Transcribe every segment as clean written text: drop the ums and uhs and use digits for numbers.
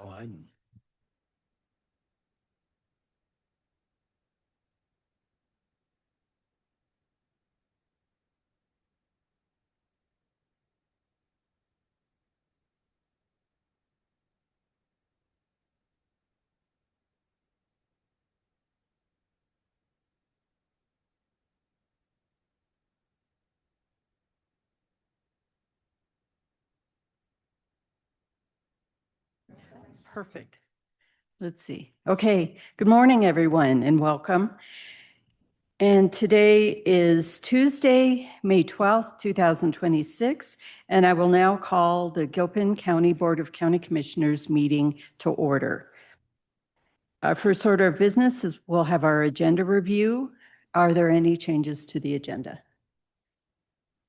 Oh, I. Perfect. Let's see. Okay. Good morning, everyone, and welcome. And today is Tuesday, May 12th, 2026, and I will now call the Gilpin County Board of County Commissioners meeting to order. First order of business is we'll have our agenda review. Are there any changes to the agenda?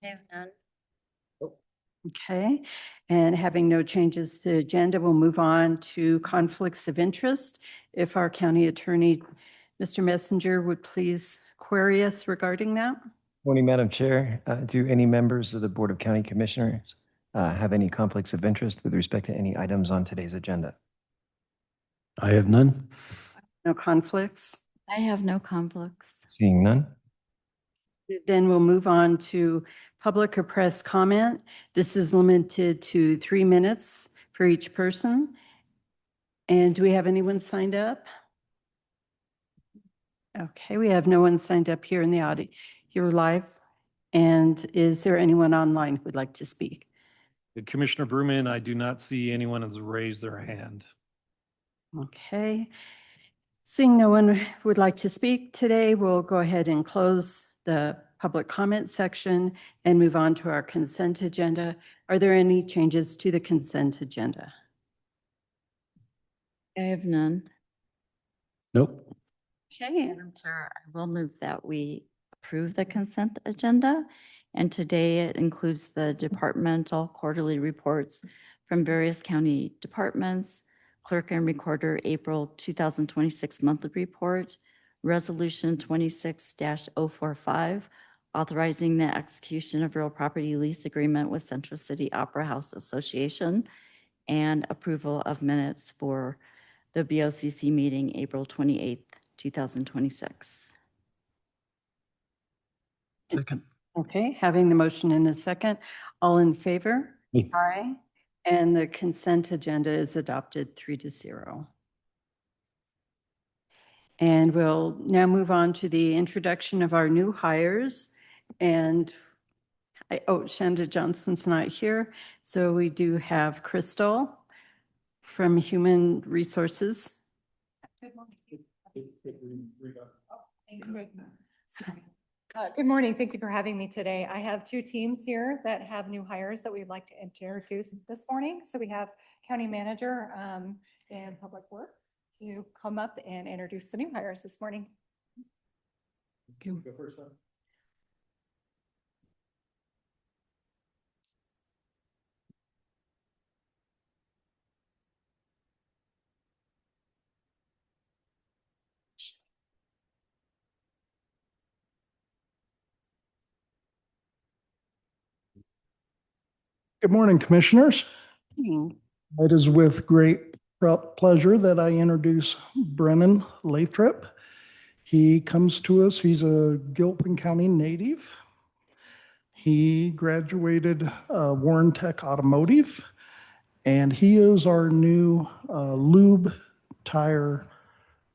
I have none. Okay, and having no changes to the agenda, we'll move on to conflicts of interest. If our county attorney, Mr. Messenger, would please query us regarding that? Morning, Madam Chair. Do any members of the Board of County Commissioners have any conflicts of interest with respect to any items on today's agenda? I have none. No conflicts? I have no conflicts. Seeing none? Then we'll move on to public or press comment. This is limited to 3 minutes for each person. And do we have anyone signed up? Okay, we have no one signed up here in the audience, here live. And is there anyone online who would like to speak? Commissioner Brewman, I do not see anyone has raised their hand. Okay. Seeing no one would like to speak today, we'll go ahead and close the public comment section and move on to our consent agenda. Are there any changes to the consent agenda? I have none. Nope. Okay. Madam Chair, I will move that we approve the consent agenda. And today it includes the departmental quarterly reports from various county departments, clerk and recorder April 2026 monthly report, resolution 26-045, authorizing the execution of real property lease agreement with Central City Opera House Association, and approval of minutes for the BOCC meeting April 28th, 2026. Second. Okay, having the motion in a second, all in favor? Me. Aye. And the consent agenda is adopted 3-0. And we'll now move on to the introduction of our new hires. And Shanda Johnson's not here. So we do have Crystal from Human Resources. Good morning. Good morning. Thank you for having me today. I have two teams here that have new hires that we'd like to introduce this morning. So we have County Manager and Public Works to come up and introduce the new hires this morning. Go first, huh? Good morning, Commissioners. It is with great pleasure that I introduce Brennan Lathrop. He comes to us, he's a Gilpin County native. He graduated Warren Tech Automotive, and he is our new lube tire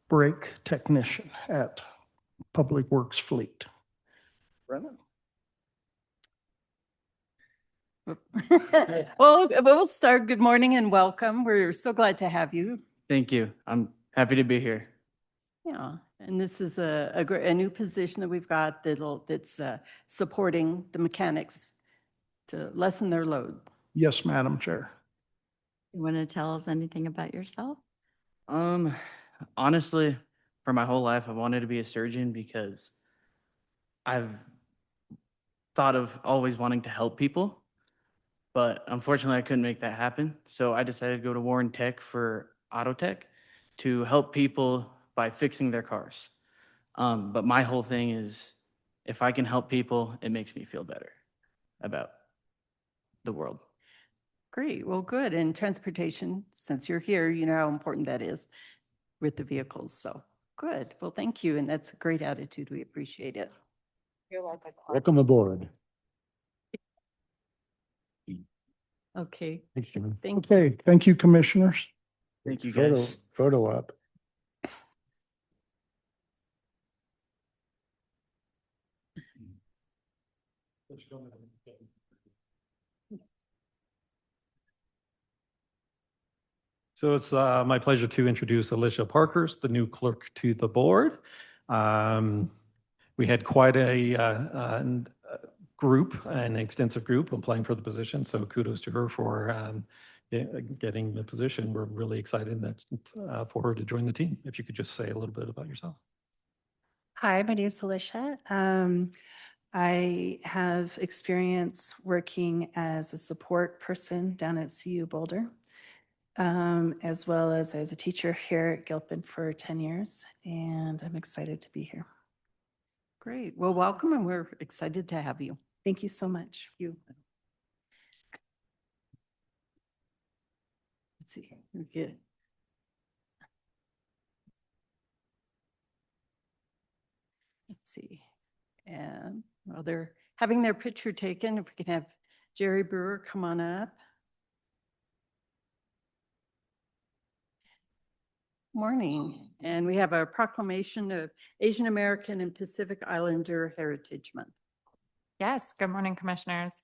brake technician at Public Works Fleet. Brennan. Well, we'll start. Good morning and welcome. We're so glad to have you. Thank you. I'm happy to be here. Yeah, and this is a new position that we've got that's supporting the mechanics to lessen their load. Yes, Madam Chair. You want to tell us anything about yourself? Honestly, for my whole life, I wanted to be a surgeon because I've thought of always wanting to help people, but unfortunately I couldn't make that happen. So I decided to go to Warren Tech for auto tech to help people by fixing their cars. But my whole thing is, if I can help people, it makes me feel better about the world. Great, well, good. And transportation, since you're here, you know how important that is with the vehicles. So good. Well, thank you. And that's a great attitude. We appreciate it. You're welcome. Welcome aboard. Okay, Thanks, Jimmy. thank you. Okay, thank you, commissioners. Thank you, Photo, guys. photo up. So it's my pleasure to introduce Alicia Parkers, the new clerk to the board. We had quite a group, an extensive group applying for the position, so kudos to her for getting the position. We're really excited that for her to join the team. If you could just say a little bit about yourself. Hi, my name is Alicia. I have experience working as a support person down at CU Boulder, as well as a teacher here at Gilpin for 10 years, and I'm excited to be here. Great. Well, welcome, and we're excited to have you. Thank you so much. You. Let's see. We get. Let's see. And while they're having their picture taken, if we can have Jerry Brewer come on up. Morning. And we have a proclamation of Asian American and Pacific Islander Heritage Month. Yes, good morning, commissioners.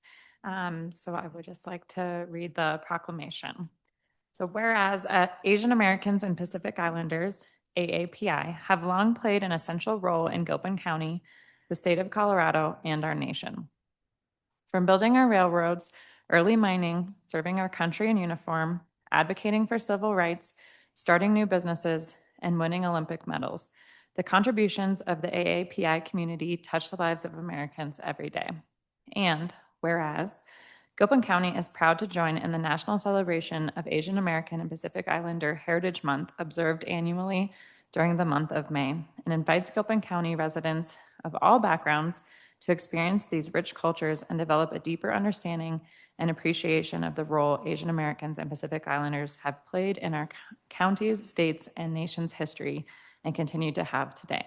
So I would just like to read the proclamation. So whereas Asian Americans and Pacific Islanders, AAPI, have long played an essential role in Gilpin County, the state of Colorado, and our nation. From building our railroads, early mining, serving our country in uniform, advocating for civil rights, starting new businesses, and winning Olympic medals, the contributions of the AAPI community touch the lives of Americans every day. And whereas Gilpin County is proud to join in the national celebration of Asian American and Pacific Islander Heritage Month observed annually during the month of May, and invites Gilpin County residents of all backgrounds to experience these rich cultures and develop a deeper understanding and appreciation of the role Asian Americans and Pacific Islanders have played in our counties, states, and nation's history and continue to have today.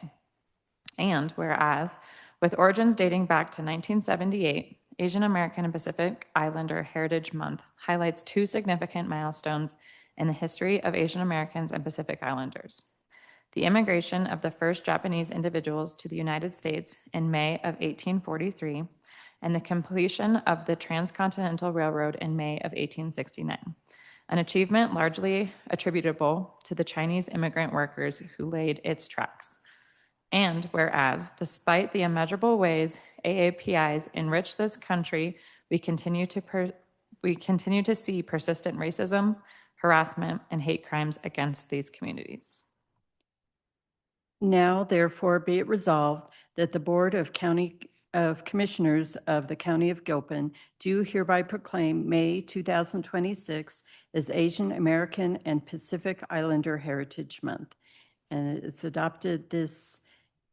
And whereas, with origins dating back to 1978, Asian American and Pacific Islander Heritage Month highlights two significant milestones in the history of Asian Americans and Pacific Islanders: the immigration of the first Japanese individuals to the United States in May of 1843, and the completion of the Transcontinental Railroad in May of 1869, an achievement largely attributable to the Chinese immigrant workers who laid its tracks. And whereas, despite the immeasurable ways AAPIs enrich this country, we continue to see persistent racism, harassment, and hate crimes against these communities. Now, therefore, be it resolved that the Board of Commissioners of the County of Gilpin do hereby proclaim May 2026 as Asian American and Pacific Islander Heritage Month. And it's adopted this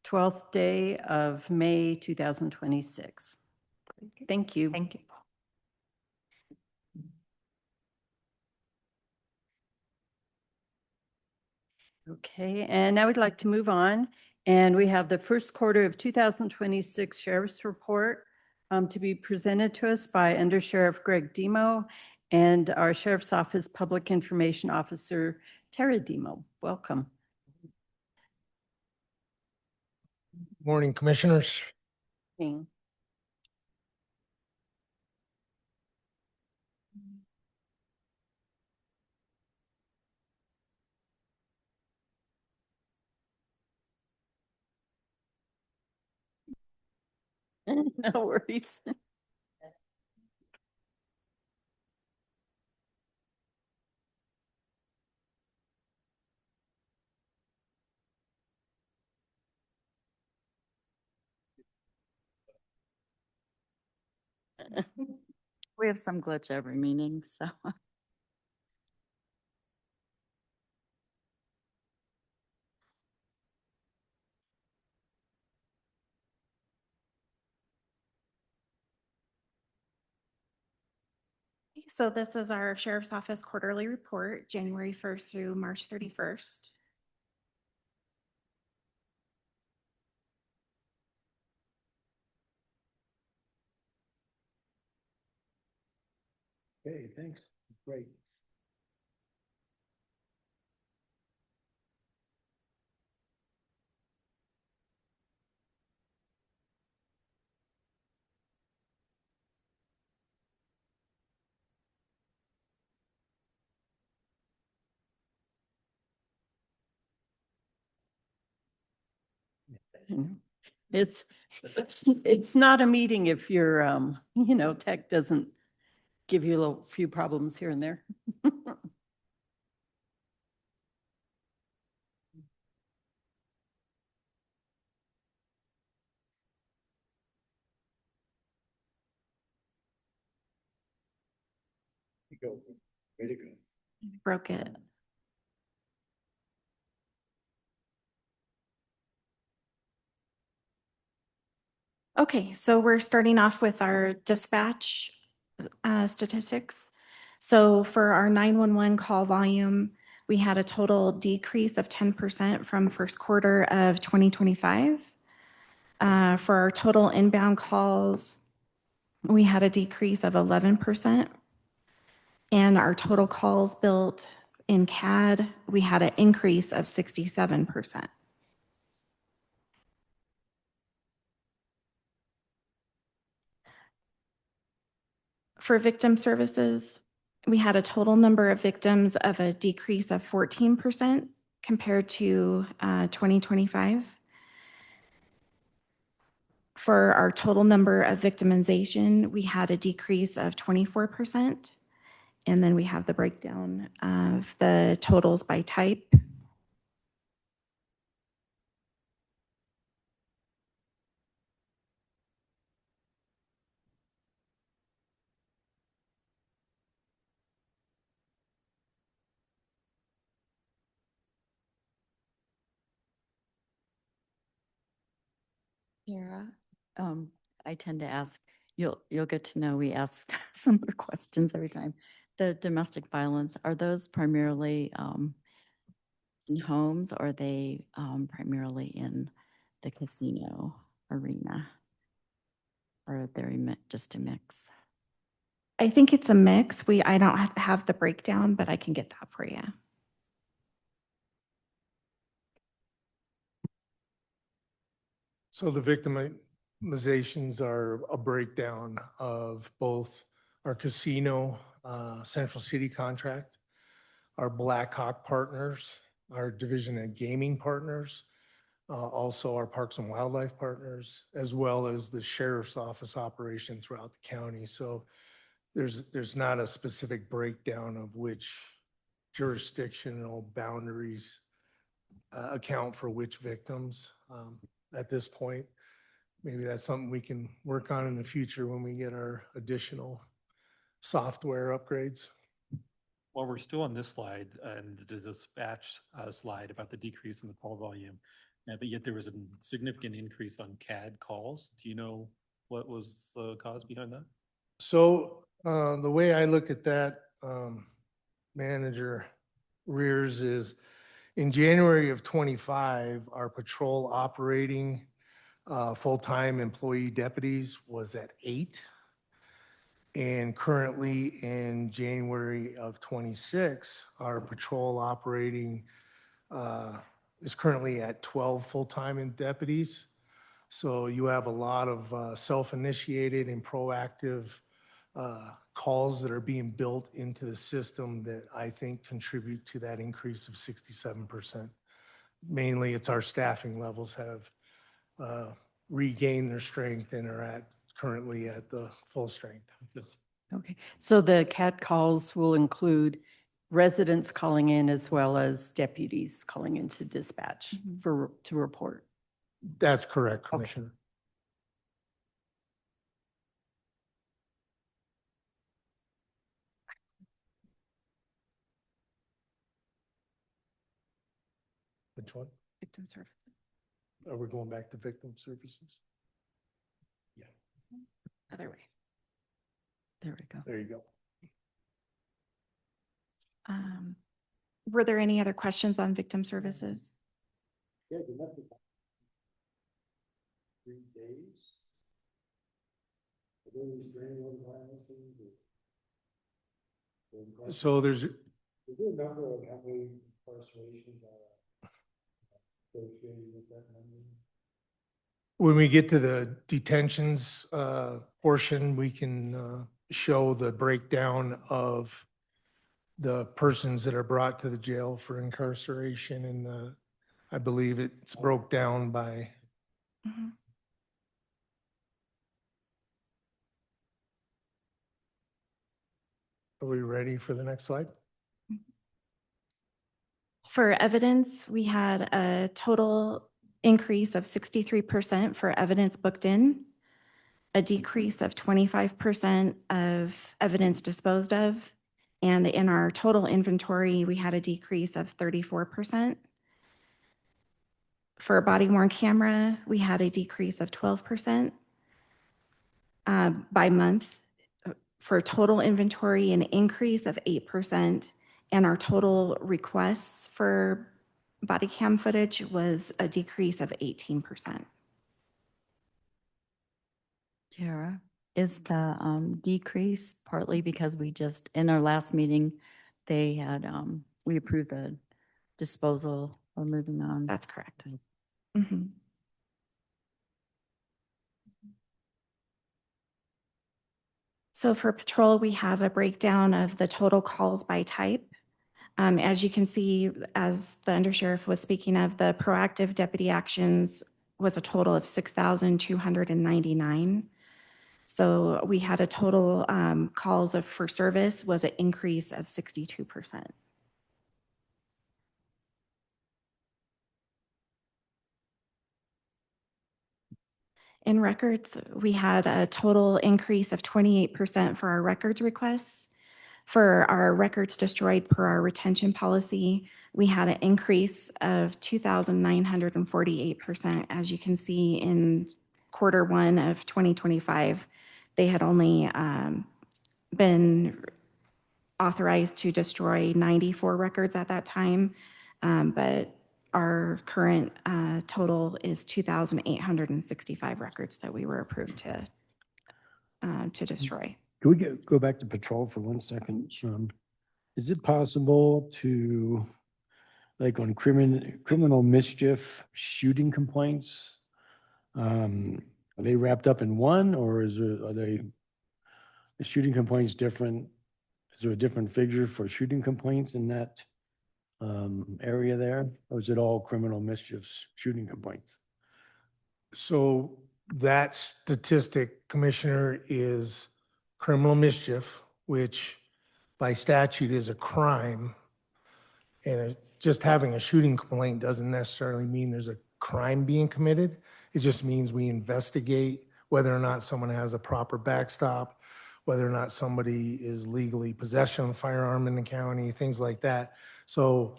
12th day of May 2026. Thank you. Thank you. Okay, and now we'd like to move on. And we have the first quarter of 2026 Sheriff's Report to be presented to us by Under Sheriff Greg Demo and our Sheriff's Office Public Information Officer, Tara Demo. Welcome. Morning, commissioners. Thank No worries. We have some glitch every meeting, so. So this is our Sheriff's Office quarterly report, January 1st through March 31st. Okay, thanks. Great. It's, it's not a meeting if your, tech doesn't give you a little few problems here and there. Go. Way to go. Broke it. Okay, so we're starting off with our dispatch statistics. So for our 911 call volume, we had a total decrease of 10% from first quarter of 2025. For our total inbound calls, we had a decrease of 11%. And our total calls built in CAD, we had an increase of 67%. For victim services, we had a total number of victims of a decrease of 14% compared to 2025. For our total number of victimization, we had a decrease of 24%. And then we have the breakdown of the totals by type. Kara, I tend to ask, you'll get to know, we ask similar questions every time. The domestic violence, are those primarily in homes or are they primarily in the casino arena? Or are they just a mix? I think it's a mix. I don't have the breakdown, but I can get that for you. So the victimizations are a breakdown of both our casino, Central City contract, our Black Hawk partners, our Division of Gaming partners, also our Parks and Wildlife partners, as well as the Sheriff's Office operation throughout the county. So there's not a specific breakdown of which jurisdictional boundaries account for which victims at this point. Maybe that's something we can work on in the future when we get our additional software upgrades. While we're still on this slide, and there's this batch slide about the decrease in the call volume, but yet there was a significant increase on CAD calls. Do you know what was the cause behind that? So the way I look at that, Manager Rears, is in January of 25, our patrol operating full-time employee deputies was at 8. And currently in January of 26, our patrol operating is currently at 12 full-time deputies. So you have a lot of self-initiated and proactive calls that are being built into the system that I think contribute to that increase of 67%. Mainly, it's our staffing levels have regained their strength and are currently at the full strength. Okay, so the CAT calls will include residents calling in as well as deputies calling into dispatch to report. That's correct, Commissioner. Which one? Victim services. Are we going back to victim services? Other way. There we go. There you go. Were there any other questions on victim services? Yeah, you left it 3 days. Are there restraining order violations or- So there's, Is there a number of how many incarcerations are associated with that number? when we get to the detentions portion, we can show the breakdown of the persons that are brought to the jail for incarceration and I believe it's broke down by, Mhm. are we ready for the next slide? For evidence, we had a total increase of 63% for evidence booked in, a decrease of 25% of evidence disposed of, and in our total inventory, we had a decrease of 34%. For a body worn camera, we had a decrease of 12%. By month, for total inventory, an increase of 8%, and our total requests for body cam footage was a decrease of 18%. Tara, is the decrease partly because we just, in our last meeting, they had, we approved the disposal or moving on? That's correct. Mhm. So for patrol, we have a breakdown of the total calls by type. As you can see, as the undersheriff was speaking of, the proactive deputy actions was a total of 6,299. So we had a total calls of for service was an increase of 62%. In records, we had a total increase of 28% for our records requests. For our records destroyed per our retention policy, we had an increase of 2,948%. As you can see in Q1 of 2025, they had only been authorized to destroy 94 records at that time, but our current total is 2,865 records that we were approved to destroy. Can we go back to patrol for 1 second? Is it possible to, like on criminal mischief shooting complaints, are they wrapped up in one, or are the shooting complaints different? Is there a different figure for shooting complaints in that area there? Or is it all criminal mischiefs shooting complaints? So that statistic, Commissioner, is criminal mischief, which by statute is a crime. And just having a shooting complaint doesn't necessarily mean there's a crime being committed. It just means we investigate whether or not someone has a proper backstop, whether or not somebody is legally possession of a firearm in the county, things like that. So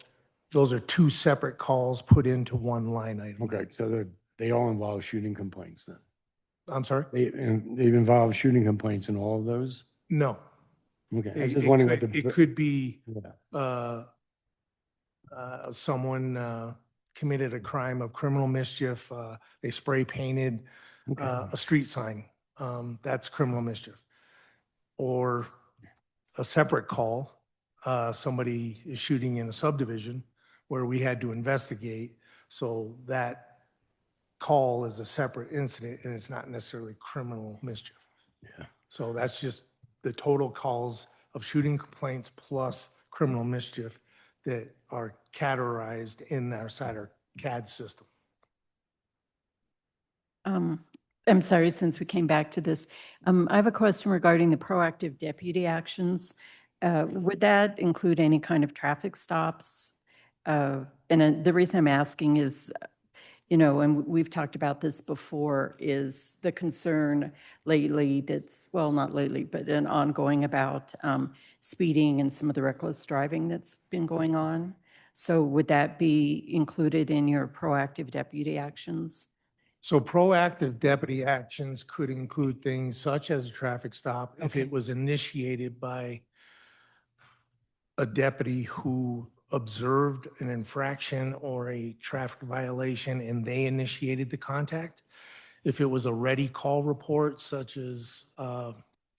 those are 2 separate calls put into one line item. Okay, so they all involve shooting complaints then? I'm sorry? They've involved shooting complaints in all of those? No. Okay, I was It just wondering what could, the. it could be Yeah. someone committed a crime of criminal mischief. They spray painted Okay. a street sign. That's criminal mischief. Or a separate call, somebody is shooting in a subdivision where we had to investigate. So that call is a separate incident and it's not necessarily criminal mischief. Yeah. So that's just the total calls of shooting complaints plus criminal mischief that are categorized in our SATR CAD system. I'm sorry, since we came back to this, I have a question regarding the proactive deputy actions. Would that include any kind of traffic stops? The reason I'm asking is, and we've talked about this before, is the concern lately well, not lately, but an ongoing about speeding and some of the reckless driving that's been going on. So would that be included in your proactive deputy actions? So proactive deputy actions could include things such as a traffic stop if Okay. it was initiated by a deputy who observed an infraction or a traffic violation and they initiated the contact. If it was a ready call report, such as,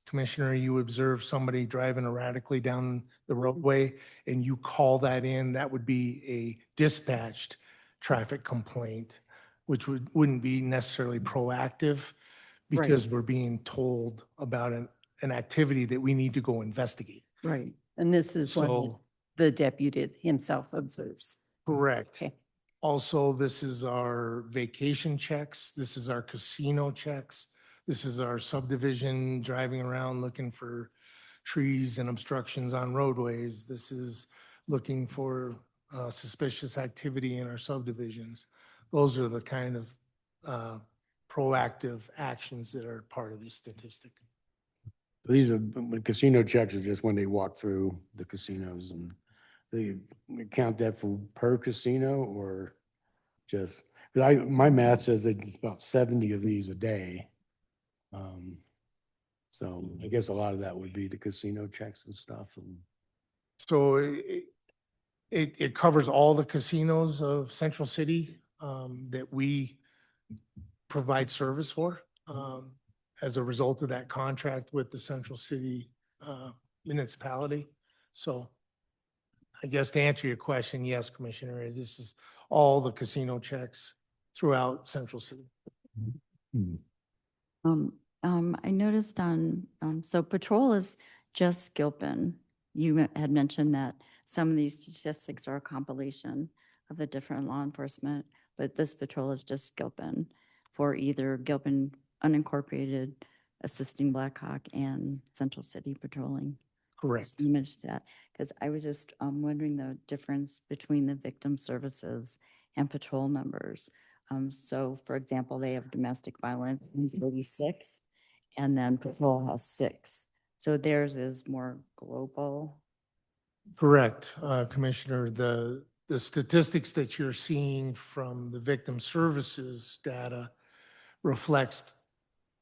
Commissioner, you observe somebody driving erratically down the roadway and you call that in, that would be a dispatched traffic complaint, which wouldn't be necessarily proactive because we're being told about an activity that we need to go investigate. Right. And this is what So, the deputy himself observes. correct. Okay. Also, this is our vacation checks. This is our casino checks. This is our subdivision driving around looking for trees and obstructions on roadways. This is looking for suspicious activity in our subdivisions. Those are the kind of proactive actions that are part of this statistic. These are, when casino checks are just when they walk through the casinos, and they count that for per casino or just, because my math says that it's about 70 of these a day. So I guess a lot of that would be the casino checks and stuff. And So it covers all the casinos of Central City that we provide service for as a result of that contract with the Central City municipality. So I guess to answer your question, yes, Commissioner, this is all the casino checks throughout Central City. I noticed so patrol is just Gilpin. You had mentioned that some of these statistics are a compilation of the different law enforcement, but this patrol is just Gilpin for either Gilpin unincorporated, assisting Blackhawk, and Central City patrolling. Correct. You mentioned that because I was just wondering the difference between the victim services and patrol numbers. So for example, they have domestic violence in 36 and then patrol has 6. So theirs is more global. Correct, Commissioner. The statistics that you're seeing from the victim services data reflects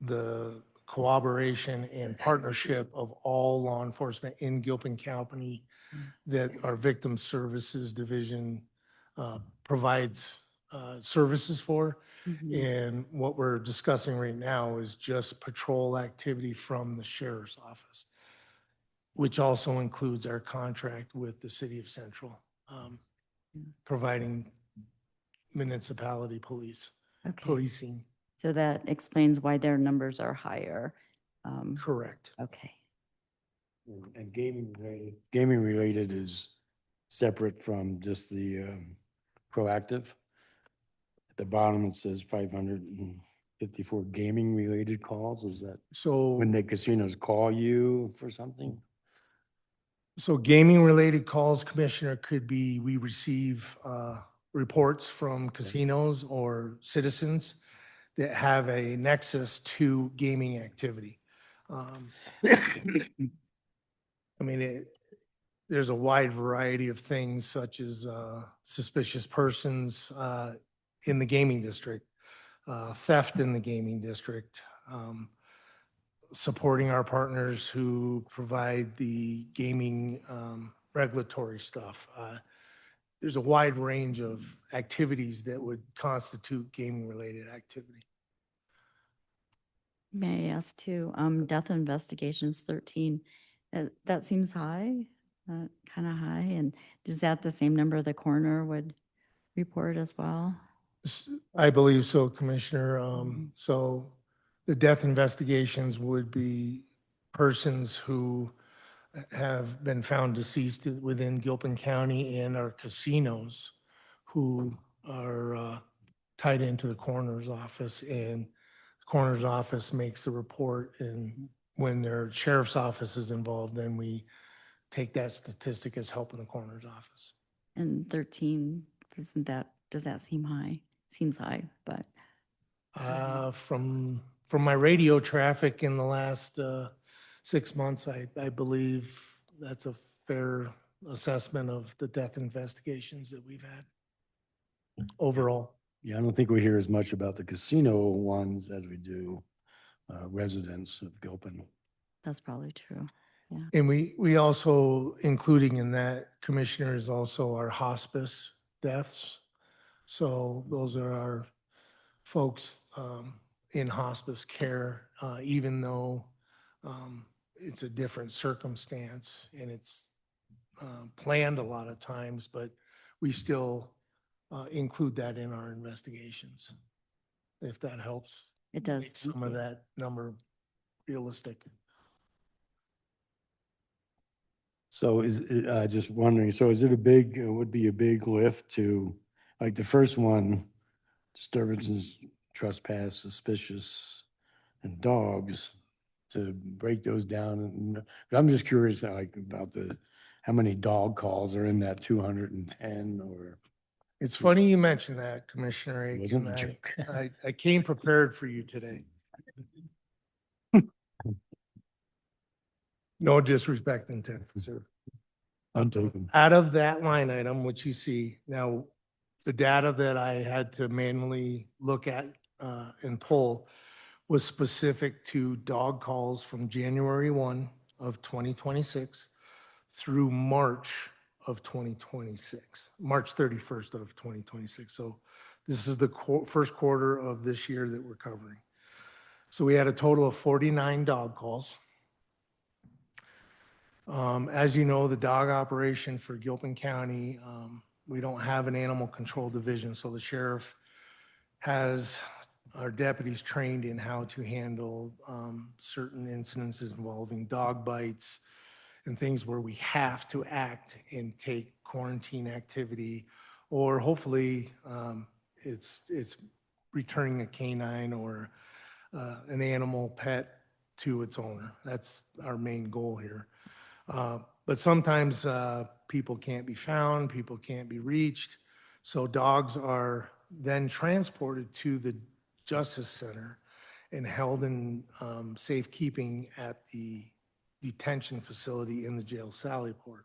the cooperation and partnership of all law enforcement in Gilpin County that our Victim Services Division provides services for. And what we're discussing right now is just patrol activity from the sheriff's office, which also includes our contract with the city of Central, providing municipality policing. So that explains why their numbers are higher. Correct. Okay. And gaming related is separate from just the proactive. At the bottom, it says 554 gaming related calls. Is that So when the casinos call you for something? So gaming related calls, Commissioner, could be, we receive reports from casinos or citizens that have a nexus to gaming activity. I mean, there's a wide variety of things such as suspicious persons in the gaming district, theft in the gaming district, supporting our partners who provide the gaming regulatory stuff. There's a wide range of activities that would constitute gaming-related activity. May I ask too, death investigations 13, that seems high, kind of high. And is that the same number the coroner would report as well? I believe so, Commissioner. So the death investigations would be persons who have been found deceased within Gilpin County and our casinos who are tied into the coroner's office, and the coroner's office makes the report, and when their sheriff's office is involved, then we take that statistic as helping the coroner's office. And 13, does that seem high? Seems high, but. From my radio traffic in the last 6 months, I believe that's a fair assessment of the death investigations that we've had overall. Yeah, I don't think we hear as much about the casino ones as we do residents of Gilpin. That's probably true. And we also, including in that, Commissioner, is also our hospice deaths. So those are our folks in hospice care, even though it's a different circumstance and it's planned a lot of times, but we still include that in our investigations, if that helps. It does. Make some of that number realistic. So just wondering, so is it it would be a big lift to, like the first one, disturbances, trespass, suspicious, and dogs, to break those down? And I'm just curious, like, about how many dog calls are in that 210, or? It's funny you mentioned that, Commissioner It Aiken. wasn't a joke. I came prepared for you today. No disrespect intended, sir. I'm joking. Out of that line item, which you see now, the data that I had to manually look at and pull was specific to dog calls from January 1 of 2026 through March of 2026, March 31st of 2026. So this is the first quarter of this year that we're covering. So we had a total of 49 dog calls. As you know, the dog operation for Gilpin County, we don't have an animal control division, so the sheriff has our deputies trained in how to handle certain incidences involving dog bites and things where we have to act and take quarantine activity, or hopefully it's returning a canine or an animal pet to its owner. That's our main goal here. But sometimes people can't be found, people can't be reached. So dogs are then transported to the Justice Center and held in safekeeping at the detention facility in the jail Sallyport.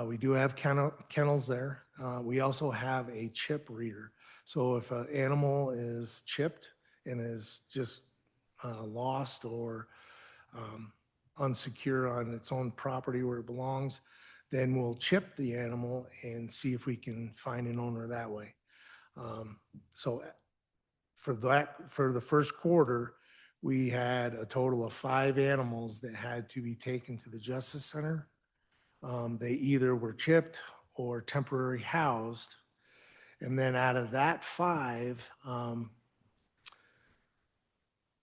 We do have kennels there. We also have a chip reader. So if an animal is chipped and is just lost or unsecure on its own property where it belongs, then we'll chip the animal and see if we can find an owner that way. So for the first quarter, we had a total of 5 animals that had to be taken to the Justice Center. They either were chipped or temporary housed. And then out of that 5,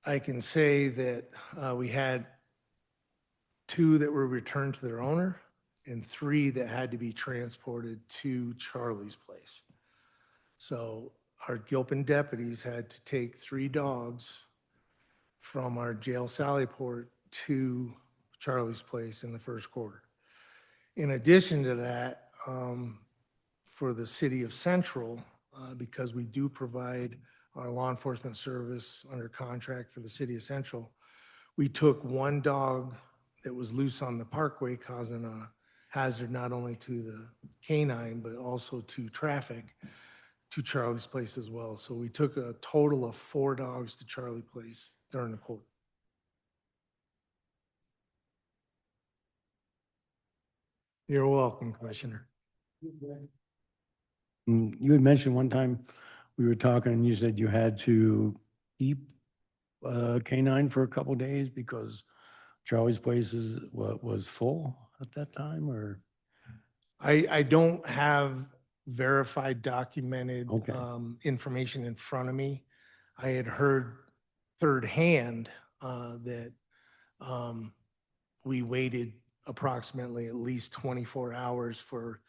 I can say that we had 2 that were returned to their owner and 3 that had to be transported to Charlie's place. So our Gilpin deputies had to take 3 dogs from our jail Sallyport to Charlie's place in the first quarter. In addition to that, for the city of Central, because we do provide our law enforcement service under contract for the city of Central, we took 1 dog that was loose on the parkway causing a hazard not only to the canine, but also to traffic, to Charlie's place as well. So we took a total of 4 dogs to Charlie Place during the quarter. You're welcome, Commissioner. You had mentioned one time, we were talking and you said you had to keep canine for a couple days because Charlie's place was full at that time, or? I don't have verified, documented Okay. information in front of me. I had heard third hand that we waited approximately at least 24 hours for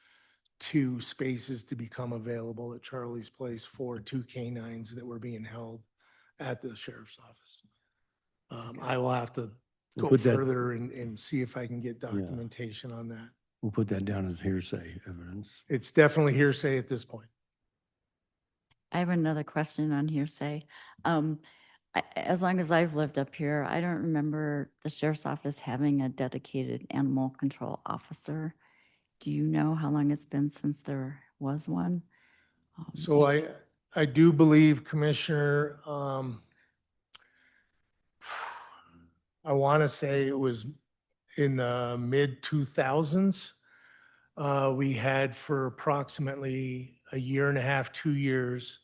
2 spaces to become available at Charlie's place for 2 canines that were being held at the sheriff's office. I will have to We'll go put that- further and see if I can get documentation on that. We'll put that down as hearsay evidence. It's definitely hearsay at this point. I have another question on hearsay. As long as I've lived up here, I don't remember the sheriff's office having a dedicated animal control officer. Do you know how long it's been since there was one? So I do believe, Commissioner, I want to say in the mid 2000s. We had for approximately a year and a half, 2 years,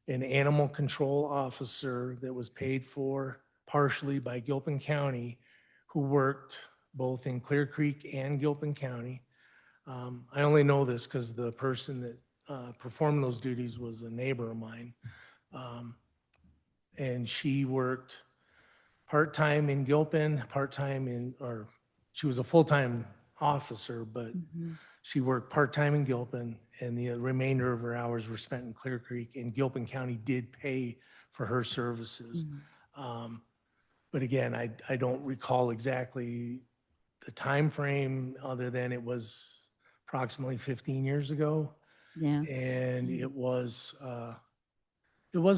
an animal control officer that was paid for partially by Gilpin County, who worked both in Clear Creek and Gilpin County. I only know this because the person that performed those duties was a neighbor of mine. And she worked part-time in Gilpin, or she was a full-time officer, but she worked part-time in Gilpin, and the remainder of her hours were spent in Clear Creek, and Gilpin County did pay for her services. But again, I don't recall exactly the time frame, other than it was approximately 15 years ago. Yeah. And it was a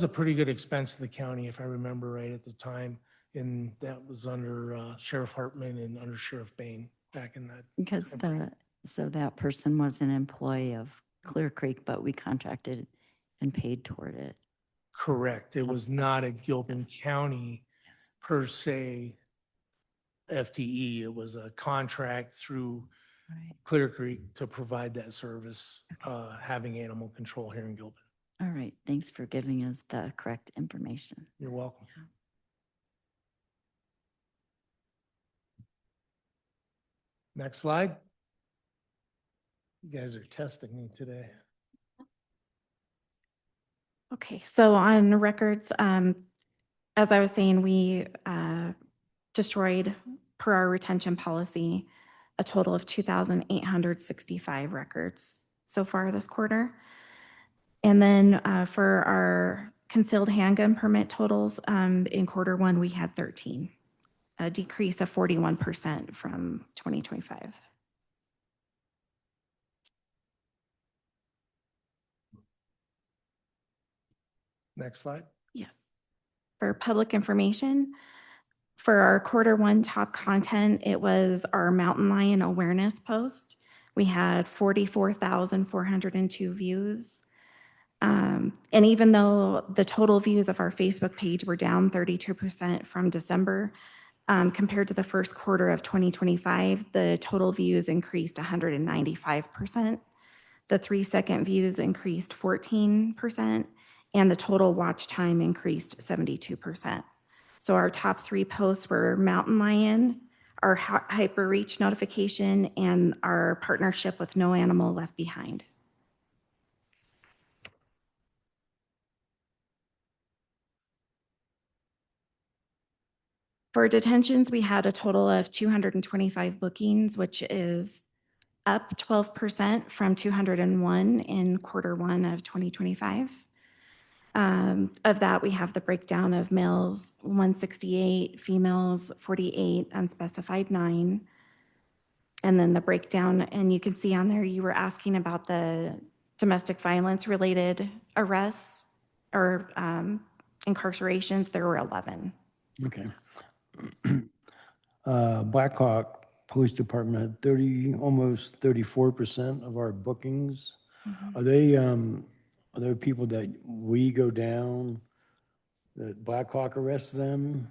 pretty good expense to the county, if I remember right at the time. And that was under Sheriff Hartman and under Sheriff Bain back in that. Because time frame. so that person was an employee of Clear Creek, but we contracted and paid toward it. Correct. It was not a Gilpin Yes. County Yes. per se FTE. It was a contract through Right. Clear Creek to provide that service, having animal control here in Gilpin. All right. Thanks for giving us the correct information. You're welcome. Next slide. You guys are testing me today. Okay, so on records, as I was saying, we destroyed, per our retention policy, a total of 2,865 records so far this quarter. And then for our concealed handgun permit totals, in Q1, we had 13, a decrease of 41% from 2025. Next slide. Yes. For public information, for our Q1 top content, it was our mountain lion awareness post. We had 44,402 views. And even though the total views of our Facebook page were down 32% from December, compared to the first quarter of 2025, the total views increased 195%. The 3-second views increased 14%, and the total watch time increased 72%. So our top 3 posts were Mountain Lion, our hyper reach notification, and our partnership with No Animal Left Behind. For detentions, we had a total of 225 bookings, which is up 12% from 201 in Q1 of 2025. Of that, we have the breakdown of males 168, females 48, unspecified 9. And then the breakdown, and you can see on there, you were asking about the domestic violence related arrests or incarcerations. There were 11. Okay. Blackhawk Police Department had almost 34% of our bookings. Are there people that we go down, that Blackhawk arrests them,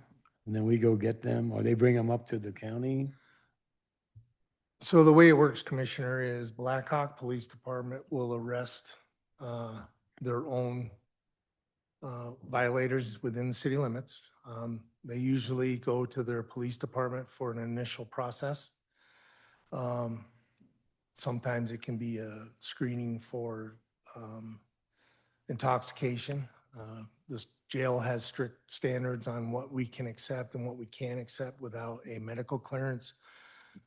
and then we go get them, or they bring them up to the county? So the way it works, Commissioner, is Blackhawk Police Department will arrest their own violators within the city limits. They usually go to their police department for an initial process. Sometimes it can be a screening for intoxication. This jail has strict standards on what we can accept and what we can't accept without a medical clearance,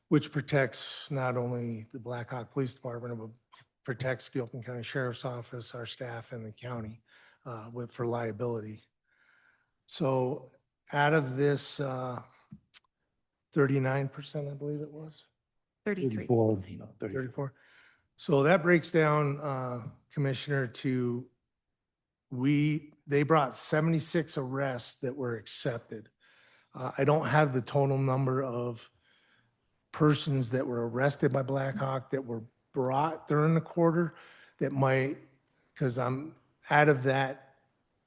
which protects not only the Blackhawk Police Department, but protects Gilpin County Sheriff's Office, our staff, and the county for liability. So out of this 39%, I believe it was. 33. 34. So that breaks down, Commissioner, to they brought 76 arrests that were accepted. I don't have the total number of persons that were arrested by Blackhawk that were brought during the quarter that might, because I'm out of that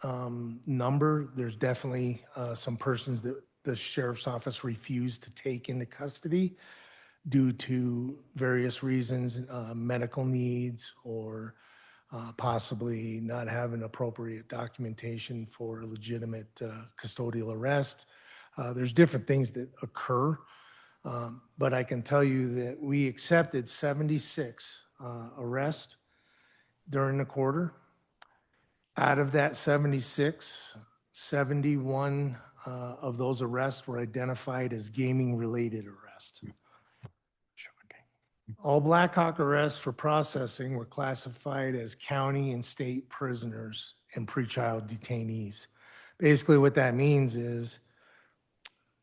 number, there's definitely some persons that the sheriff's office refused to take into custody due to various reasons, medical needs, or possibly not having appropriate documentation for a legitimate custodial arrest. There's different things that occur, but I can tell you that we accepted 76 arrests during the quarter. Out of that 76, 71 of those arrests were identified as gaming-related arrests. All Blackhawk arrests for processing were classified as county and state prisoners and pretrial detainees. Basically, what that means is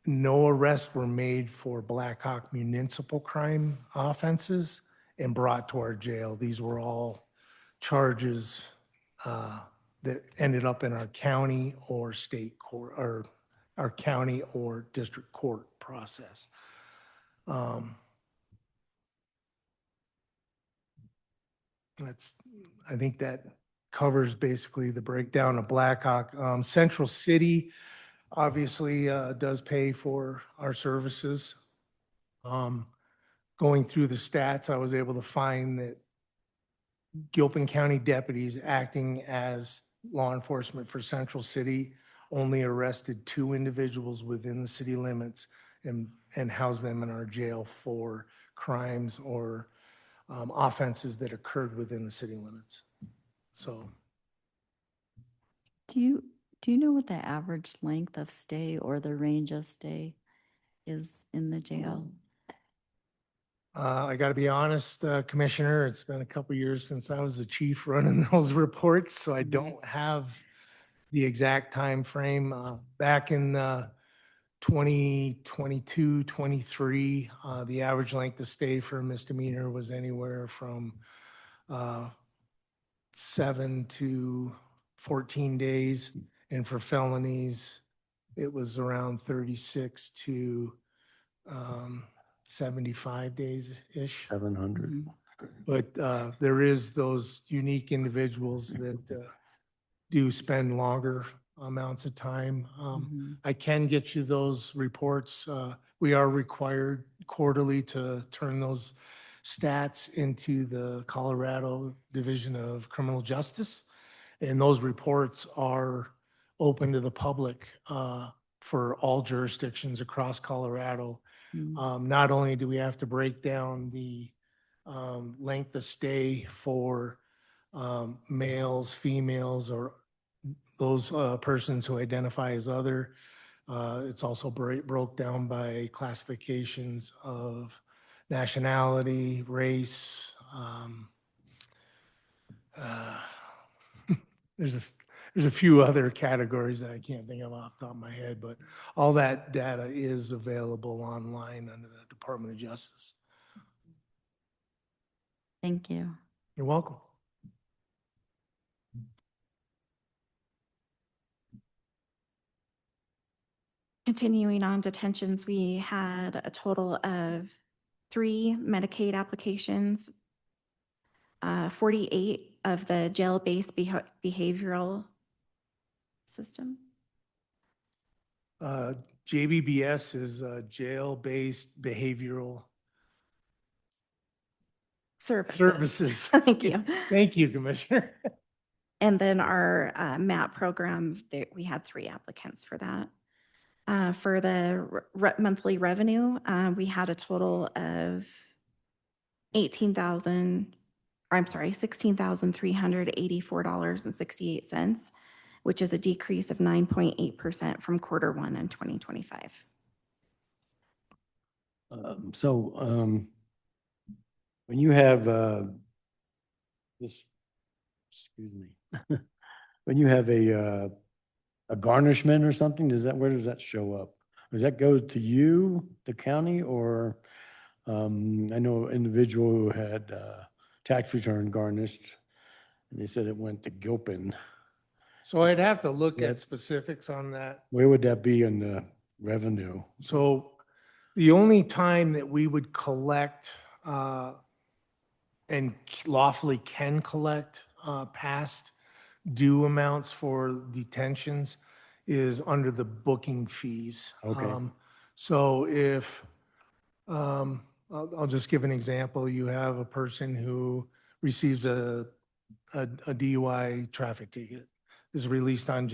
no arrests were made for Blackhawk municipal crime offenses and brought to our jail. These were all charges that ended up in our county or state court, or our county or district court process. I think that covers basically the breakdown of Blackhawk. Central City obviously does pay for our services. Going through the stats, I was able to find that Gilpin County deputies acting as law enforcement for Central City only arrested 2 individuals within the city limits and housed them in our jail for crimes or offenses that occurred within the city limits. So Do you know what the average length of stay or the range of stay is in the jail? I got to be honest, Commissioner, it's been a couple years since I was the chief running those reports, so I don't have the exact time frame. Back in 2022, 23, the average length of stay for a misdemeanor was anywhere from 7 to 14 days. And for felonies, it was around 36 to 75 days-ish. 700. But there is those unique individuals that do spend longer amounts of time. I can get you those reports. We are required quarterly to turn those stats into the Colorado Division of Criminal Justice. And those reports are open to the public for all jurisdictions across Colorado. Not only do we have to break down the length of stay for males, females, or those persons who identify as other, it's also broke down by classifications of nationality, race. There's a few other categories that I can't think of off the top of my head, but all that data is available online under the Department of Justice. Thank you. You're welcome. Continuing on detentions, we had a total of 3 Medicaid applications, 48 of the jail-based behavioral system. JBBS is jail-based behavioral services. Thank you. Thank you, Commissioner. And then our MAP program, we had 3 applicants for that. For the monthly revenue, we had a total of $16,384.68, which is a decrease of 9.8% from Q1 in 2025. When you have this, excuse me, when you have a garnishment or something, where does that show up? Does that go to you, the county, or I know an individual who had tax return garnished, and they said it went to Gilpin. So I'd have to look at specifics on that. Where would that be in the revenue? So the only time that we would collect and lawfully can collect past due amounts for detentions is under the booking fees. Okay. So if, I'll just give an example. You have a person who receives a DUI traffic ticket, is released on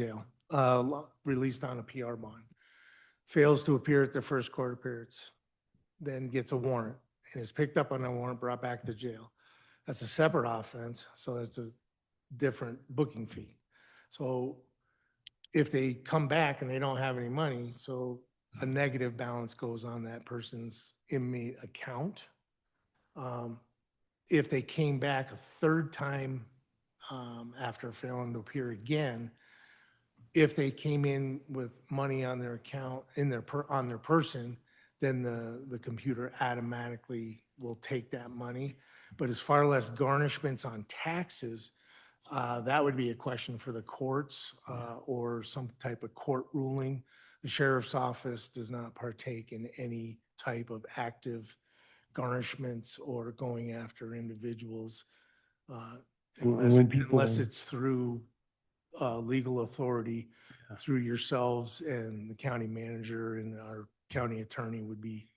released on a PR bond, fails to appear at their first court appearance, then gets a warrant and is picked up on a warrant, brought back to jail. That's a separate offense, so that's a different booking fee. So if they come back and they don't have any money, so a negative balance goes on that person's inmate account. If they came back a third time after failing to appear again, if they came in with money on their account, on their person, then the computer automatically will take that money. But as far as garnishments on taxes, that would be a question for the courts or some type of court ruling. The sheriff's office does not partake in any type of active garnishments or going after individuals When people- unless it's through legal authority, through yourselves and the county manager and our county attorney would be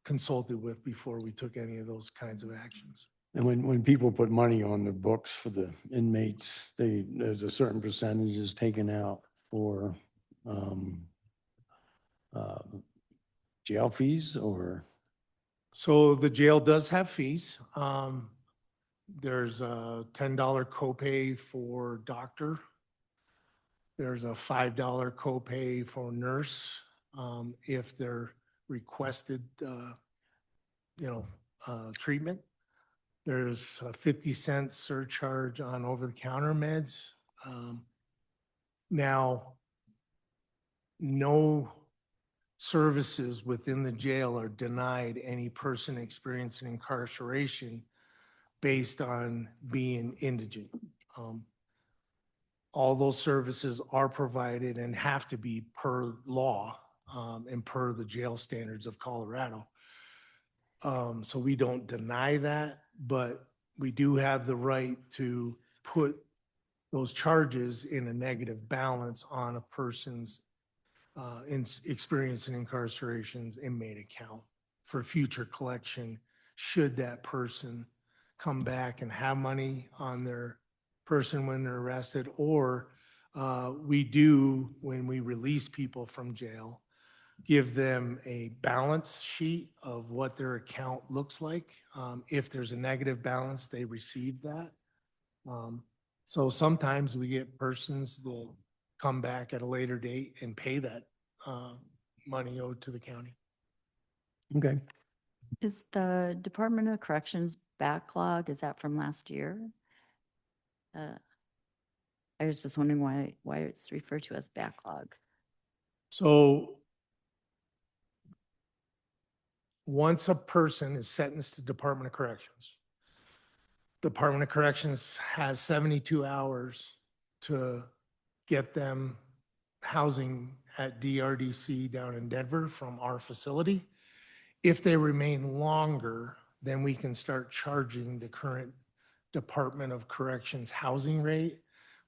consulted with before we took any of those kinds of actions. And when people put money on the books for the inmates, there's a certain percentage is taken out for jail fees or? So the jail does have fees. There's a $10 copay for doctor. There's a $5 copay for nurse if they're requested, treatment. There's a 50-cent surcharge on over-the-counter meds. Now, no services within the jail are denied any person experiencing incarceration based on being indigent. All those services are provided and have to be per law and per the jail standards of Colorado. So we don't deny that, but we do have the right to put those charges in a negative balance on a person's experience in incarceration's inmate account for future collection should that person come back and have money on their person when they're arrested, or we do, when we release people from jail, give them a balance sheet of what their account looks like. If there's a negative balance, they receive that. So sometimes we get persons that come back at a later date and pay that money owed to the county. Okay. Is the Department of Corrections backlog, is that from last year? I was just wondering why it's referred to as backlog. So once a person is sentenced to Department of Corrections, Department of Corrections has 72 hours to get them housing at DRDC down in Denver from our facility. If they remain longer, then we can start charging the current Department of Corrections housing rate,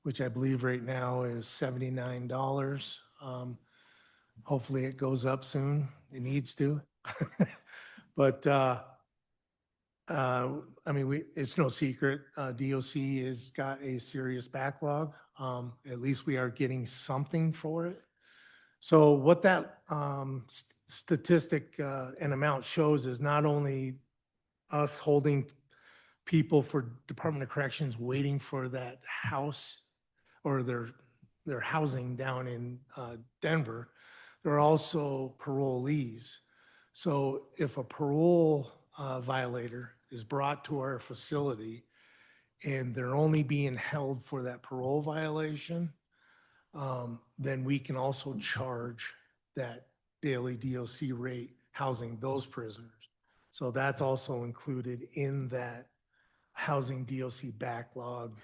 which I believe right now is $79. Hopefully it goes up soon. It needs to. But I mean, it's no secret, DOC has got a serious backlog. At least we are getting something for it. So what that statistic and amount shows is not only us holding people for Department of Corrections waiting for that house or their housing down in Denver, there are also parolees. So if a parole violator is brought to our facility and they're only being held for that parole violation, then we can also charge that daily DOC rate housing those prisoners. So that's also included in that housing DOC backlog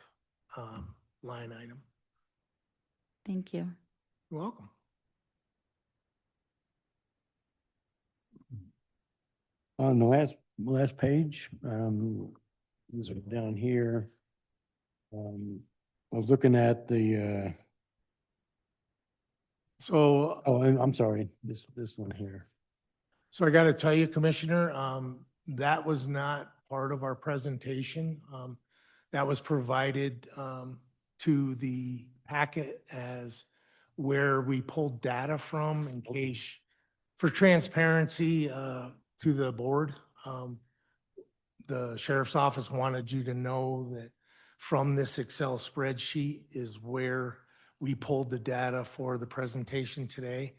line item. Thank you. You're welcome. On the last page, these are down here. I was looking at the So, Oh, and I'm sorry, this one here. so I got to tell you, Commissioner, that was not part of our presentation. That was provided to the packet as where we pulled data from in case, for transparency to the board. The sheriff's office wanted you to know that from this Excel spreadsheet is where we pulled the data for the presentation today.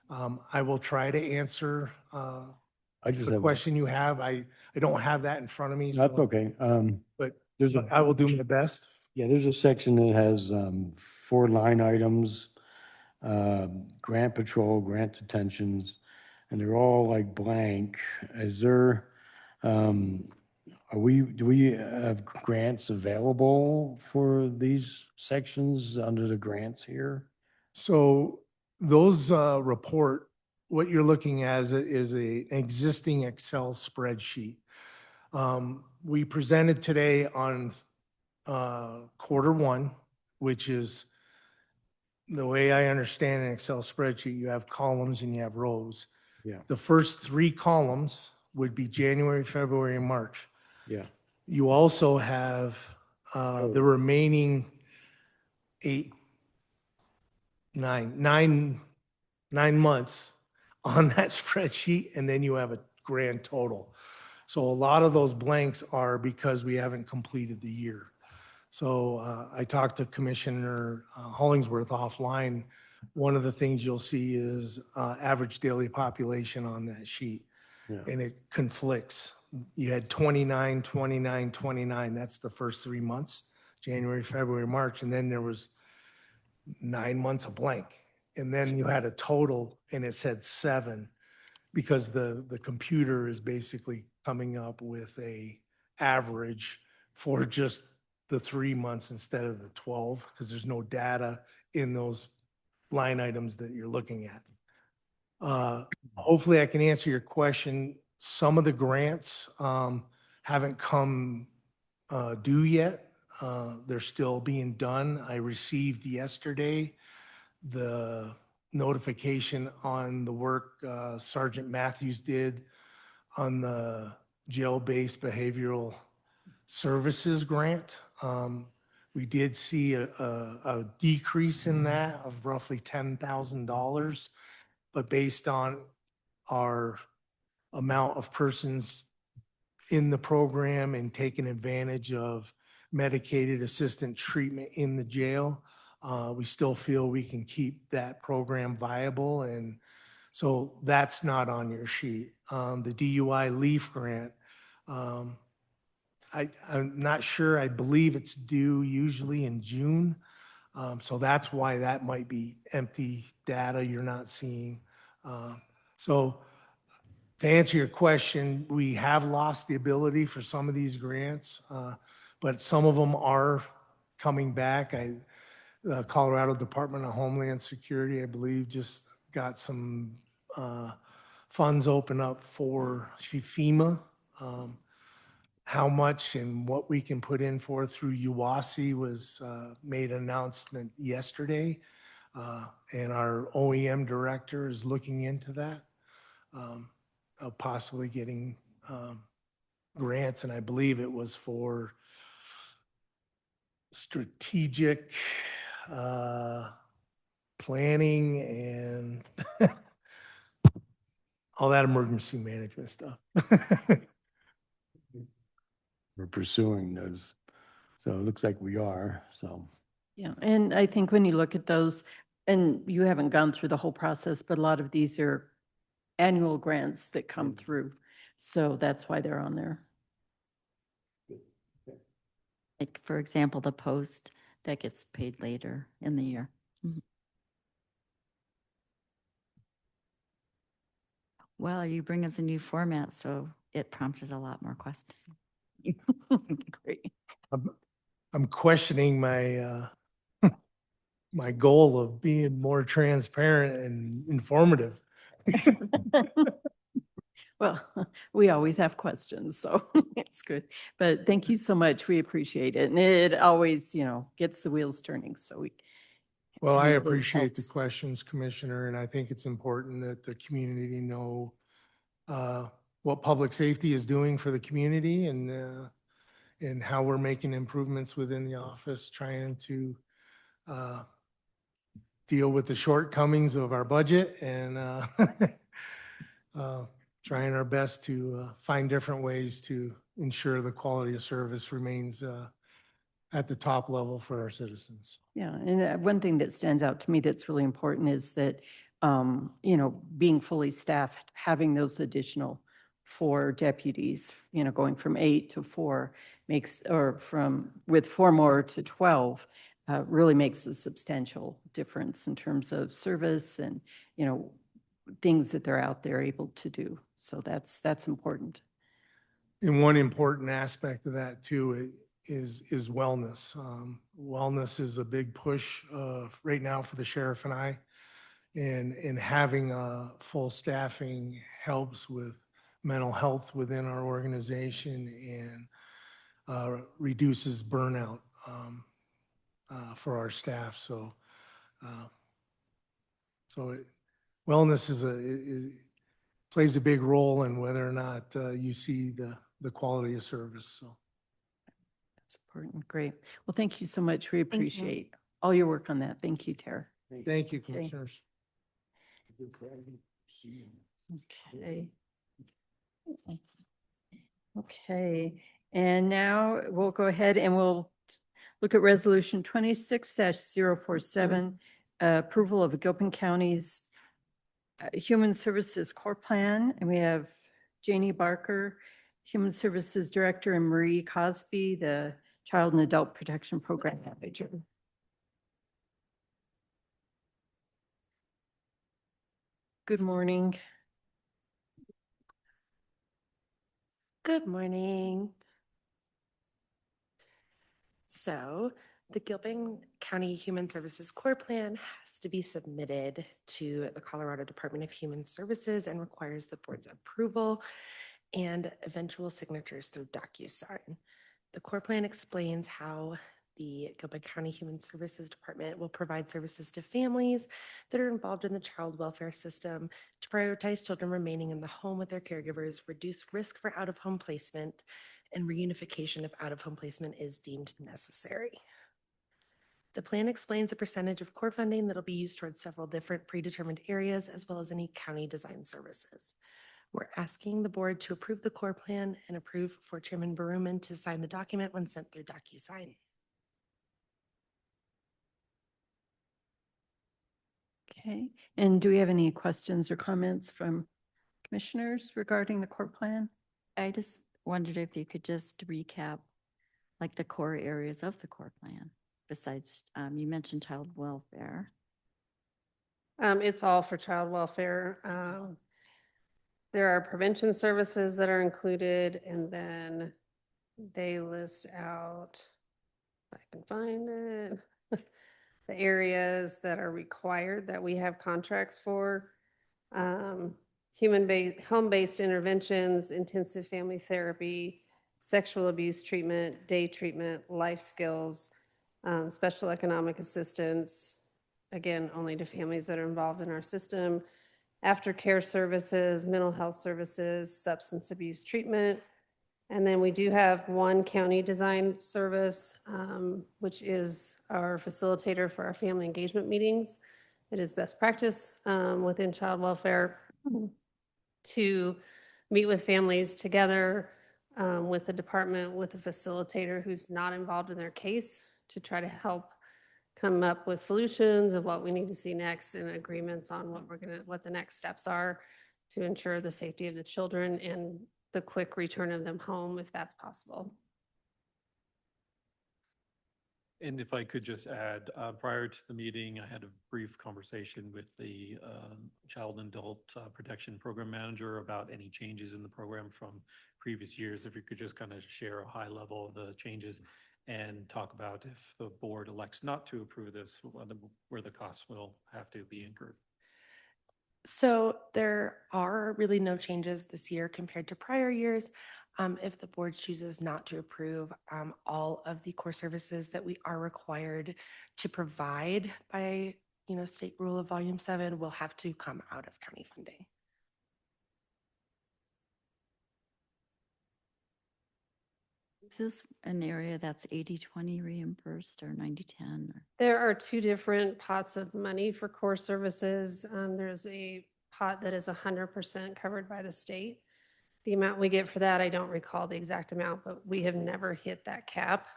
I will try to answer I just the have, question you have. I don't have that in front of me. that's so- okay. But There's a, I will do my best. yeah, there's a section that has 4 line items, grant patrol, grant detentions, and they're all like blank. Is there, do we have grants available for these sections under the grants here? So those report, what you're looking at is an existing Excel spreadsheet. We presented today on Q1, which is the way I understand an Excel spreadsheet, you have columns and you have rows. Yeah, The first 3 columns would be January, February, and March. yeah. You also have the remaining 8, 9 months on that spreadsheet, and then you have a grand total. So a lot of those blanks are because we haven't completed the year. So I talked to Commissioner Hollingsworth offline. One of the things you'll see is average daily population on that sheet, Yeah. and it conflicts. You had 29, 29, 29. That's the first 3 months, January, February, March, and then there was 9 months of blank. And then you had a total and it said 7 because the computer is basically coming up with a average for just the 3 months instead of the 12, because there's no data in those line items that you're looking at. Hopefully I can answer your question. Some of the grants haven't come due yet. They're still being done. I received yesterday the notification on the work Sergeant Matthews did on the jail-based behavioral services grant. We did see a decrease in that of roughly $10,000, but based on our amount of persons in the program and taking advantage of medicated assistant treatment in the jail, we still feel we can keep that program viable. And so that's not on your sheet. The DUI LEAF grant, I'm not sure. I believe it's due usually in June. So that's why that might be empty data you're not seeing. So to answer your question, we have lost the ability for some of these grants, but some of them are coming back. The Colorado Department of Homeland Security, I believe, just got some funds open up for FEMA. How much and what we can put in for through UWASI was made an announcement yesterday, and our OEM director is looking into that, of possibly getting grants, and I believe it was for strategic planning and all that emergency management stuff. We're pursuing those. So it looks like we are, so. Yeah, and I think when you look at those, and you haven't gone through the whole process, but a lot of these are annual grants that come through. So that's why they're on there. Like, for example, the post that gets paid later in the year. Mhm. Well, you bring us a new format, so it prompted a lot more questions. Great. I'm questioning my my goal of being more transparent and informative. Well, we always have questions, so it's good. But thank you so much. We appreciate it. And it always, gets the wheels turning. So we Well, I and it appreciate the helps. questions, Commissioner, and I think it's important that the community know what public safety is doing for the community and how we're making improvements within the office, trying to deal with the shortcomings of our budget and trying our best to find different ways to ensure the quality of service remains at the top level for our citizens. Yeah, and one thing that stands out to me that's really important is that, being fully staffed, having those additional 4 deputies, going from 8 to 4 with 4 more to 12, really makes a substantial difference in terms of service and, things that they're out there able to do. So that's important. And one important aspect of that too is wellness. Wellness is a big push right now for the sheriff and I. And having full staffing helps with mental health within our organization and reduces burnout for our staff. So, wellness plays a big role in whether or not you see the quality of service. So. That's important. Great. Well, thank you so much. We you. appreciate all your work on that. Thank you, Tara. Thank you, Commissioners. Okay. Okay, and now we'll go ahead and we'll look at Resolution 26-047, approval of Gilpin County's Human Services Core Plan. And we have Janie Barker, Human Services Director, and Marie Cosby, the Child and Adult Protection Program Manager. Good morning. Good morning. So the Gilpin County Human Services Core Plan has to be submitted to the Colorado Department of Human Services and requires the board's approval and eventual signatures through DocuSign. The core plan explains how the Gilpin County Human Services Department will provide services to families that are involved in the child welfare system to prioritize children remaining in the home with their caregivers, reduce risk for out-of-home placement, and reunification if out-of-home placement is deemed necessary. The plan explains the percentage of core funding that will be used towards several different predetermined areas, as well as any county design services. We're asking the board to approve the core plan and approve for Chairman Berumen to sign the document when sent through DocuSign. Okay, and do we have any questions or comments from commissioners regarding the core plan? I just wondered if you could just recap like the core areas of the core plan besides, you mentioned child welfare. It's all for child welfare. There are prevention services that are included, and then they list out, if I can find it, the areas that are required that we have contracts for. Human-based, home-based interventions, intensive family therapy, sexual abuse treatment, day treatment, life skills, special economic assistance, again, only to families that are involved in our system, aftercare services, mental health services, substance abuse treatment. And then we do have one county design service, which is our facilitator for our family engagement meetings. It is best practice within child welfare to meet with families together with the department, with a facilitator who's not involved in their case to try to help come up with solutions of what we need to see next and agreements on what the next steps are to ensure the safety of the children and the quick return of them home if that's possible. And if I could just add, prior to the meeting, I had a brief conversation with the Child and Adult Protection Program Manager about any changes in the program from previous years. If you could just kind of share a high level of the changes and talk about if the board elects not to approve this, where the costs will have to be incurred. So there are really no changes this year compared to prior years. If the board chooses not to approve all of the core services that we are required to provide by, state rule of volume 7, will have to come out of county funding. Is this an area that's 80/20 reimbursed or 90/10? There are two different pots of money for core services. There's a pot that is 100% covered by the state. The amount we get for that, I don't recall the exact amount, but we have never hit that cap.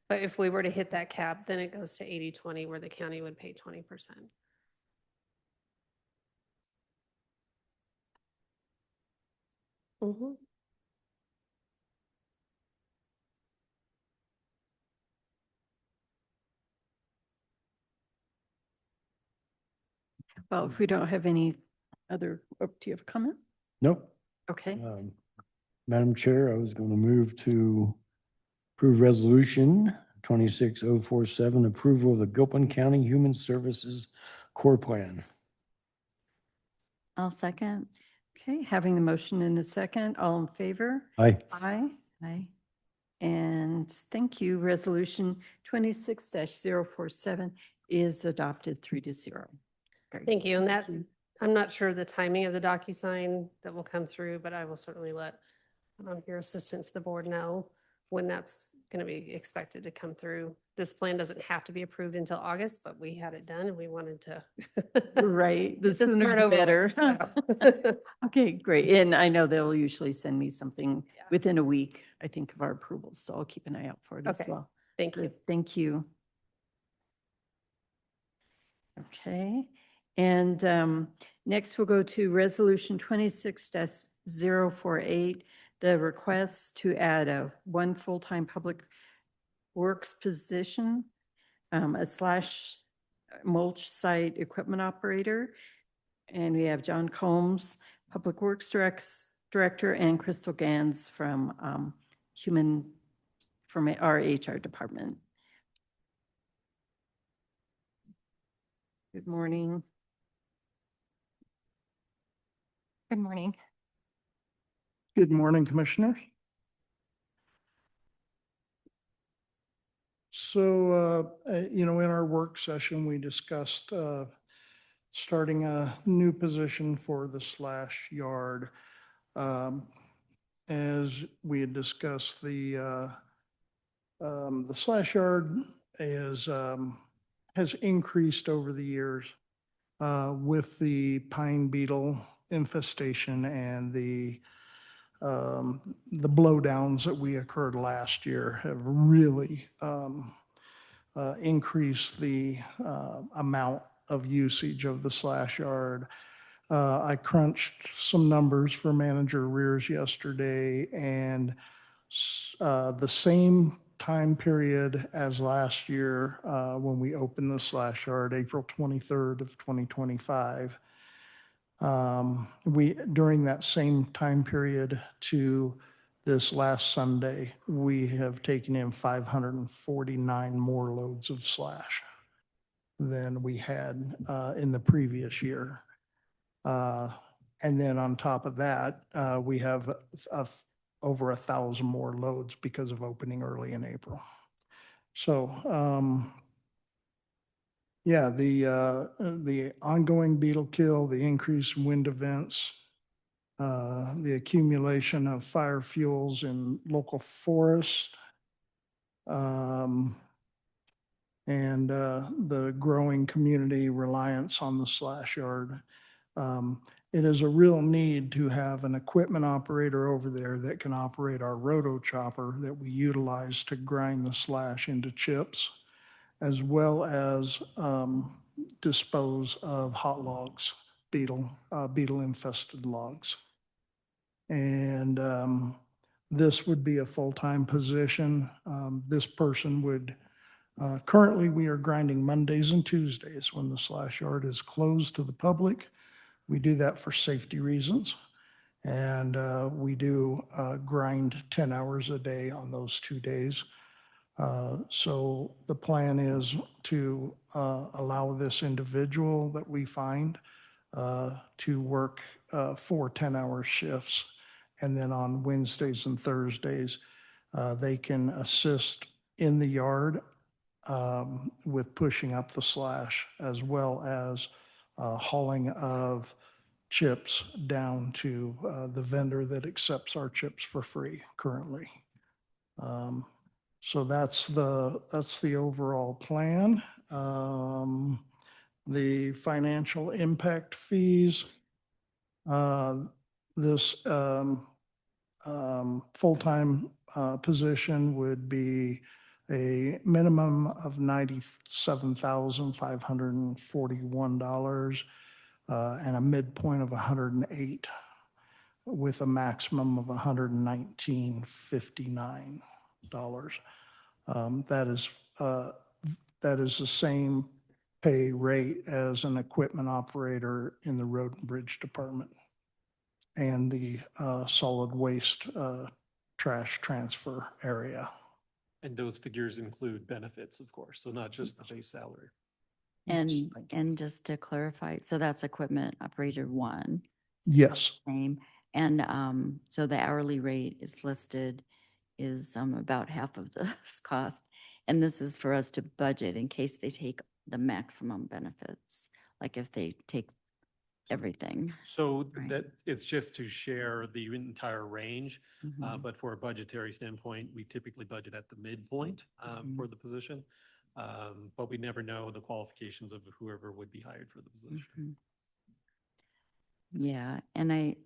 But if we were to hit that cap, then it goes to 80/20, where the county would pay 20%. Mhm. Well, if we don't have any other, oh, do you have a comment? Nope. Okay. Madam Chair, I was going to move to approve resolution 26047, approval of the Gilpin County Human Services Core Plan. I'll second. Okay, having the motion in a second, all in favor? Aye. Aye. Aye. And thank you. Resolution 26-047 is adopted 3-0. Great. Thank you. And Thank that, you. I'm not sure the timing of the DocuSign that will come through, but I will certainly let your assistant to the board know when that's going to be expected to come through. This plan doesn't have to be approved until August, but we had it done and we wanted to. Right, the get this sooner part the over better. with, so. Okay, great. And I know they'll usually send me something Yeah. within a week, I think, of our approvals. So I'll keep an eye out for it as Okay. well. Thank you. Good, thank you. Okay, and next we'll go to resolution 26-048, the request to add one full-time public works position, a slash mulch site equipment operator. And we have John Combs, Public Works Director, and Crystal Gans from our HR department. Good morning. Good morning. Good morning, Commissioners. So, in our work session, we discussed starting a new position for the slash yard. As we had discussed, the slash yard has increased over the years with the pine beetle infestation and the blowdowns that we occurred last year have really increased the amount of usage of the slash yard. I crunched some numbers for Manager Rears yesterday, and the same time period as last year when we opened the slash yard, April 23rd of 2025. During that same time period to this last Sunday, we have taken in 549 more loads of slash than we had in the previous year. And then on top of that, we have over 1,000 more loads because of opening early in April. So, yeah, the ongoing beetle kill, the increased wind events, the accumulation of fire fuels in local forests, and the growing community reliance on the slash yard. It is a real need to have an equipment operator over there that can operate our roto chopper that we utilize to grind the slash into chips, as well as dispose of hot logs, beetle infested logs. And this would be a full-time position. This person would, currently we are grinding Mondays and Tuesdays when the slash yard is closed to the public. We do that for safety reasons. And we do grind 10 hours a day on those 2 days. So the plan is to allow this individual that we find to work 4 10-hour shifts And then on Wednesdays and Thursdays, they can assist in the yard with pushing up the slash, as well as hauling of chips down to the vendor that accepts our chips for free currently. So that's the overall plan. The financial impact fees, this full-time position would be a minimum of $97,541 and a midpoint of 108, with a maximum of $119.59. That is the same pay rate as an equipment operator in the road and bridge department and the solid waste trash transfer area. And those figures include benefits, of course, so not just the base salary. And just to clarify, so that's equipment operator one. Yes. Name. And so the hourly rate is listed is about half of this cost. And this is for us to budget in case they take the maximum benefits, like if they take everything. So Right. that it's just to share the entire range. Mhm. But for a budgetary standpoint, we typically budget at the midpoint for the position. But we never know the qualifications of whoever would be hired for the position. Mhm. Yeah, and I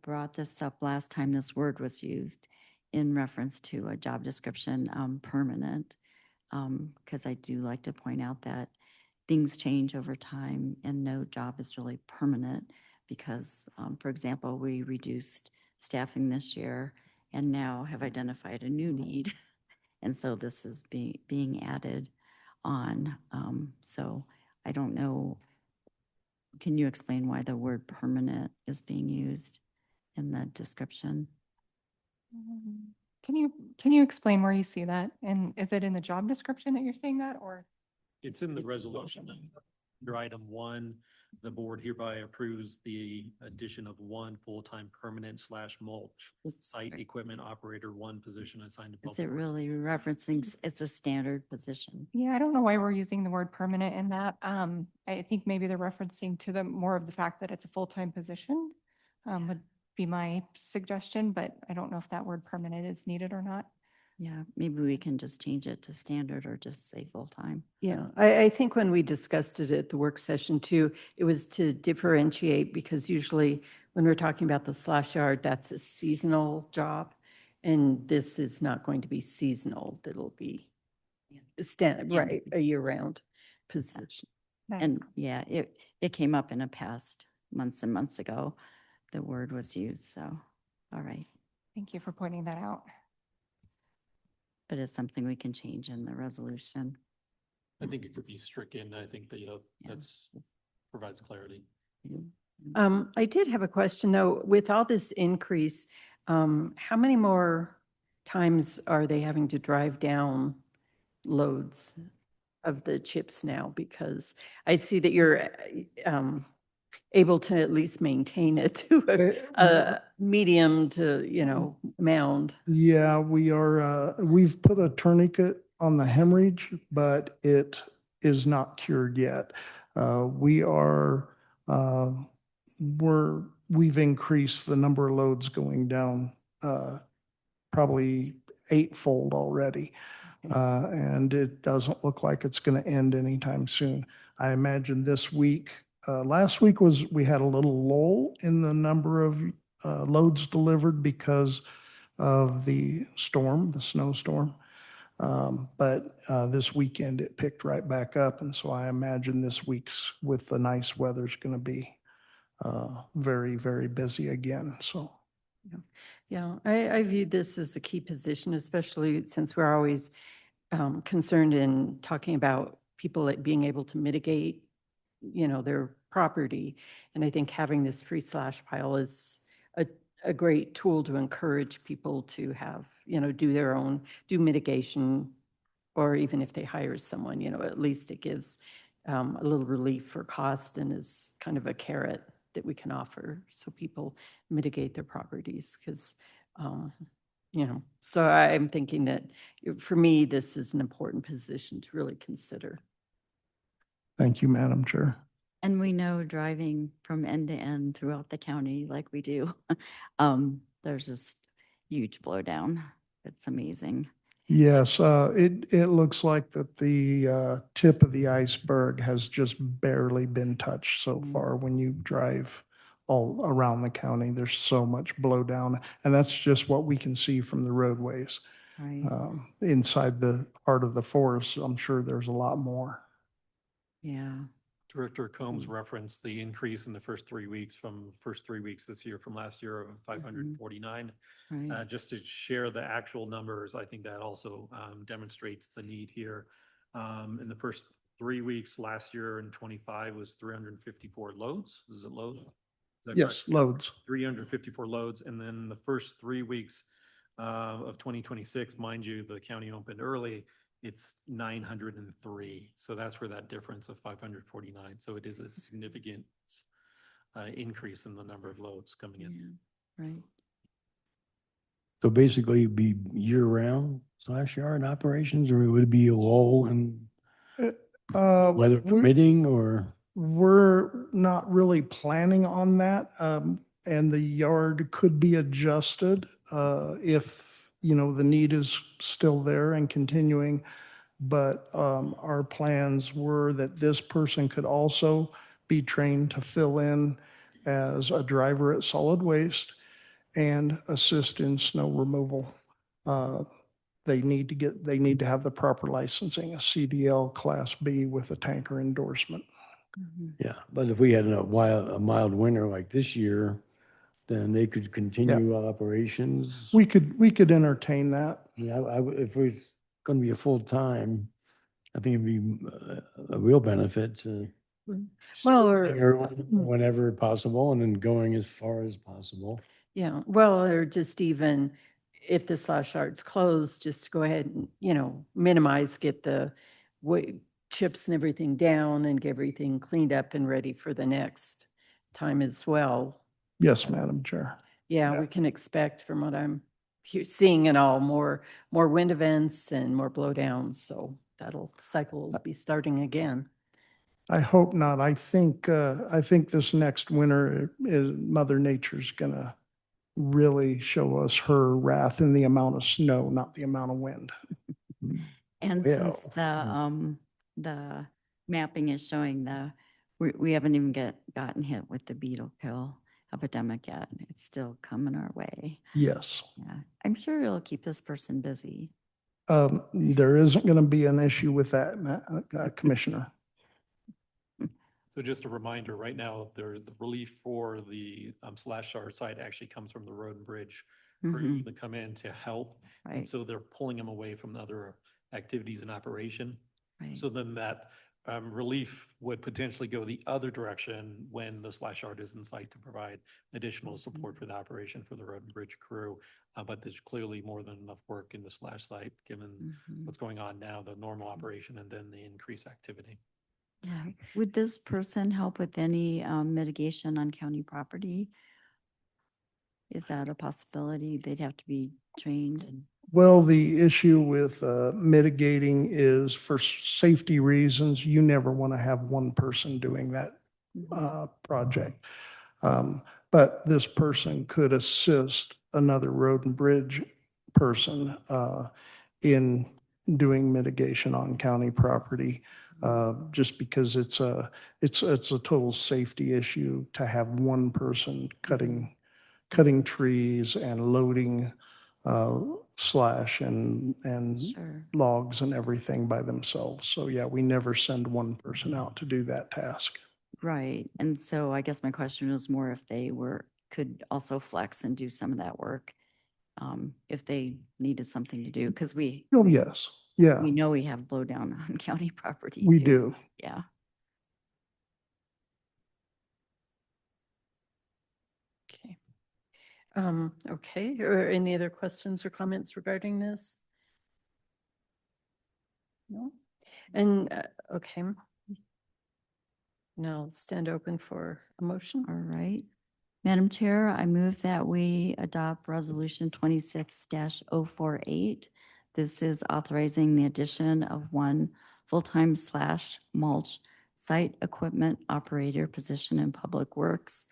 brought this up last time this word was used in reference to a job description, permanent. Because I do like to point out that things change over time and no job is really permanent because, for example, we reduced staffing this year and now have identified a new need. And so this is being added on. So I don't know. Can you explain why the word permanent is being used in the description? Can you explain where you see that? And is it in the job description that you're seeing that, or? It's in the resolution. Your item one, the board hereby approves the addition of one full-time permanent / mulch site equipment operator, one position assigned to public Is it works. really referencing, it's a standard position? Yeah, I don't know why we're using the word permanent in that. I think maybe they're referencing to the more of the fact that it's a full-time position, would be my suggestion, but I don't know if that word permanent is needed or not. Yeah, maybe we can just change it to standard or just say full-time. Yeah, I think when we discussed it at the work session too, it was to differentiate because usually when we're talking about the slash yard, that's a seasonal job. And this is not going to be seasonal, that'll be right, a year-round position. And yeah, it came up in a past months and months ago. The word was used, so, all right. Thank you for pointing that out. But it's something we can change in the resolution. I think it could be stricken. I think that, that's provides clarity. I did have a question though, with all this increase, how many more times are they having to drive down loads of the chips now? Because I see that you're able to at least maintain it to a medium to, mound. Yeah, we are, we've put a tourniquet on the hemorrhage, but it is not cured yet. We've increased the number of loads going down probably eightfold already. And it doesn't look like it's going to end anytime soon. I imagine this week, last week we had a little lull in the number of loads delivered because of the snowstorm. But this weekend it picked right back up. And so I imagine this week's with the nice weather is going to be very, very busy again. So. Yeah, I viewed this as a key position, especially since we're always concerned in talking about people being able to mitigate, their property. And I think having this free slash pile is a great tool to encourage people to have, do mitigation, or even if they hire someone, at least it gives a little relief for cost and is kind of a carrot that we can offer so people mitigate their properties because, you know, so I'm thinking that for me, this is an important position to really consider. Thank you, Madam Chair. And we know driving from end to end throughout the county like we do, there's just huge blowdown. It's amazing. Yes, it looks like that the tip of the iceberg has just barely been touched so far. When you drive all around the county, there's so much blowdown, and that's just what we can see from the roadways. Right. Inside the heart of the forest, I'm sure there's a lot more. Yeah. Director Combs referenced the increase in the first 3 weeks this year from last year of 549. Right. Just to share the actual numbers, I think that also demonstrates the need here. In the first 3 weeks last year in 25 was 354 loads. Is it loads? Is that Yes, correct? loads. 354 loads. And then the first 3 weeks of 2026, mind you, the county opened early, it's 903. So that's where that difference of 549. So it is a significant increase in the number of loads coming in. Yeah. Right. So basically it'd be year-round slash yard operations, or would it be a lull and weather We're- permitting, or? We're not really planning on that. And the yard could be adjusted if, you know, the need is still there and continuing. But our plans were that this person could also be trained to fill in as a driver at solid waste and assist in snow removal. They need to have the proper licensing, a CDL Class B with a tanker endorsement. Yeah, but if we had a mild winter like this year, then they could continue operations. We could entertain that. Yeah, if it was going to be a full time, I think it'd be a real benefit to Well, starting early whenever possible and then going as far as possible. yeah, well, or just even if the slash art's closed, just go ahead and, you know, minimize, get the chips and everything down and get everything cleaned up and ready for the next time as well. Yes, Madam Chair. Yeah, we can expect from what I'm seeing and all, more wind events and more blowdowns. So cycle will be starting again. I hope not. I think this next winter is Mother Nature's gonna really show us her wrath in the amount of snow, not the amount of wind. And since the mapping is showing we haven't even gotten hit with the beetle kill epidemic yet. It's still coming our way. Yes. Yeah. I'm sure it'll keep this person busy. There isn't gonna be an issue with that, Commissioner. So just a reminder, right now, there's the relief for the slash R site actually comes from the road and bridge crew that come in to help. And Right. so they're pulling them away from the other activities in operation. Right. So then that relief would potentially go the other direction when the slash art is in sight to provide additional support for the operation for the road and bridge crew. But there's clearly more than enough work in the slash site, given what's going on now, the normal operation and then the increased activity. Yeah. Would this person help with any mitigation on county property? Is that a possibility? They'd have to be trained? Well, the issue with mitigating is for safety reasons, you never want to have one person doing that project. But this person could assist another road and bridge person in doing mitigation on county property. Just because it's a total safety issue to have one person cutting trees and loading slash and Sure. logs and everything by themselves. So yeah, we never send one person out to do that task. Right. And so I guess my question was more if they could also flex and do some of that work, if they needed something to do, because Oh, yes. Yeah, we know we have blowdown on county property. we too. do. Yeah. Okay. Okay, or any other questions or comments regarding this? No? And, okay. Now stand open for a motion. All right. Madam Chair, I move that we adopt Resolution 26-048. This is authorizing the addition of one full-time / mulch site equipment operator position in Public Works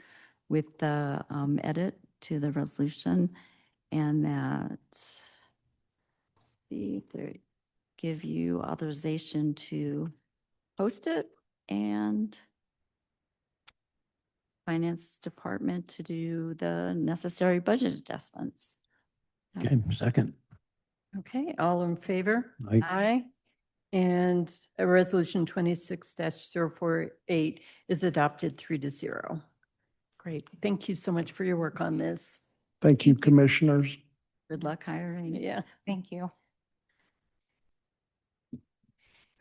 with the edit to the resolution, and that give you authorization to post it and Finance Department to do the necessary budget adjustments. Okay, second. Okay, all in favor? Aye. Aye. And a resolution 26-048 is adopted 3-0. Great. Thank you so much for your work on this. Thank you, commissioners. Good luck hiring. Yeah. Thank you.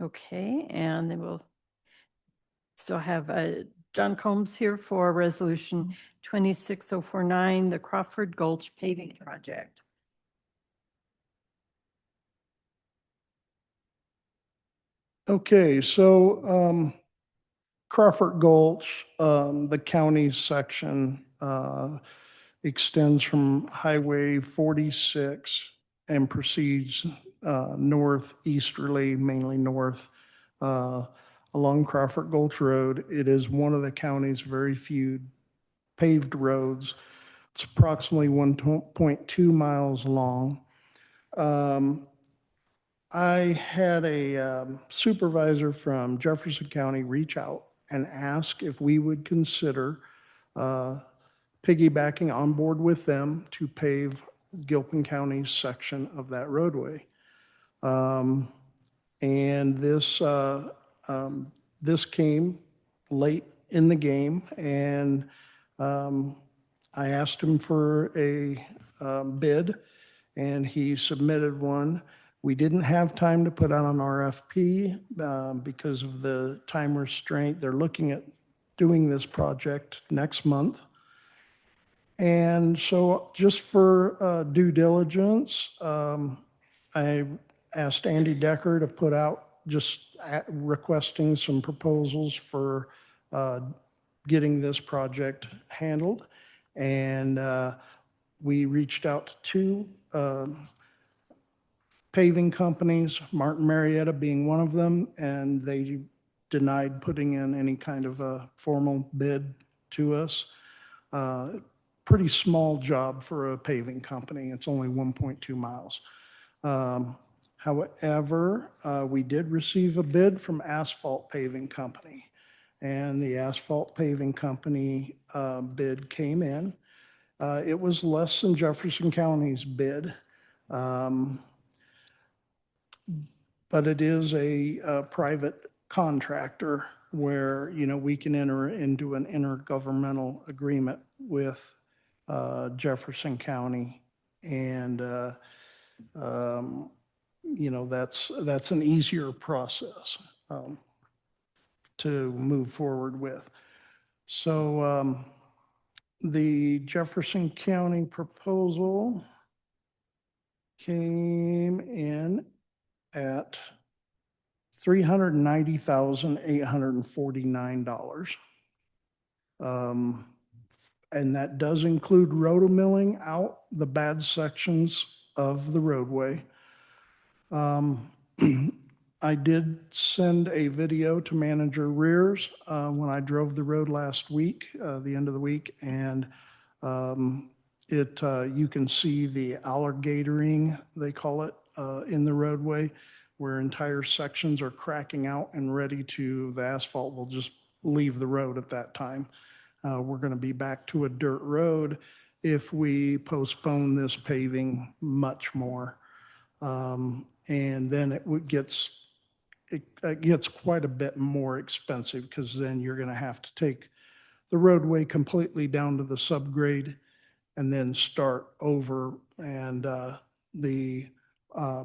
Okay, and then we'll still have John Combs here for resolution 26049, the Crawford Gulch paving project. Okay, so Crawford Gulch, the county section extends from Highway 46 and proceeds northeasterly, mainly north, along Crawford Gulch Road. It is one of the county's very few paved roads. It's approximately 1.2 miles long. I had a supervisor from Jefferson County reach out and ask if we would consider piggybacking on board with them to pave Gilpin County's section of that roadway. And this came late in the game, and I asked him for a bid, and he submitted one. We didn't have time to put out an RFP because of the time restraint. They're looking at doing this project next month. And so just for due diligence, I asked Andy Decker to put out requesting some proposals for getting this project handled. And we reached out to two paving companies, Martin Marietta being one of them, and they denied putting in any kind of a formal bid to us. Pretty small job for a paving company. It's only 1.2 miles. However, we did receive a bid from Asphalt Paving Company, and the Asphalt Paving Company bid came in. It was less than Jefferson County's bid, but it is a private contractor where, you know, we can enter into an intergovernmental agreement with Jefferson County, and you know, that's an easier process to move forward with. So the Jefferson County proposal came in at $390,849. And that does include rotomilling out the bad sections of the roadway. I did send a video to Manager Rears when I drove the road last week, the end of the week, and you can see the alligatoring, they call it, in the roadway, where entire sections are cracking out and the asphalt will just leave the road at that time. We're going to be back to a dirt road if we postpone this paving much more. And then it gets quite a bit more expensive, because then you're going to have to take the roadway completely down to the subgrade and then start over. And the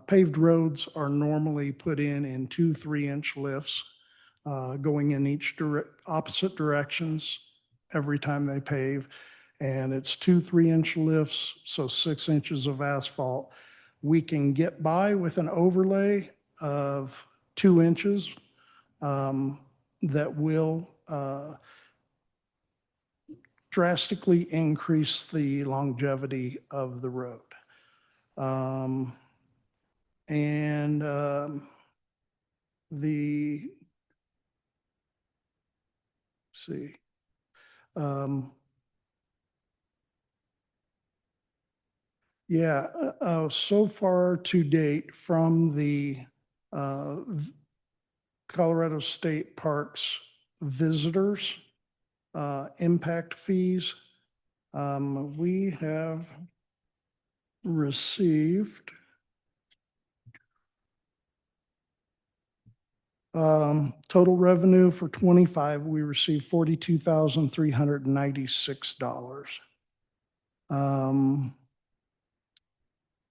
paved roads are normally put in 2 3-inch lifts going in opposite directions every time they pave. And it's 2 3-inch lifts, so 6 inches of asphalt. We can get by with an overlay of 2 inches that will drastically increase the longevity of the road. And the, see, yeah, so far to date from the Colorado State Parks visitors, impact fees, we have received total revenue for 25, we received $42,396.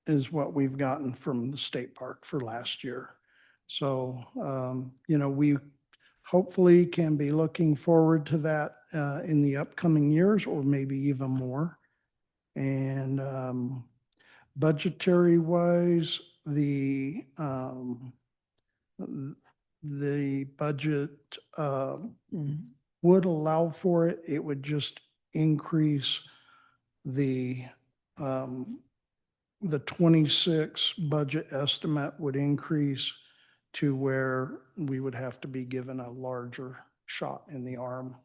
Is what we've gotten from the state park for last year. So, you know, we hopefully can be looking forward to that in the upcoming years or maybe even more. And budgetary wise, the budget would allow for it. It would just increase the 26 budget estimate would increase to where we would have to be given a larger shot in the arm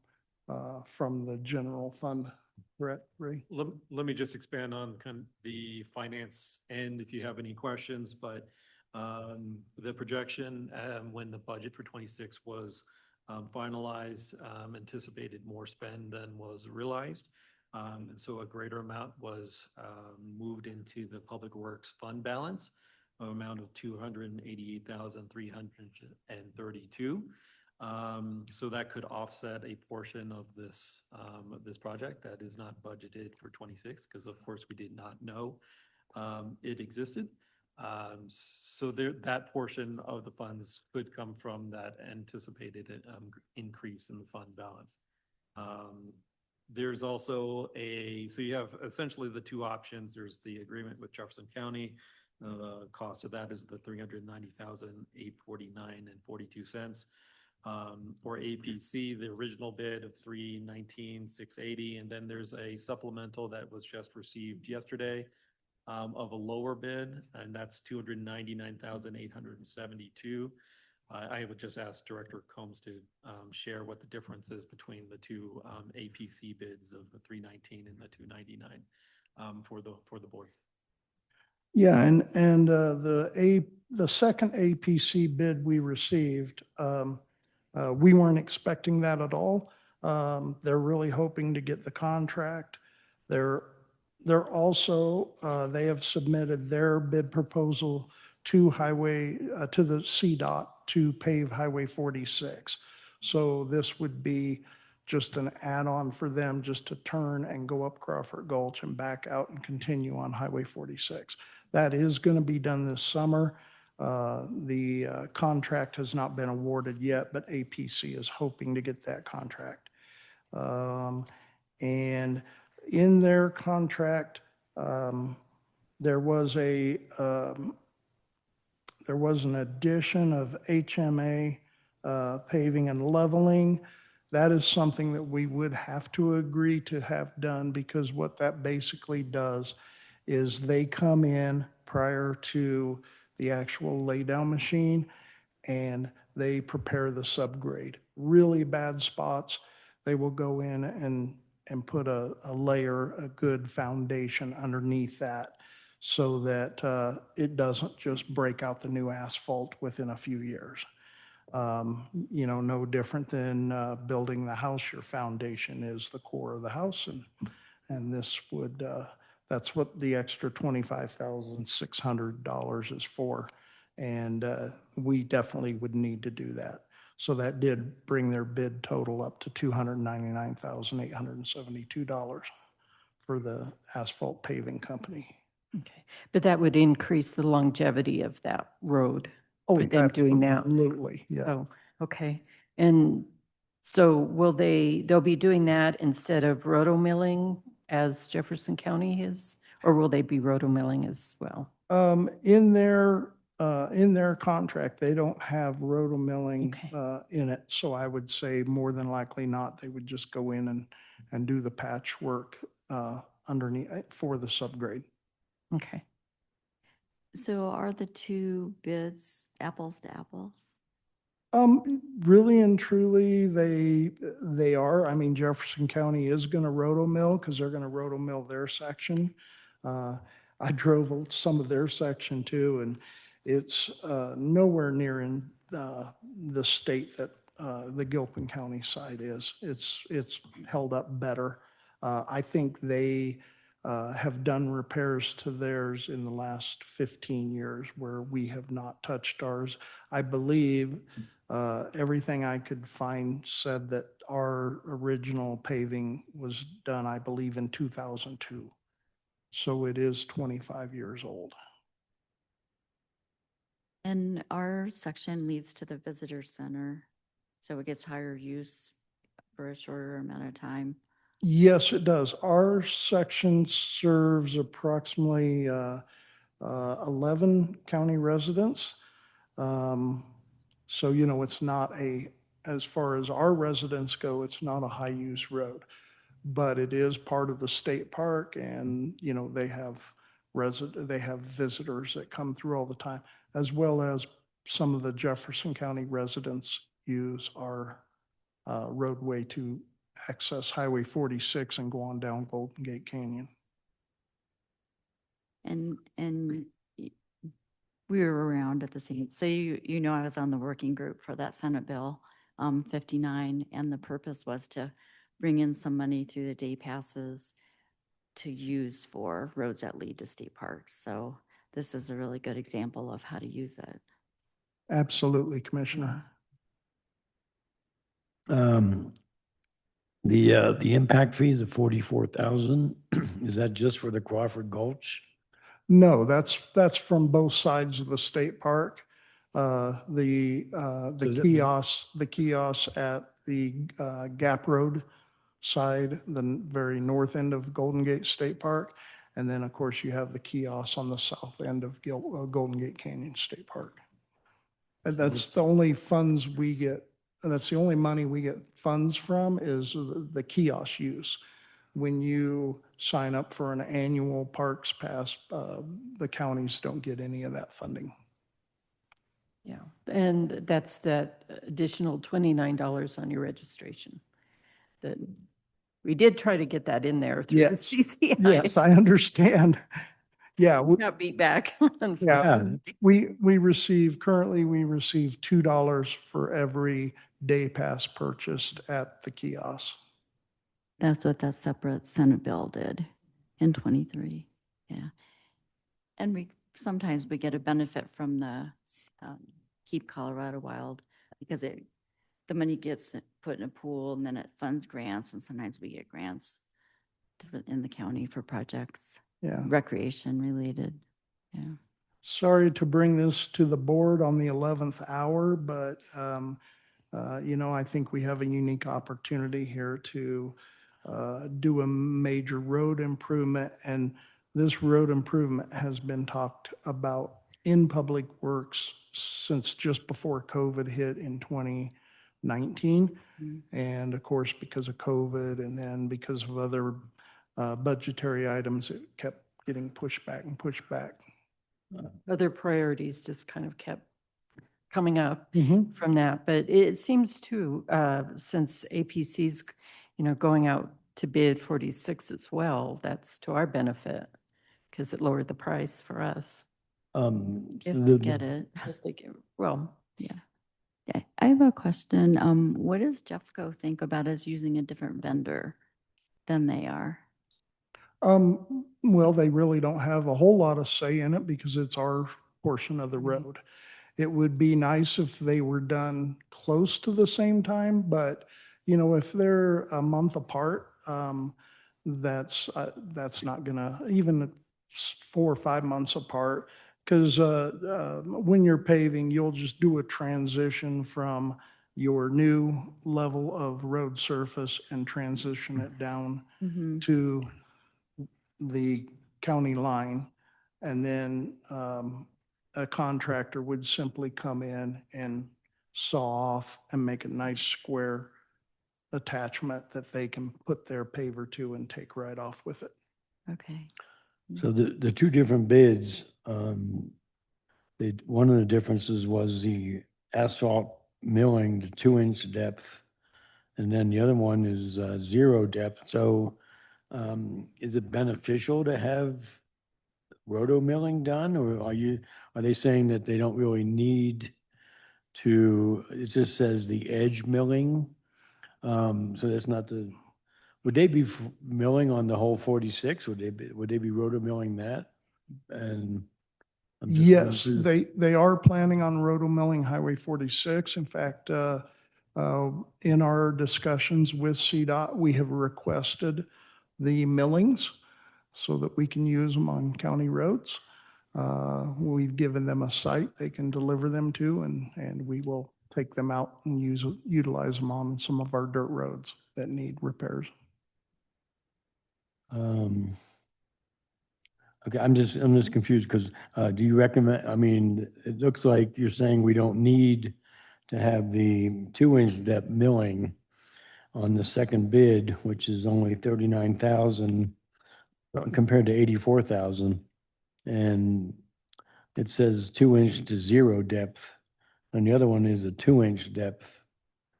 from the general fund. Brett, Ray? Let me just expand on kind of the finance end if you have any questions, but the projection when the budget for 26 was finalized anticipated more spend than was realized. And so a greater amount was moved into the Public Works fund balance, an amount of $288,332. So that could offset a portion of this project that is not budgeted for 26, because of course we did not know it existed. So that portion of the funds could come from that anticipated increase in the fund balance. There's also so you have essentially the two options. There's the agreement with Jefferson County. The cost of that is the $390,849.42. For APC, the original bid of $319,680, and then there's a supplemental that was just received yesterday of a lower bid, and that's $299,872. I would just ask Director Combs to share what the difference is between the two APC bids of the 319 and the 299 for the board. Yeah, and the second APC bid we received, we weren't expecting that at all. They're really hoping to get the contract. They're also, they have submitted their bid proposal to to the CDOT to pave Highway 46. So this would be just an add-on for them just to turn and go up Crawford Gulch and back out and continue on Highway 46. That is going to be done this summer. The contract has not been awarded yet, but APC is hoping to get that contract. And in their contract, there was an addition of HMA paving and leveling. That is something that we would have to agree to have done, because what that basically does is they come in prior to the actual laydown machine and they prepare the subgrade. Really bad spots, they will go in and put a layer, a good foundation underneath that, so that it doesn't just break out the new asphalt within a few years. You know, no different than building the house. Your foundation is the core of the house, and this would, that's what the extra $25,600 is for. And we definitely would need to do that. So that did bring their bid total up to $299,872 for the asphalt paving company. Okay, but that would increase the longevity of that road Oh, for them doing that. absolutely, yeah. Oh, okay. And so they'll be doing that instead of rotomilling as Jefferson County is, or will they be rotomilling as well? In their In their contract, they don't have roto milling Okay. in it. So I would say more than likely not, they would just go in and do the patchwork underneath for the subgrade. Okay. So are the two bids apples to apples? Really and truly, they are. I mean, Jefferson County is going to roto mill because they're going to roto mill their section. I drove some of their section too, and it's nowhere near in the state that the Gilpin County side is. It's held up better. I think they have done repairs to theirs in the last 15 years where we have not touched ours. I believe everything I could find said that our original paving was done, I believe, in 2002. So it is 25 years old. And our section leads to the visitor center, so it gets higher use for a shorter amount of time. Yes, it does. Our section serves approximately 11 county residents. So, you know, it's not as far as our residents go, it's not a high-use road. But it is part of the state park and, you know, they have visitors that come through all the time, as well as some of the Jefferson County residents use our roadway to access Highway 46 and go on down Golden Gate Canyon. And we were around at the same, so you know, I was on the working group for that Senate Bill 59, and the purpose was to bring in some money through the day passes to use for roads that lead to state parks. So this is a really good example of how to use it. Absolutely, Commissioner. The impact fees of 44,000, is that just for the Crawford Gulch? No, that's from both sides of the state park. The kiosks at the Gap Road side, the very north end of Golden Gate State Park. And then, of course, you have the kiosks on the south end of Golden Gate Canyon State Park. And that's the only funds we get, and that's the only money we get funds from is the kiosk use. When you sign up for an annual parks pass, the counties don't get any of that funding. Yeah, and that's that additional $29 on your registration. That we did try to get that in there through the Yes. CCI. Yes, I understand. Yeah. Got beat back. Yeah, currently we receive $2 for every day pass purchased at the kiosk. That's what that separate Senate bill did in 23. Yeah. And sometimes we get a benefit from the Keep Colorado Wild because the money gets put in a pool and then it funds grants, and sometimes we get grants in the county for projects. Yeah. Recreation related. Yeah. Sorry to bring this to the board on the 11th hour, but you know, I think we have a unique opportunity here to do a major road improvement. And this road improvement has been talked about in Public Works since just before COVID hit in 2019. Mm-hmm. And of course, because of COVID and then because of other budgetary items, it kept getting pushed back and pushed back. Other priorities just kind of kept coming up Mhm. from that. But it seems too, since APC's, you know, going out to bid 46 as well, that's to our benefit because it lowered the price for us. If So we get it. If they get, well, Yeah. Yeah. I have a question. What does Jeffco think about us using a different vendor than they are? Well, they really don't have a whole lot of say in it because it's our portion of the road. It would be nice if they were done close to the same time, but you know, if they're a month apart, that's not gonna, even 4 or 5 months apart, because when you're paving, you'll just do a transition from your new level of road surface and transition it down Mm-hmm. to the county line. And then a contractor would simply come in and saw off and make a nice square attachment that they can put their paver to and take right off with it. Okay. So the two different bids, one of the differences was the asphalt milling to 2-inch depth. And then the other one is 0 depth. So is it beneficial to have roto milling done, or are they saying that they don't really need to, it just says the edge milling? So that's not would they be milling on the whole 46? Would they be roto milling that? And I'm just running Yes, through they are planning on roto milling Highway 46. In fact, in our discussions with CDOT, we have requested the millings so that we can use them on county roads. We've given them a site they can deliver them to, and we will take them out and utilize them on some of our dirt roads that need repairs. Okay, I'm just confused because do you recommend, I mean, it looks like you're saying we don't need to have the 2-inch depth milling on the second bid, which is only 39,000 compared to 84,000. And it says 2-inch to 0 depth, and the other one is a 2-inch depth.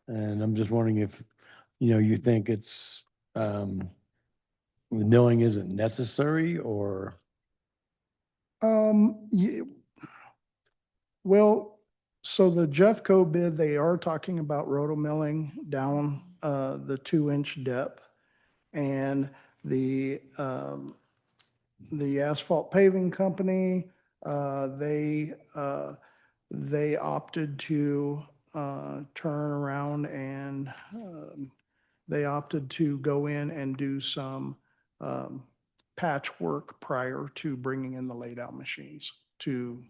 And I'm just wondering if, you think it's, the milling isn't necessary, or? Well, so the Jeffco bid, they are talking about roto milling down the 2-inch depth. And the asphalt paving company, they opted to turn around and they opted to go in and do some patchwork prior to bringing in the laydown machines to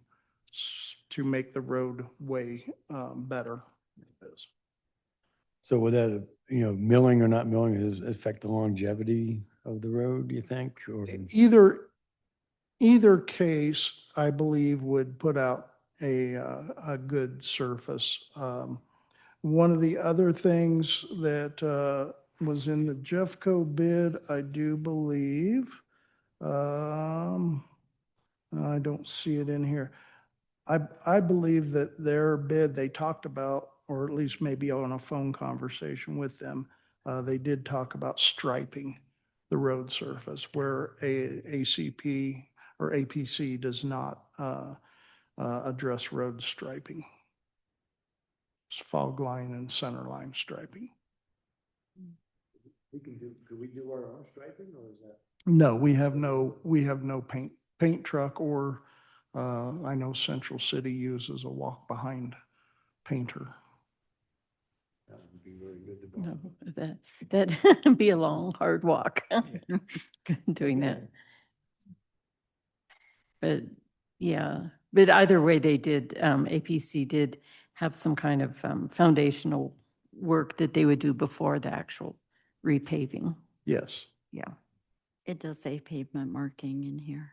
make the roadway better. So would that, milling or not milling, affect the longevity of the road, do you think? Or Either case, I believe, would put out a good surface. One of the other things that was in the Jeffco bid, I do believe, I don't see it in here. I believe that their bid, they talked about, or at least maybe on a phone conversation with them, they did talk about striping the road surface where ACP or APC does not address road striping. It's fog line and center line striping. Could we do our own striping, or is that? No, we have no paint truck, or I know Central City uses a walk behind painter. That would be very good to No, that'd be a long, hard walk doing that. But yeah, but either way, they did, APC did have some kind of foundational work that they would do before the actual repaving. Yes. Yeah. It does say pavement marking in here.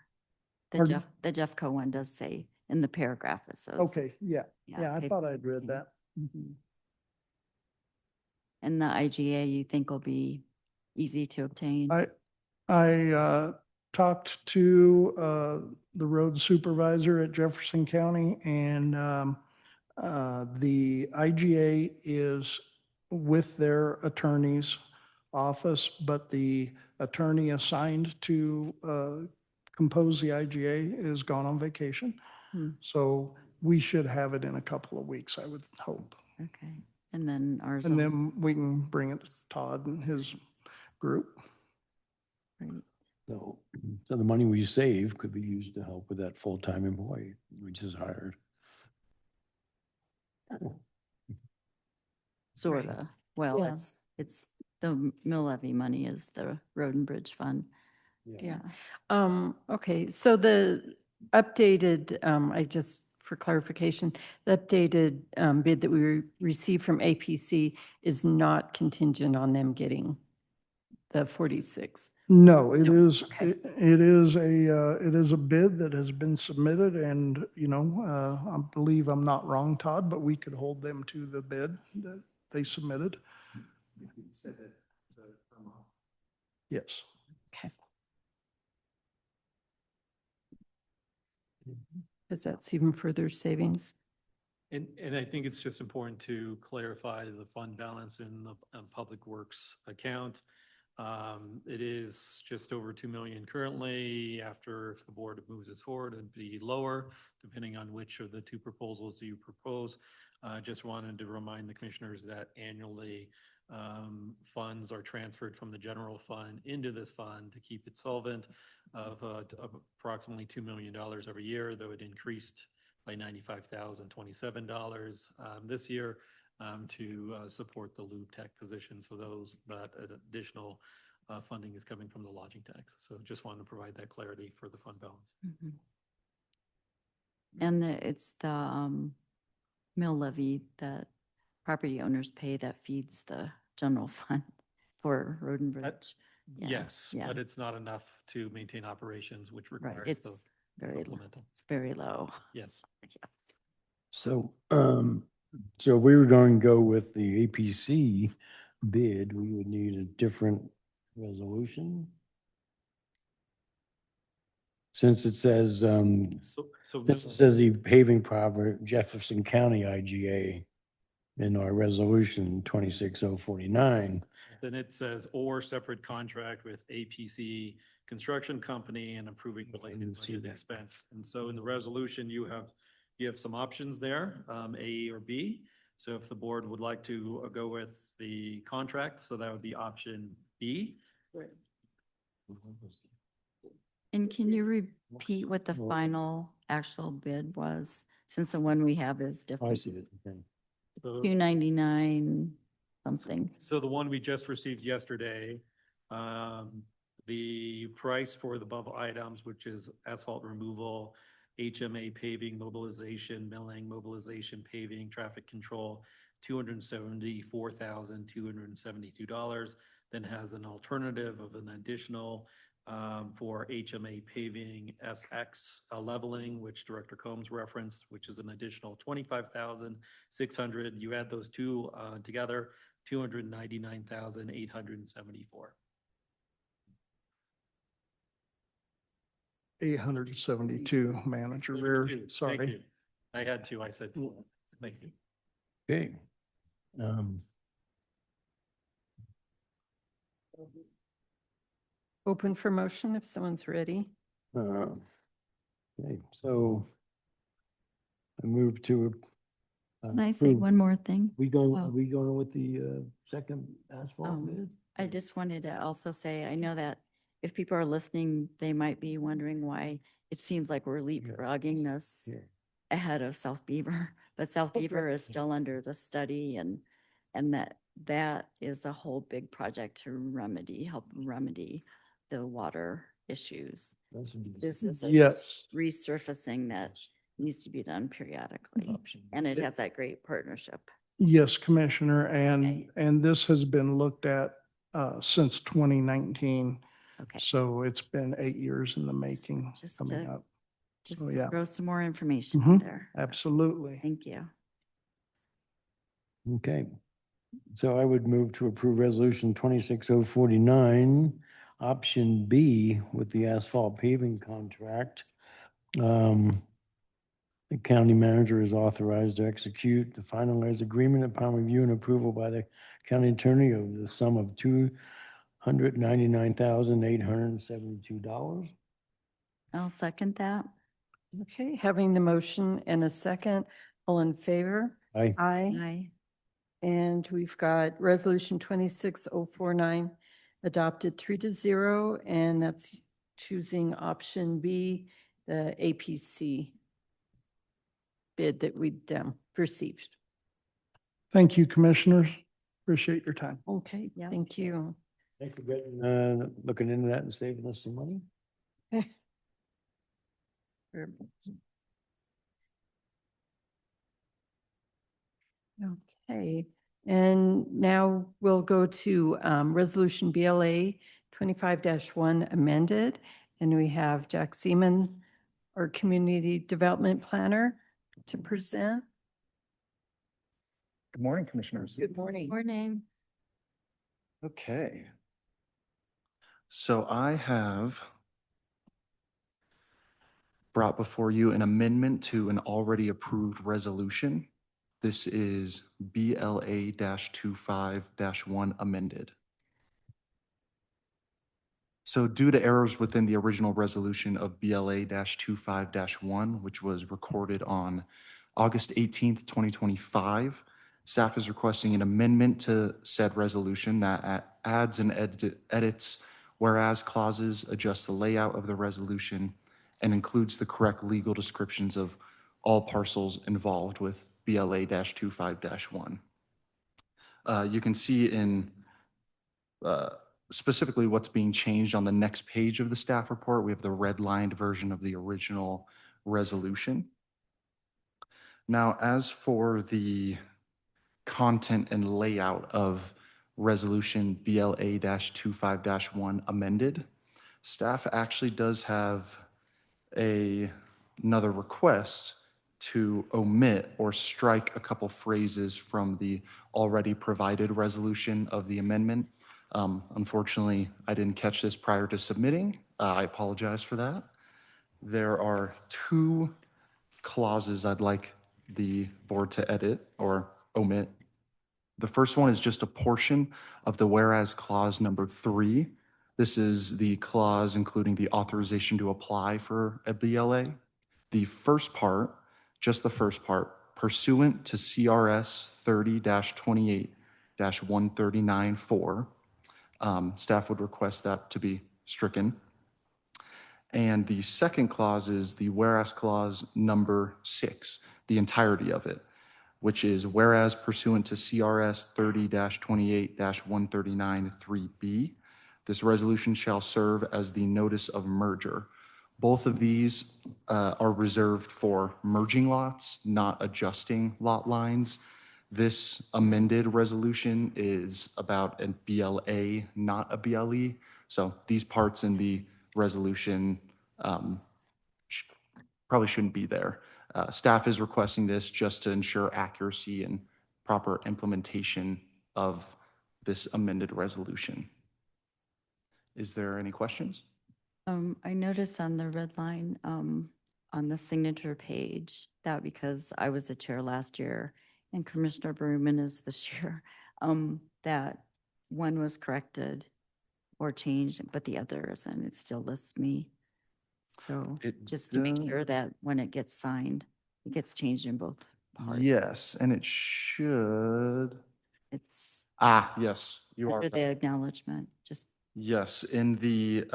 Pardon? The Jeffco one does say in the paragraph it says. Okay, yeah, I pavement thought I'd read marking. that. Mhm. And the IGA you think will be easy to obtain? I talked to the road supervisor at Jefferson County, and the IGA is with their attorney's office, but the attorney assigned to compose the IGA is gone on vacation. So we should have it in a couple of weeks, I would hope. Okay. And then ours. And then we can bring it to Todd and his group. Right. So the money we save could be used to help with that full-time employee we just hired. Sort of. Well, Yeah. it's the mill levy money is the road and bridge fund. Yeah. Okay, so the updated, for clarification, the updated bid that we received from APC is not contingent on them getting the 46. No, it No, is, okay. it is a bid that has been submitted and, I believe I'm not wrong, Todd, but we could hold them to the bid that they submitted. Yes. Okay. Because that's even further savings. And I think it's just important to clarify the fund balance in the Public Works account. It is just over 2 million currently. After, if the board moves it forward, it'd be lower, depending on which of the two proposals you propose. Just wanted to remind the commissioners that annually funds are transferred from the general fund into this fund to keep it solvent of approximately $2 million every year, though it increased by $95,027 this year to support the lube tech position. So that additional funding is coming from the lodging tax. So just wanted to provide that clarity for the fund balance. Mhm. And it's the mill levy that property owners pay that feeds the general fund for road and bridge. Yeah, Yes, yeah. but it's not enough to maintain operations, which Right, requires it's the very, supplemental. it's very low. Yes. Yes. So, so if we were going to go with the APC bid, we would need a different resolution. Since it says, So since it says the paving project Jefferson County IGA in our resolution 26049. then it says, or separate contract with APC Construction Company and approving related budget expense. And so in the resolution, you have some options there, A or B. So if the board would like to go with the contract, so that would be option B. And can you repeat what the final actual bid was? Since the one we have is I different. see it. Okay. So- 299 something. So the one we just received yesterday, the price for the above items, which is asphalt removal, HMA paving, mobilization, milling, mobilization, paving, traffic control, $274,272, then has an alternative of an additional for HMA paving, SX leveling, which Director Combs referenced, which is an additional 25,600. You add those two together, 299,874. 872, Manager Rear, 72. Thank sorry. you. I had two, I said, thank you. Okay. Open for motion if someone's ready. Okay, so I move to. Can I say approve. one more thing? Are we going with the second asphalt Um, bid? I just wanted to also say, I know that if people are listening, they might be wondering why it seems like we're leapfrogging this Yeah. ahead of South Beaver, but South Beaver is still under the study and that is a whole big project to help remedy the water issues. This is a Yes. resurfacing that needs to be done periodically, and it has that great partnership. Yes, Commissioner, Okay. and this has been looked at since 2019. Okay, So it's been 8 years in the making just coming to- up. just Oh, to yeah. throw some more information Mhm. out there. Absolutely. Thank you. Okay, so I would move to approve resolution 26049, option B with the asphalt paving contract. The county manager is authorized to execute the finalized agreement upon review and approval by the county attorney of the sum of $299,872. I'll second that. Okay, having the motion and a second, all in favor? Aye. Aye. Aye. And we've got resolution 26049 adopted 3-0, and that's choosing option B, the APC bid that we received. Thank you, Commissioners. Appreciate your time. Okay, Yep. thank you. Thanks for getting, looking into that and saving us some money. Okay, and now we'll go to resolution BLA 25-1 amended, and we have Jack Seaman, our Community Development Planner, to present. Good morning, Commissioners. Good morning. Morning. Okay. So I have brought before you an amendment to an already approved resolution. This is BLA-25-1 amended. So due to errors within the original resolution of BLA-25-1, which was recorded on August 18th, 2025, staff is requesting an amendment to said resolution that adds and edits whereas clauses, adjusts the layout of the resolution, and includes the correct legal descriptions of all parcels involved with BLA-25-1. You can see in specifically what's being changed on the next page of the staff report. We have the redlined version of the original resolution. Now, as for the content and layout of resolution BLA-25-1 amended, staff actually does have another request to omit or strike a couple phrases from the already provided resolution of the amendment. Unfortunately, I didn't catch this prior to submitting. I apologize for that. There are two clauses I'd like the board to edit or omit. The first one is just a portion of the whereas clause number 3. This is the clause including the authorization to apply for a BLA. The first part, just the first part, pursuant to CRS 30-28-139-4, staff would request that to be stricken. And the second clause is the whereas clause number 6, the entirety of it, which is whereas pursuant to CRS 30-28-139-3B, this resolution shall serve as the notice of merger. Both of these are reserved for merging lots, not adjusting lot lines. This amended resolution is about a BLA, not a BLE. So these parts in the resolution probably shouldn't be there. Staff is requesting this just to ensure accuracy and proper implementation of this amended resolution. Is there any questions? I noticed on the red line, on the signature page, that because I was the chair last year and Commissioner Berman is this year, that one was corrected or changed, but the other isn't. It still lists me. So It just to make does- sure that when it gets signed, it gets changed in both parts. Yes, and it should. It's Yes, you are. under the acknowledgement, just Yes, in the,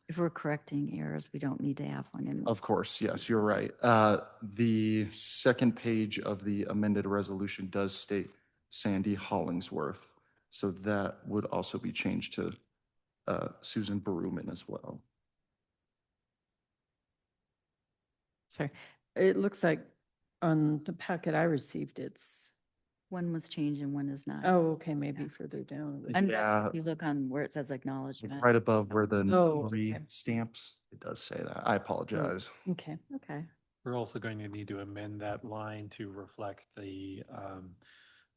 if we're correcting errors, we don't need to have one in. of course, yes, you're right. The second page of the amended resolution does state Sandy Hollingsworth. So that would also be changed to Susan Berumen as well. Sorry, it looks like on the packet I received, it's, One was changed and one is not. oh, okay, maybe further down. And Yeah. if you look on where it says acknowledgement. Right above where the Oh, notary okay. stamps, it does say that. I apologize. Okay. Okay. We're also going to need to amend that line to reflect the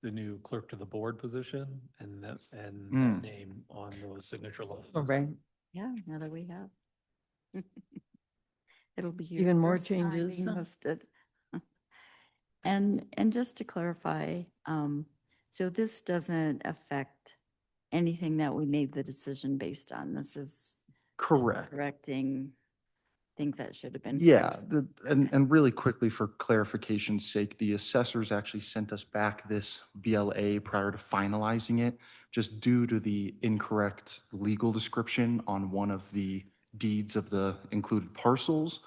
new clerk to the board position and that name on those signature lines. All right. Yeah, now that we have. It'll be your Even more first time changes, being huh? listed. And just to clarify, so this doesn't affect anything that we made the decision based on. This is just Correct. correcting things that should have been. Yeah, corrected. and really quickly for clarification's sake, the assessors actually sent us back this BLA prior to finalizing it, just due to the incorrect legal description on one of the deeds of the included parcels.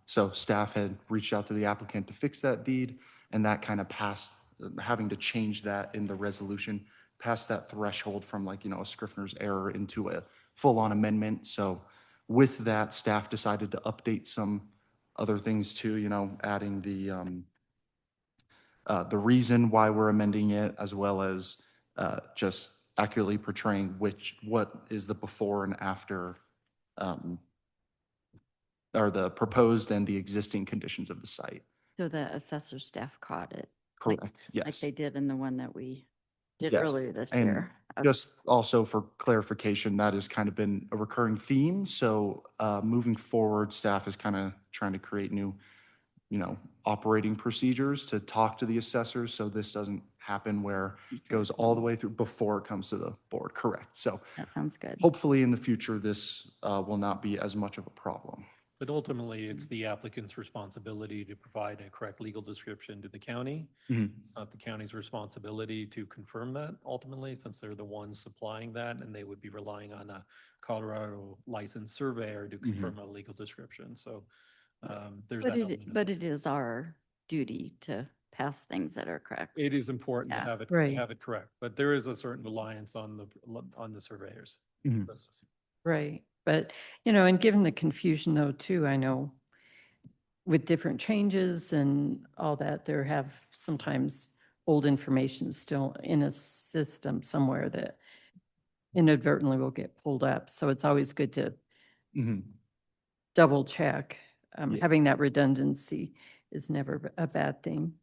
So staff had reached out to the applicant to fix that deed, and that kind of passed, having to change that in the resolution, past that threshold from like, a Scrivener's error into a full-on amendment. So with that, staff decided to update some other things too, adding the reason why we're amending it, as well as just accurately portraying what is the before and after, or the proposed and the existing conditions of the site. So the assessor staff caught it. like- Correct, Like yes. they did in the one that we did Yeah, earlier this And year. Okay. just also for clarification, that has kind of been a recurring theme. So moving forward, staff is kind of trying to create new, operating procedures to talk to the assessors. So this doesn't happen where it goes all the way through before it comes to the board. Correct. So That sounds good. hopefully in the future, this will not be as much of a problem. But ultimately, it's the applicant's responsibility to provide a correct legal description to the county. It's not the county's responsibility to confirm that ultimately, since they're the ones supplying that, and they would be relying on a Colorado licensed surveyor to confirm a legal description. So there's that element. as But well. it is our duty to pass things that are correct. It is important to Yeah. have it, Right. have it correct, but there is a certain reliance on the surveyors. Right. But, and given the confusion though, too, I know with different changes and all that, there have sometimes old information still in a system somewhere that inadvertently will get pulled up. So it's always good to double check. Yeah. Having that redundancy is never a bad thing.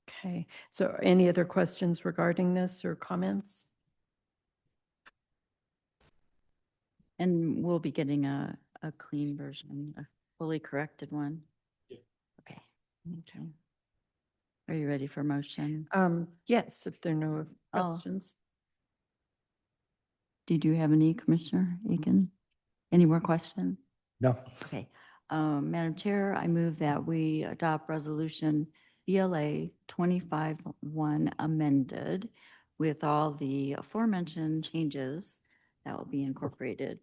Okay, so any other questions regarding this or comments? And we'll be getting a clean version, a fully corrected one. Yeah. Okay. Okay. Are you ready for motion? Yes, if there are no Oh. questions. Did you have any, Commissioner Aiken? Any more questions? No. Okay. Madam Chair, I move that we adopt resolution BLA 25-1 amended with all the aforementioned changes that will be incorporated.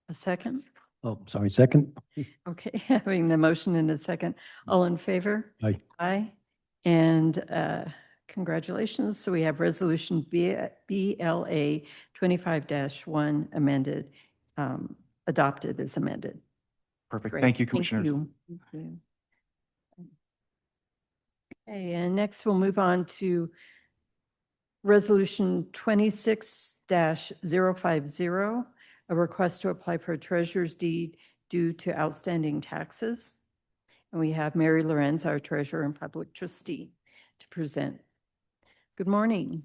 A second? Oh, sorry, second? Okay, having the motion in a second. All in favor? Aye. Aye. And congratulations. So we have resolution BLA 25-1 amended, adopted as amended. Perfect. Great. Thank you, Commissioners. Thank you. Okay, and next we'll move on to resolution 26-050, a request to apply for a treasurer's deed due to outstanding taxes. And we have Mary Lorenz, our treasurer and public trustee, to present. Good morning.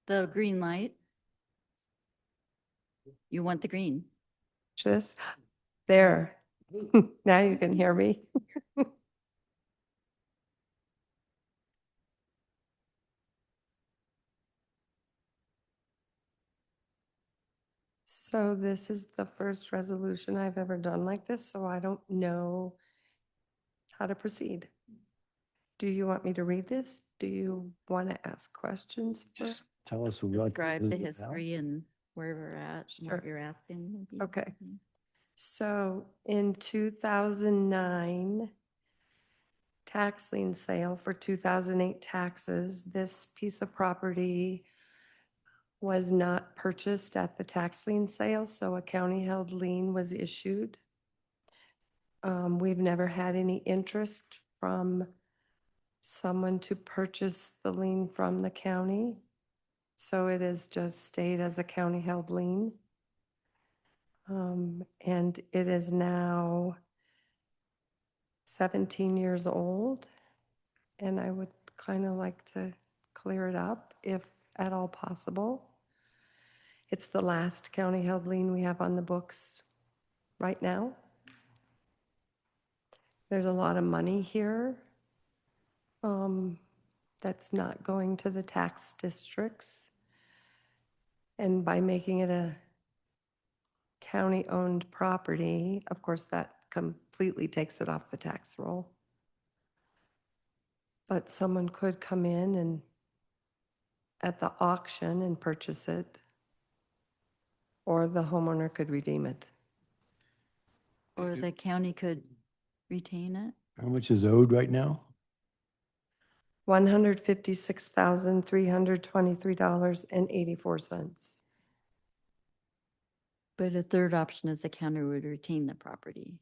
The green light. You want the green? Just there. Now you can hear me. So this is the first resolution I've ever done like this, so I don't know how to proceed. Do you want me to read this? Do you want to ask questions? Just tell us what. Describe the history and where we're at, and Sure. what you're asking. maybe. Okay. So in 2009, tax lien sale for 2008 taxes, this piece of property was not purchased at the tax lien sale, so a county-held lien was issued. We've never had any interest from someone to purchase the lien from the county, so it has just stayed as a county-held lien. And it is now 17 years old, and I would kind of like to clear it up if at all possible. It's the last county-held lien we have on the books right now. There's a lot of money here that's not going to the tax districts. And by making it a county-owned property, of course, that completely takes it off the tax roll. But someone could come in and at the auction and purchase it, or the homeowner could redeem it. Or the county could retain it. How much is owed right now? $156,323.84. But a third option is the county would retain the property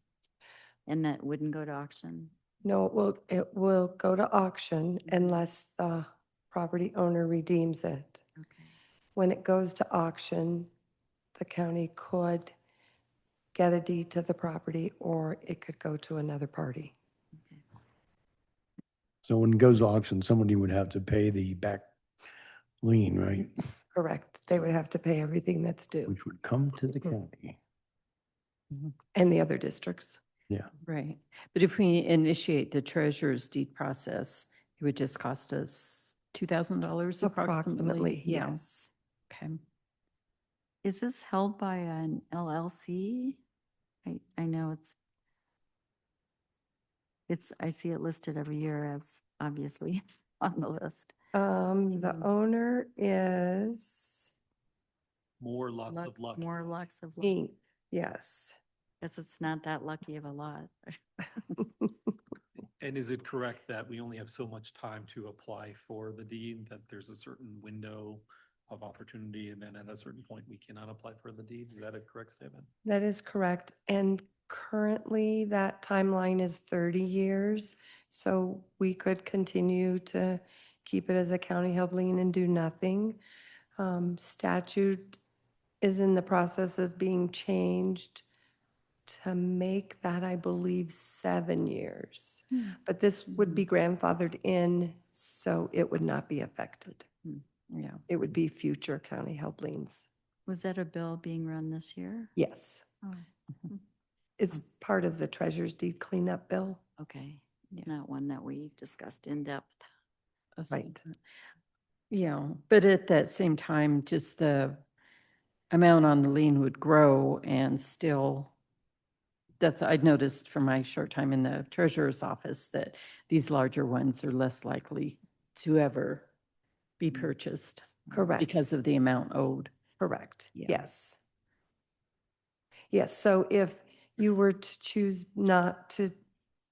and that wouldn't go to auction. No, it will go to auction unless the property owner redeems it. Okay. When it goes to auction, the county could get a deed to the property or it could go to another party. So when it goes to auction, somebody would have to pay the back lien, right? Correct. They would have to pay everything that's due Which would come to the county. and the other districts. Yeah. Right. But if we initiate the treasurer's deed process, it would just cost us $2,000 approximately? Yeah. Yes. Okay. Is this held by an LLC? I know I see it listed every year as obviously on the list. The owner is More lots of luck. More lots of luck. Inc. Yes. Guess it's not that lucky of a lot. And is it correct that we only have so much time to apply for the deed, that there's a certain window of opportunity, and then at a certain point, we cannot apply for the deed? Is that a correct statement? That is correct. And currently that timeline is 30 years. So we could continue to keep it as a county held lien and do nothing. Statute is in the process of being changed to make that, I believe, 7 years. But this would be grandfathered in, so it would not be affected. Yeah. It would be future county held liens. Was that a bill being run this year? Yes. Oh, It's part of the treasurer's deed cleanup bill. okay. Not one that we discussed in depth. Right. Yeah, but at that same time, just the amount on the lien would grow and still, I'd noticed from my short time in the treasurer's office that these larger ones are less likely to ever be purchased. Correct. Because of the amount owed. Correct. Yeah. Yes. Yes, so if you were to choose not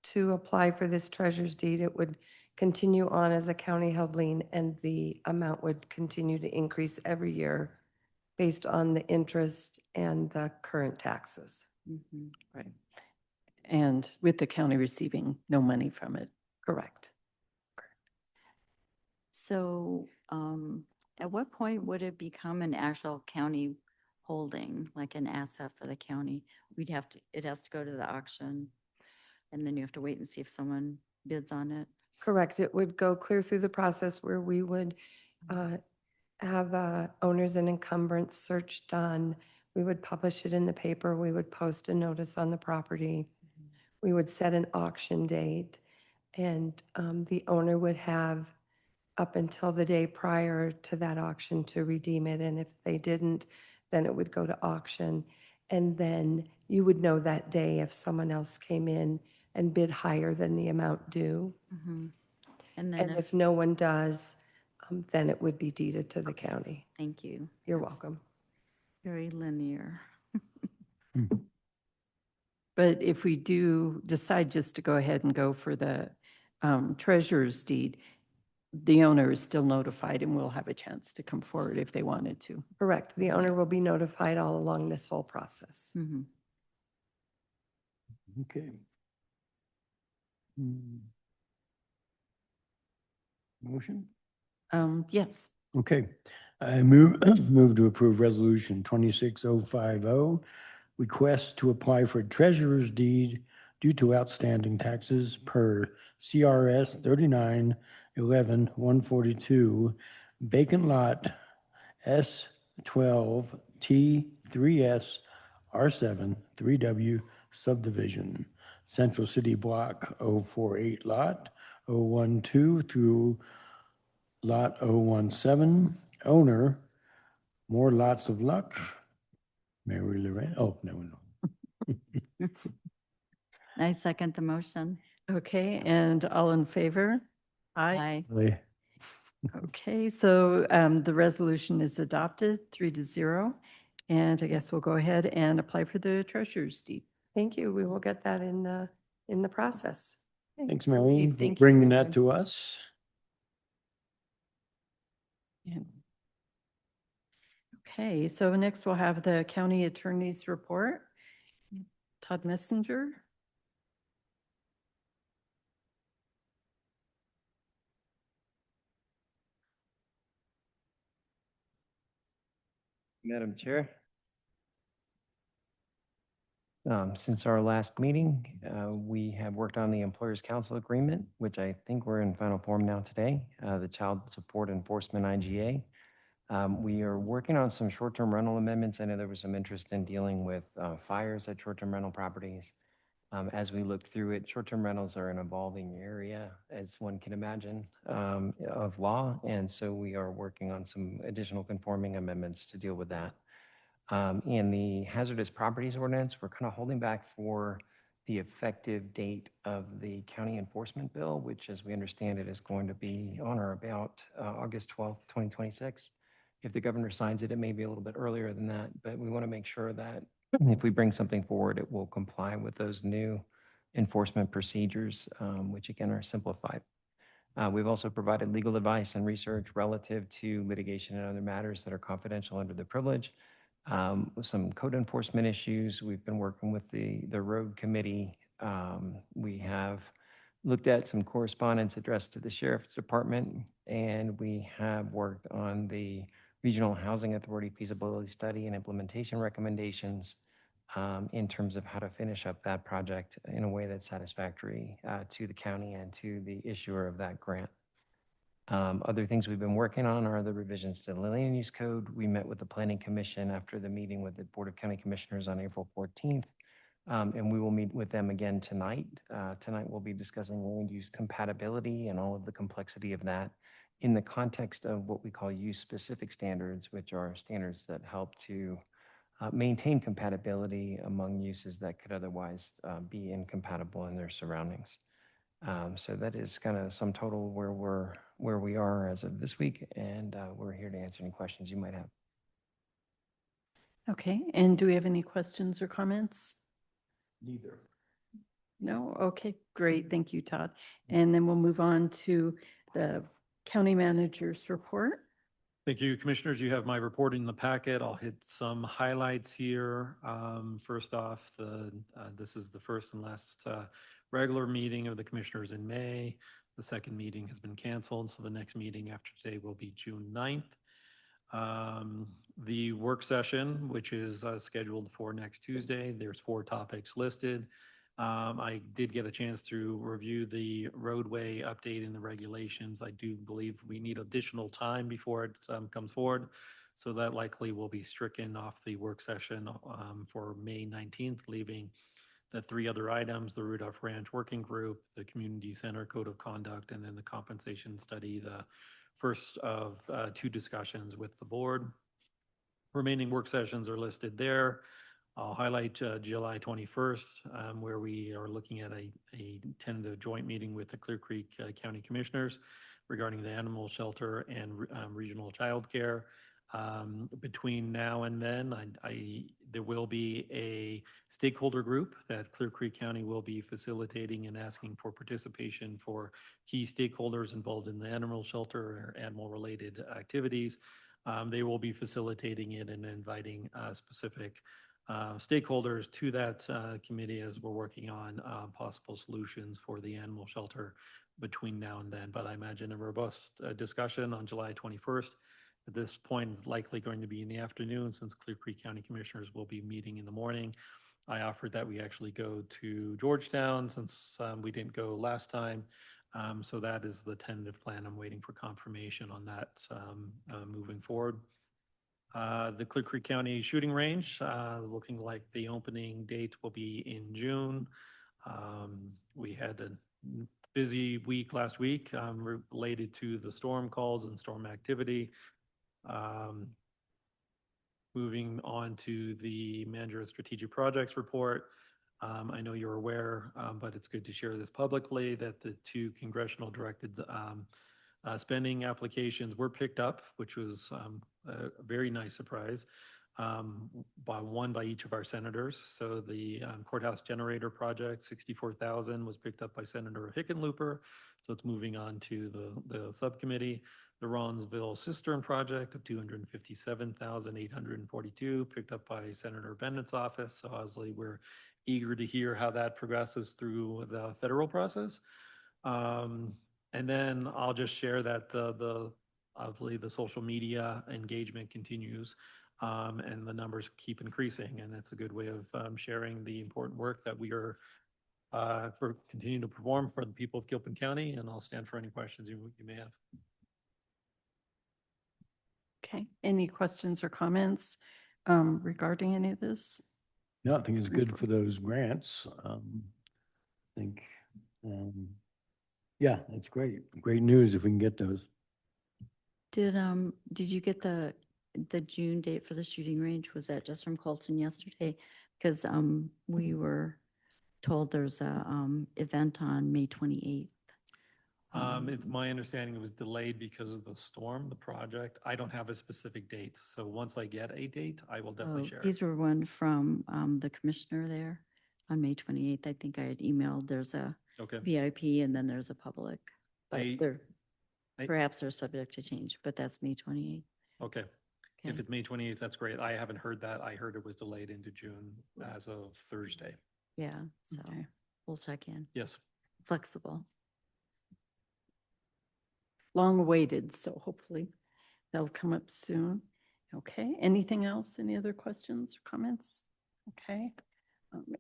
to apply for this treasurer's deed, it would continue on as a county held lien and the amount would continue to increase every year based on the interest and the current taxes. Right. And with the county receiving no money from it. Correct. So at what point would it become an actual county holding, like an asset for the county? It has to go to the auction and then you have to wait and see if someone bids on it. Correct. It would go clear through the process where we would have owners and encumbrance search done. We would publish it in the paper. We would post a notice on the property. We would set an auction date and the owner would have up until the day prior to that auction to redeem it. And if they didn't, then it would go to auction. And then you would know that day if someone else came in and bid higher than the amount due. And And then, if no one does, then it would be deeded to the county. thank you. You're That's welcome. Very linear. But if we do decide just to go ahead and go for the treasurer's deed, the owner is still notified and will have a chance to come forward if they wanted to. Correct. The owner will be notified all along this whole process. Okay. Motion? Yes. Okay. I move to approve resolution 26050, request to apply for treasurer's deed due to outstanding taxes per CRS 3911-142, vacant lot S12 T3S R7 3W subdivision, Central City Block 048 lot 012 through lot 017, owner, More Lots of Luck, Mary Lorraine, oh, no. I second the motion. Okay, and all in favor? Aye. Aye. Okay, so the resolution is adopted 3-0. And I guess we'll go ahead and apply for the treasurer's deed. Thank you. We will get that in the process. Thanks, Mary, for Thank you, bringing that everyone. to us. Yeah. Okay, so next we'll have the county attorney's report. Todd Messenger. Madam Chair. Since our last meeting, we have worked on the Employers Council Agreement, which I think we're in final form now today, the Child Support Enforcement IGA. We are working on some short-term rental amendments. I know there was some interest in dealing with fires at short-term rental properties. As we look through it, short-term rentals are an evolving area, as one can imagine, of law. And so we are working on some additional conforming amendments to deal with that. In the hazardous properties ordinance, we're kind of holding back for the effective date of the county enforcement bill, which, as we understand it, is going to be on or about August 12th, 2026. If the governor signs it, it may be a little bit earlier than that, but we want to make sure that if we bring something forward, it will comply with those new enforcement procedures, which again are simplified. We've also provided legal advice and research relative to litigation and other matters that are confidential under the privilege. Some code enforcement issues. We've been working with the road committee. We have looked at some correspondence addressed to the sheriff's department, and we have worked on the Regional Housing Authority feasibility study and implementation recommendations in terms of how to finish up that project in a way that's satisfactory to the county and to the issuer of that grant. Other things we've been working on are the revisions to the land use code. We met with the Planning Commission after the meeting with the Board of County Commissioners on April 14th, and we will meet with them again tonight. Tonight we'll be discussing land use compatibility and all of the complexity of that in the context of what we call use-specific standards, which are standards that help to maintain compatibility among uses that could otherwise be incompatible in their surroundings. So that is kind of sum total where we are as of this week, and we're here to answer any questions you might have. Okay, and do we have any questions or comments? Neither. No? Okay, great. Thank you, Todd. And then we'll move on to the county manager's report. Thank you, Commissioners. You have my report in the packet. I'll hit some highlights here. First off, this is the first and last regular meeting of the Commissioners in May. The second meeting has been canceled, so the next meeting after today will be June 9th. The work session, which is scheduled for next Tuesday, there's 4 topics listed. I did get a chance to review the roadway update in the regulations. I do believe we need additional time before it comes forward. So that likely will be stricken off the work session for May 19th, leaving the 3 other items, the Rudolph Ranch Working Group, the Community Center Code of Conduct, and then the compensation study, the first of 2 discussions with the board. Remaining work sessions are listed there. I'll highlight July 21st, where we are looking at a tentative joint meeting with the Clear Creek County Commissioners regarding the animal shelter and regional childcare. Between now and then, there will be a stakeholder group that Clear Creek County will be facilitating and asking for participation for key stakeholders involved in the animal shelter or animal-related activities. They will be facilitating it and inviting specific stakeholders to that committee as we're working on possible solutions for the animal shelter between now and then. But I imagine a robust discussion on July 21st. At this point, it's likely going to be in the afternoon since Clear Creek County Commissioners will be meeting in the morning. I offered that we actually go to Georgetown since we didn't go last time. So that is the tentative plan. I'm waiting for confirmation on that moving forward. The Clear Creek County shooting range, looking like the opening date will be in June. We had a busy week last week related to the storm calls and storm activity. Moving on to the Manager of Strategic Projects report. I know you're aware, but it's good to share this publicly that the 2 congressional directed spending applications were picked up, which was a very nice surprise. by each of our senators. So the courthouse generator project, 64,000 was picked up by Senator Hickenlooper. So it's moving on to the subcommittee. The Rondsville Cistern project of 257,842 picked up by Senator Bennett's office. So obviously we're eager to hear how that progresses through the federal process. And then I'll just share that obviously the social media engagement continues. And the numbers keep increasing, and it's a good way of sharing the important work that we are continuing to perform for the people of Gilpin County, and I'll stand for any questions you may have. Okay, any questions or comments regarding any of this? No, I think it's good for those grants. I think, yeah, that's great. Great news if we can get those. Did you get the June date for the shooting range? Was that just from Colton yesterday? Because we were told there's a event on May 28th. It's my understanding it was delayed because of the storm, the project. I don't have a specific date, so once I get a date, I will definitely share it. These were one from the commissioner there on May 28th. I think I had emailed, there's a Okay. VIP and then there's a public. But I- perhaps they're subject to change, but that's May 28th. Okay. If Okay. it's May 28th, that's great. I haven't heard that. I heard it was delayed into June as of Thursday. Yeah, so Okay. we'll check in. Yes. Flexible. Long awaited, so hopefully they'll come up soon. Okay, anything else? Any other questions or comments? Okay,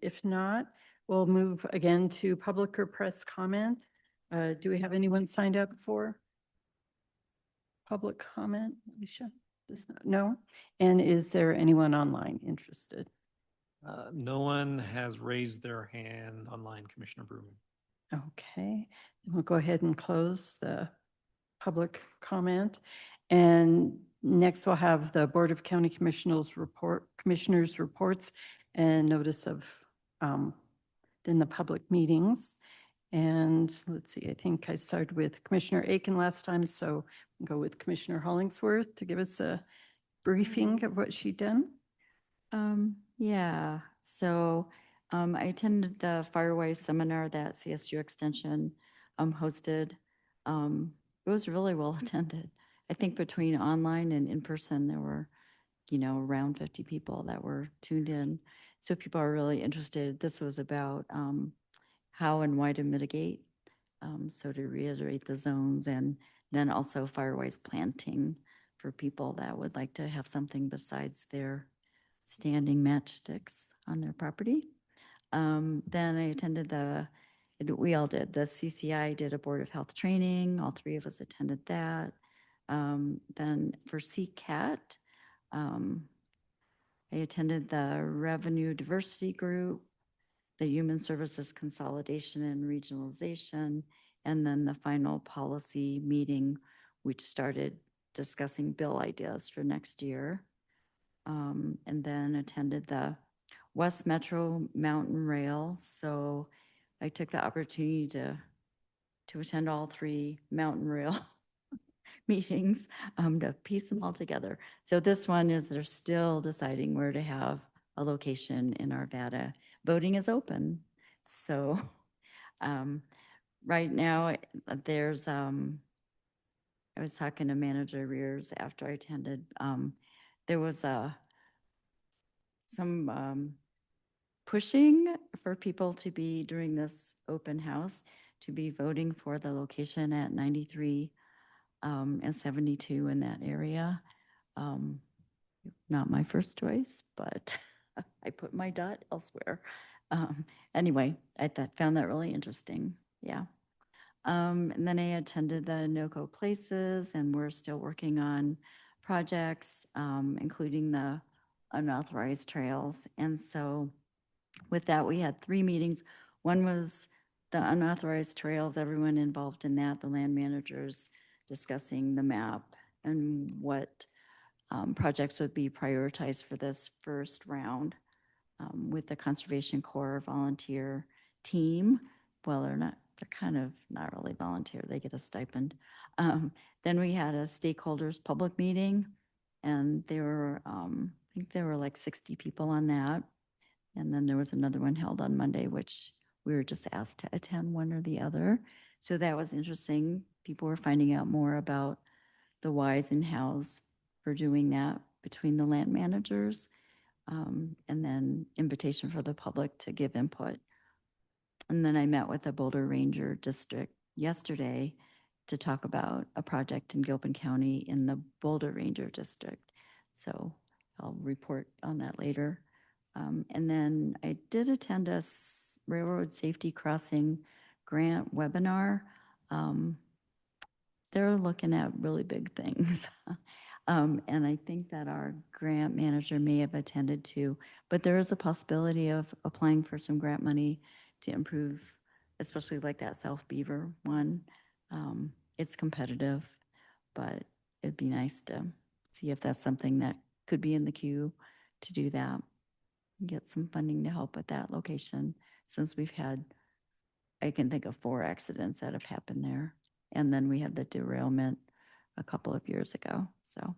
if not, we'll move again to public or press comment. Do we have anyone signed up for public comment, Alicia? No? And is there anyone online interested? No one has raised their hand online, Commissioner Bruman. Okay, we'll go ahead and close the public comment. And next we'll have the Board of County Commissioners reports and notice of then the public meetings. And let's see, I think I started with Commissioner Aiken last time, so I'll go with Commissioner Hollingsworth to give us a briefing of what she'd done. Yeah, so I attended the Firewise seminar that CSU Extension hosted. It was really well attended. I think between online and in person, there were, around 50 people that were tuned in. So people are really interested. This was about how and why to mitigate. So to reiterate the zones and then also Firewise planting for people that would like to have something besides their standing matchsticks on their property. Then I attended we all did, the CCI did a Board of Health training. All three of us attended that. Then for CCAT, I attended the Revenue Diversity Group, the Human Services Consolidation and Regionalization, and then the final policy meeting, which started discussing bill ideas for next year. And then attended the West Metro Mountain Rail. So I took the opportunity to attend all three Mountain Rail meetings to piece them all together. So this one is they're still deciding where to have a location in Arvada. Voting is open. So right now there's, I was talking to Manager Rears after I attended, there was some pushing for people to be, during this open house, to be voting for the location at 93 and 72 in that area. Not my first choice, but I put my dot elsewhere. Anyway, I found that really interesting. Yeah. And then I attended the NOCO places, and we're still working on projects, including the unauthorized trails. And so with that, we had 3 meetings. One was the unauthorized trails, everyone involved in that, the land managers discussing the map and what projects would be prioritized for this first round with the Conservation Corps volunteer team. Well, they're kind of not really volunteer, they get a stipend. Then we had a stakeholders public meeting, and there were think there were like 60 people on that. And then there was another one held on Monday, which we were just asked to attend one or the other. So that was interesting. People were finding out more about the whys and hows for doing that between the land managers. And then invitation for the public to give input. And then I met with the Boulder Ranger District yesterday to talk about a project in Gilpin County in the Boulder Ranger District. So I'll report on that later. And then I did attend a railroad safety crossing grant webinar. They're looking at really big things. And I think that our grant manager may have attended too, but there is a possibility of applying for some grant money to improve, especially like that South Beaver one. It's competitive, but it'd be nice to see if that's something that could be in the queue to do that. Get some funding to help with that location, since we've had, I can think of 4 accidents that have happened there. And then we had the derailment a couple of years ago, so.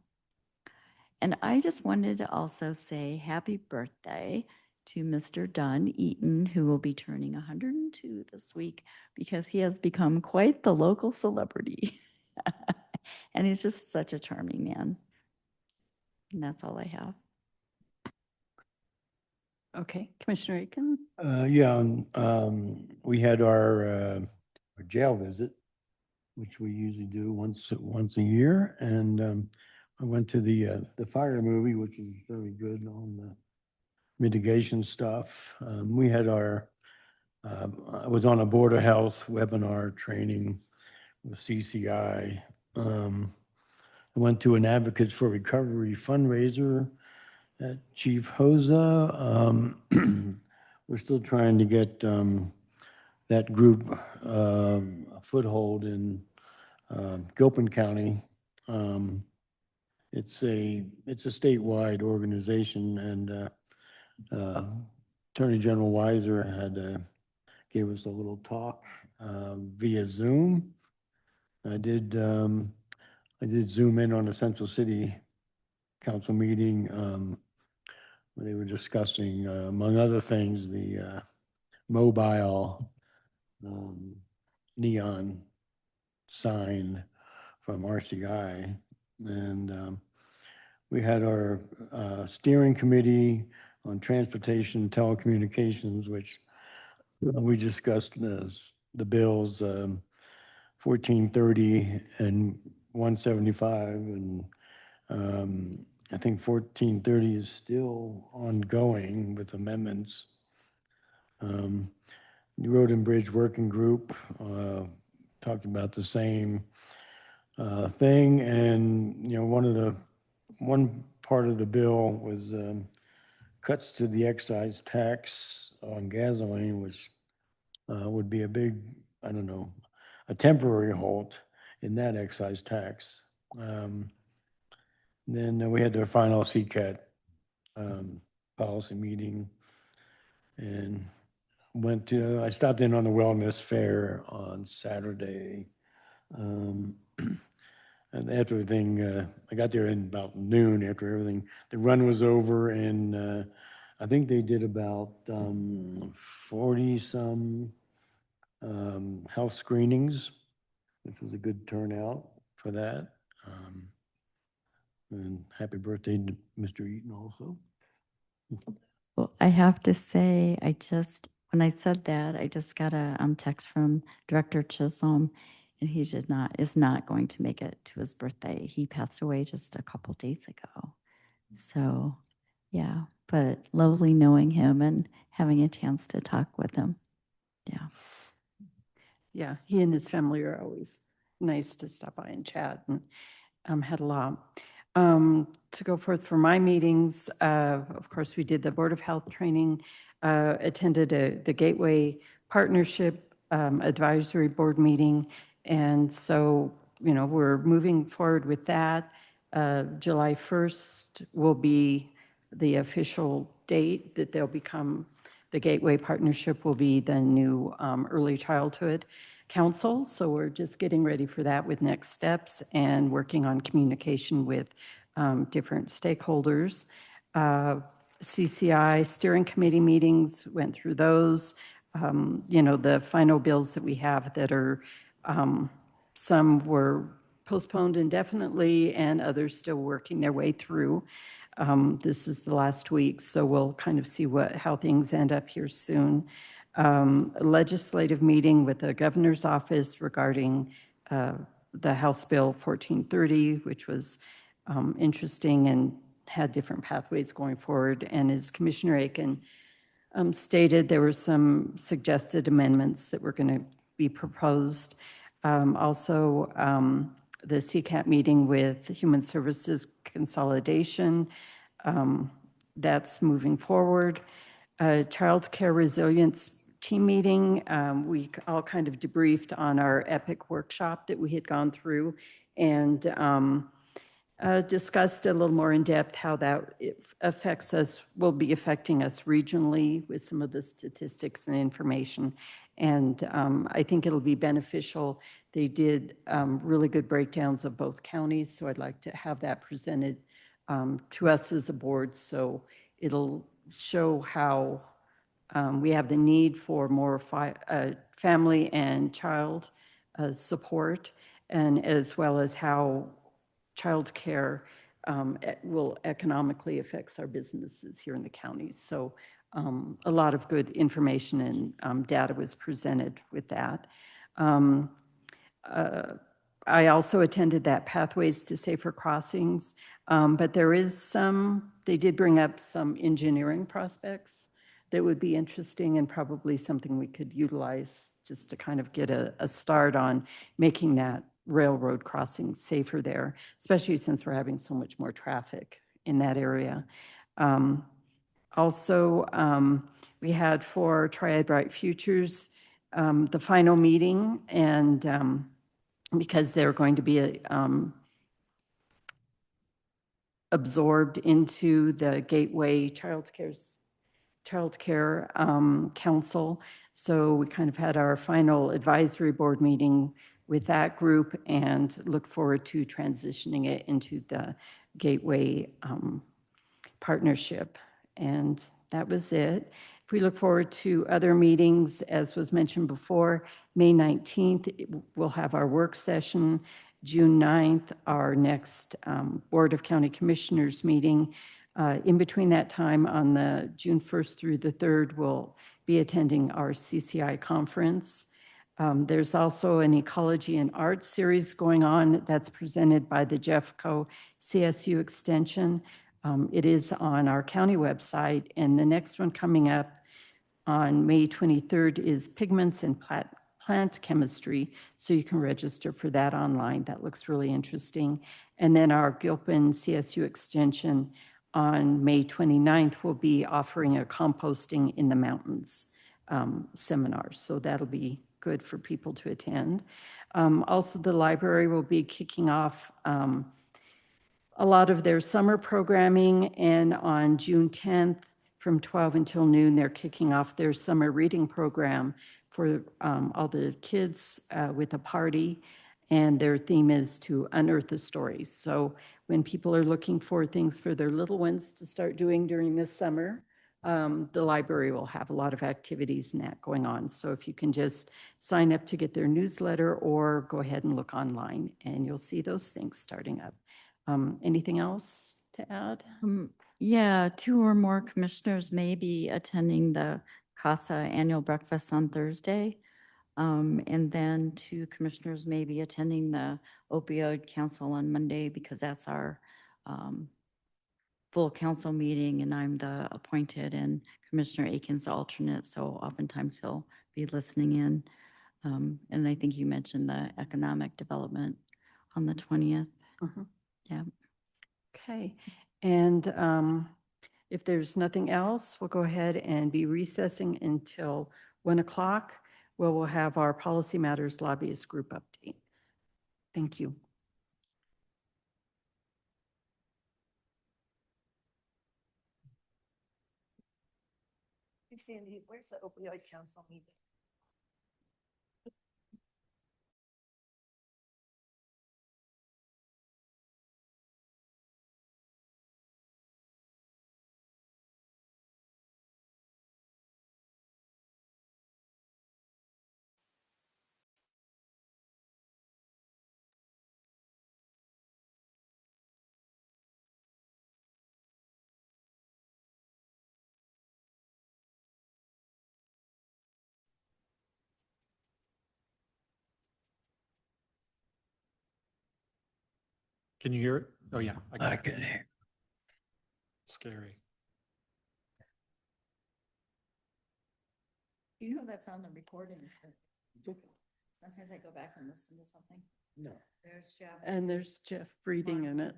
And I just wanted to also say happy birthday to Mr. Don Eaton, who will be turning 102 this week because he has become quite the local celebrity. And he's just such a charming man. And that's all I have. Okay, Commissioner Aiken? Yeah, we had our jail visit, which we usually do once a year, and I went to the fire movie, which is very good on the mitigation stuff. We had I was on a Board of Health webinar training with CCI. I went to an Advocates for Recovery fundraiser at Chief Hosa. We're still trying to get that group a foothold in Gilpin County. It's a statewide organization, and Attorney General Weiser gave us a little talk via Zoom. I did zoom in on a Central City Council meeting where they were discussing, among other things, the mobile neon sign from RCI. And we had our steering committee on transportation and telecommunications, which we discussed the bills 1430 and 175, and I think 1430 is still ongoing with amendments. The Road and Bridge Working Group talked about the same thing, and one part of the bill was cuts to the excise tax on gasoline, which would be a big, I don't know, a temporary halt in that excise tax. Then we had the final CCAT policy meeting, and I stopped in on the wellness fair on Saturday. And after everything, I got there in about noon after everything, the run was over, and I think they did about 40 some health screenings, which was a good turnout for that. And happy birthday to Mr. Eaton also. Well, I have to say, when I said that, I just got a text from Director Chisholm, and he is not going to make it to his birthday. He passed away just a couple days ago. So, yeah, but lovely knowing him and having a chance to talk with him. Yeah. Yeah, he and his family are always nice to stop by and chat, and had a lot. To go forth for my meetings, of course, we did the Board of Health training, attended the Gateway Partnership Advisory Board meeting. And so, we're moving forward with that. July 1st will be the official date that the Gateway Partnership will be the new Early Childhood Council. So we're just getting ready for that with next steps and working on communication with different stakeholders. CCI steering committee meetings, went through those. The final bills that we have that are, some were postponed indefinitely and others still working their way through. This is the last week, so we'll kind of see how things end up here soon. A legislative meeting with the governor's office regarding the House Bill 1430, which was interesting and had different pathways going forward. And as Commissioner Aiken stated, there were some suggested amendments that were going to be proposed. Also, the CCAT meeting with Human Services Consolidation, that's moving forward. Child Care Resilience team meeting, we all kind of debriefed on our EPIC workshop that we had gone through and discussed a little more in depth how that affects us, will be affecting us regionally with some of the statistics and information. And I think it'll be beneficial. They did really good breakdowns of both counties, so I'd like to have that presented to us as a board. So it'll show how we have the need for more family and child support, and as well as how childcare will economically affects our businesses here in the counties. So a lot of good information and data was presented with that. I also attended that Pathways to Safer Crossings, but there is they did bring up some engineering prospects that would be interesting and probably something we could utilize just to kind of get a start on making that railroad crossing safer there, especially since we're having so much more traffic in that area. Also, we had for Triad Bright Futures, the final meeting, and because they're going to be absorbed into the Gateway Child Care Council. So we kind of had our final advisory board meeting with that group and look forward to transitioning it into the Gateway partnership. And that was it. If we look forward to other meetings, as was mentioned before, May 19th, we'll have our work session. June 9th, our next Board of County Commissioners meeting. In between that time, on the June 1st through the 3rd, we'll be attending our CCI conference. There's also an Ecology and Arts series going on that's presented by the Jeffco CSU Extension. It is on our county website, and the next one coming up on May 23rd is Pigments and Plant Chemistry, so you can register for that online. That looks really interesting. And then our Gilpin CSU Extension on May 29th will be offering a composting in the mountains seminar, so that'll be good for people to attend. Also, the library will be kicking off a lot of their summer programming, and on June 10th from 12 until noon, they're kicking off their summer reading program for all the kids with a party, and their theme is to unearth the stories. So when people are looking for things for their little ones to start doing during this summer, the library will have a lot of activities and that going on. So if you can just sign up to get their newsletter or go ahead and look online, and you'll see those things starting up. Anything else to add? Yeah, 2 or more commissioners may be attending the CASA annual breakfast on Thursday. And then 2 commissioners may be attending the opioid council on Monday, because that's our full council meeting, and I'm the appointed and Commissioner Aiken's alternate. So oftentimes he'll be listening in. And I think you mentioned the economic development on the 20th. Yeah. Okay. And if there's nothing else, we'll go ahead and be recessing until 1 o'clock, where we'll have our Policy Matters Lobbyist Group update. Thank you. Hey, Sandy, where's the opioid council meeting? Can you hear it? Oh, yeah. I can hear. Scary. You know that's on the recording. Sometimes I go back and listen to something. No. There's Jeff. And there's Jeff breathing in it.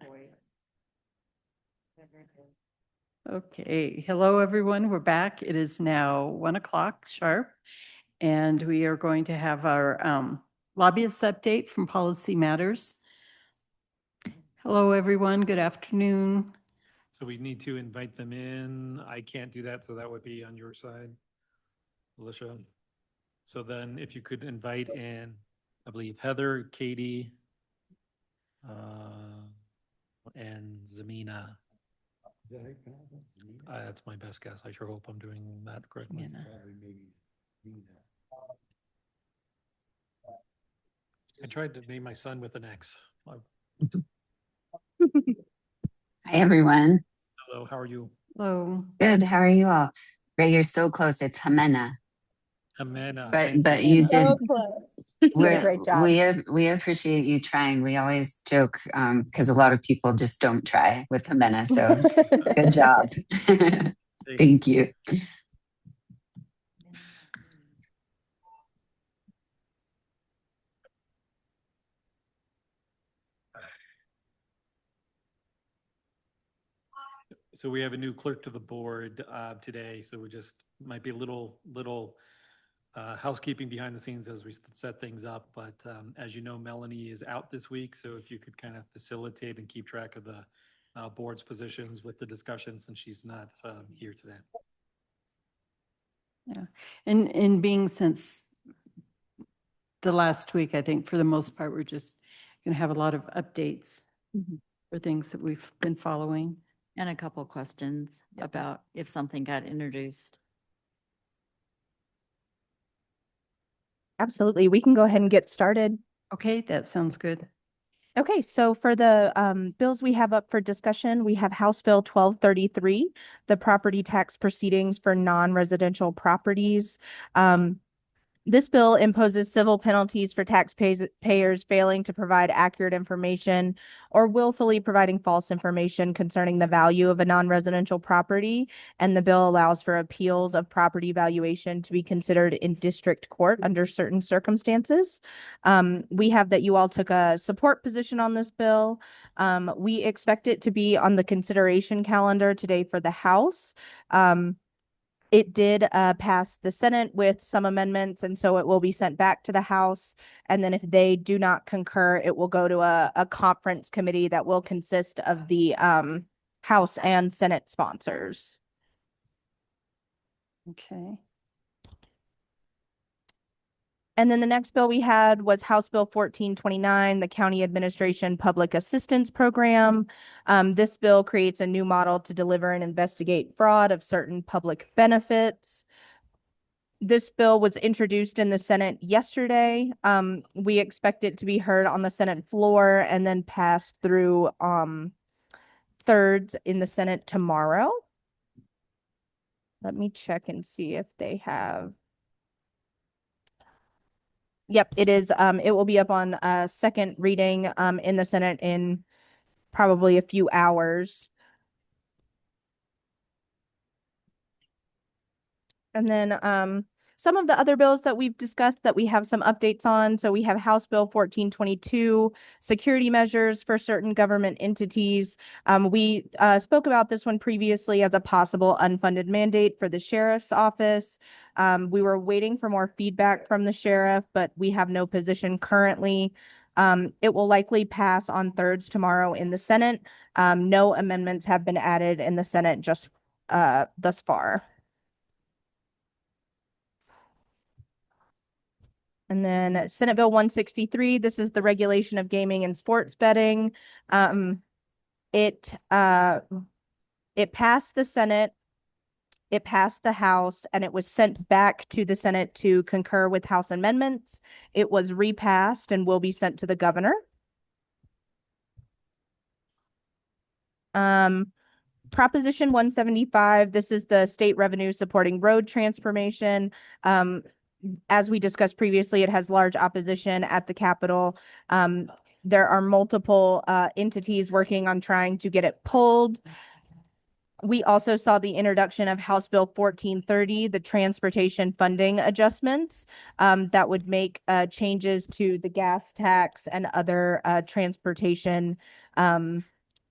Okay, hello, everyone. We're back. It is now 1 o'clock sharp, and we are going to have our lobbyist update from Policy Matters. Hello, everyone. Good afternoon. So we need to invite them in. I can't do that, so that would be on your side, Alicia. So then if you could invite in, I believe Heather, Katie, and Zamina. That's my best guess. I sure hope I'm doing that correctly. I tried to name my son with an X. Hi, everyone. Hello, how are you? Hello. Good. How are you all? Ray, you're so close. It's Jimena. Jimena. But you did. So close. You did a great job. We appreciate you trying. We always joke because a lot of people just don't try with Jimena. So good job. Thank you. So we have a new clerk to the board today, so we just might be a little housekeeping behind the scenes as we set things up. But as you know, Melanie is out this week, so if you could kind of facilitate and keep track of the board's positions with the discussion since she's not here today. Yeah, and being since the last week, I think for the most part, we're just going to have a lot of updates for things that we've been following. And a couple questions about if something got introduced. Absolutely. We can go ahead and get started. Okay, that sounds good. Okay, so for the bills we have up for discussion, we have House Bill 1233, the property tax proceedings for non-residential properties. This bill imposes civil penalties for taxpayers failing to provide accurate information or willfully providing false information concerning the value of a non-residential property. And the bill allows for appeals of property valuation to be considered in district court under certain circumstances. We have that you all took a support position on this bill. We expect it to be on the consideration calendar today for the House. It did pass the Senate with some amendments, and so it will be sent back to the House. And then if they do not concur, it will go to a conference committee that will consist of the House and Senate sponsors. Okay. And then the next bill we had was House Bill 1429, the County Administration Public Assistance Program. This bill creates a new model to deliver and investigate fraud of certain public benefits. This bill was introduced in the Senate yesterday. We expect it to be heard on the Senate floor and then passed through thirds in the Senate tomorrow. Let me check and see if they have. Yep, it is. It will be up on second reading in the Senate in probably a few hours. And then some of the other bills that we've discussed that we have some updates on. So we have House Bill 1422, security measures for certain government entities. We spoke about this one previously as a possible unfunded mandate for the sheriff's office. We were waiting for more feedback from the sheriff, but we have no position currently. It will likely pass on thirds tomorrow in the Senate. No amendments have been added in the Senate just thus far. And then Senate Bill 163, this is the regulation of gaming and sports betting. It passed the Senate, it passed the House, and it was sent back to the Senate to concur with House amendments. It was repassed and will be sent to the governor. Proposition 175, this is the state revenue supporting road transformation. As we discussed previously, it has large opposition at the Capitol. There are multiple entities working on trying to get it pulled. We also saw the introduction of House Bill 1430, the transportation funding adjustments that would make changes to the gas tax and other transportation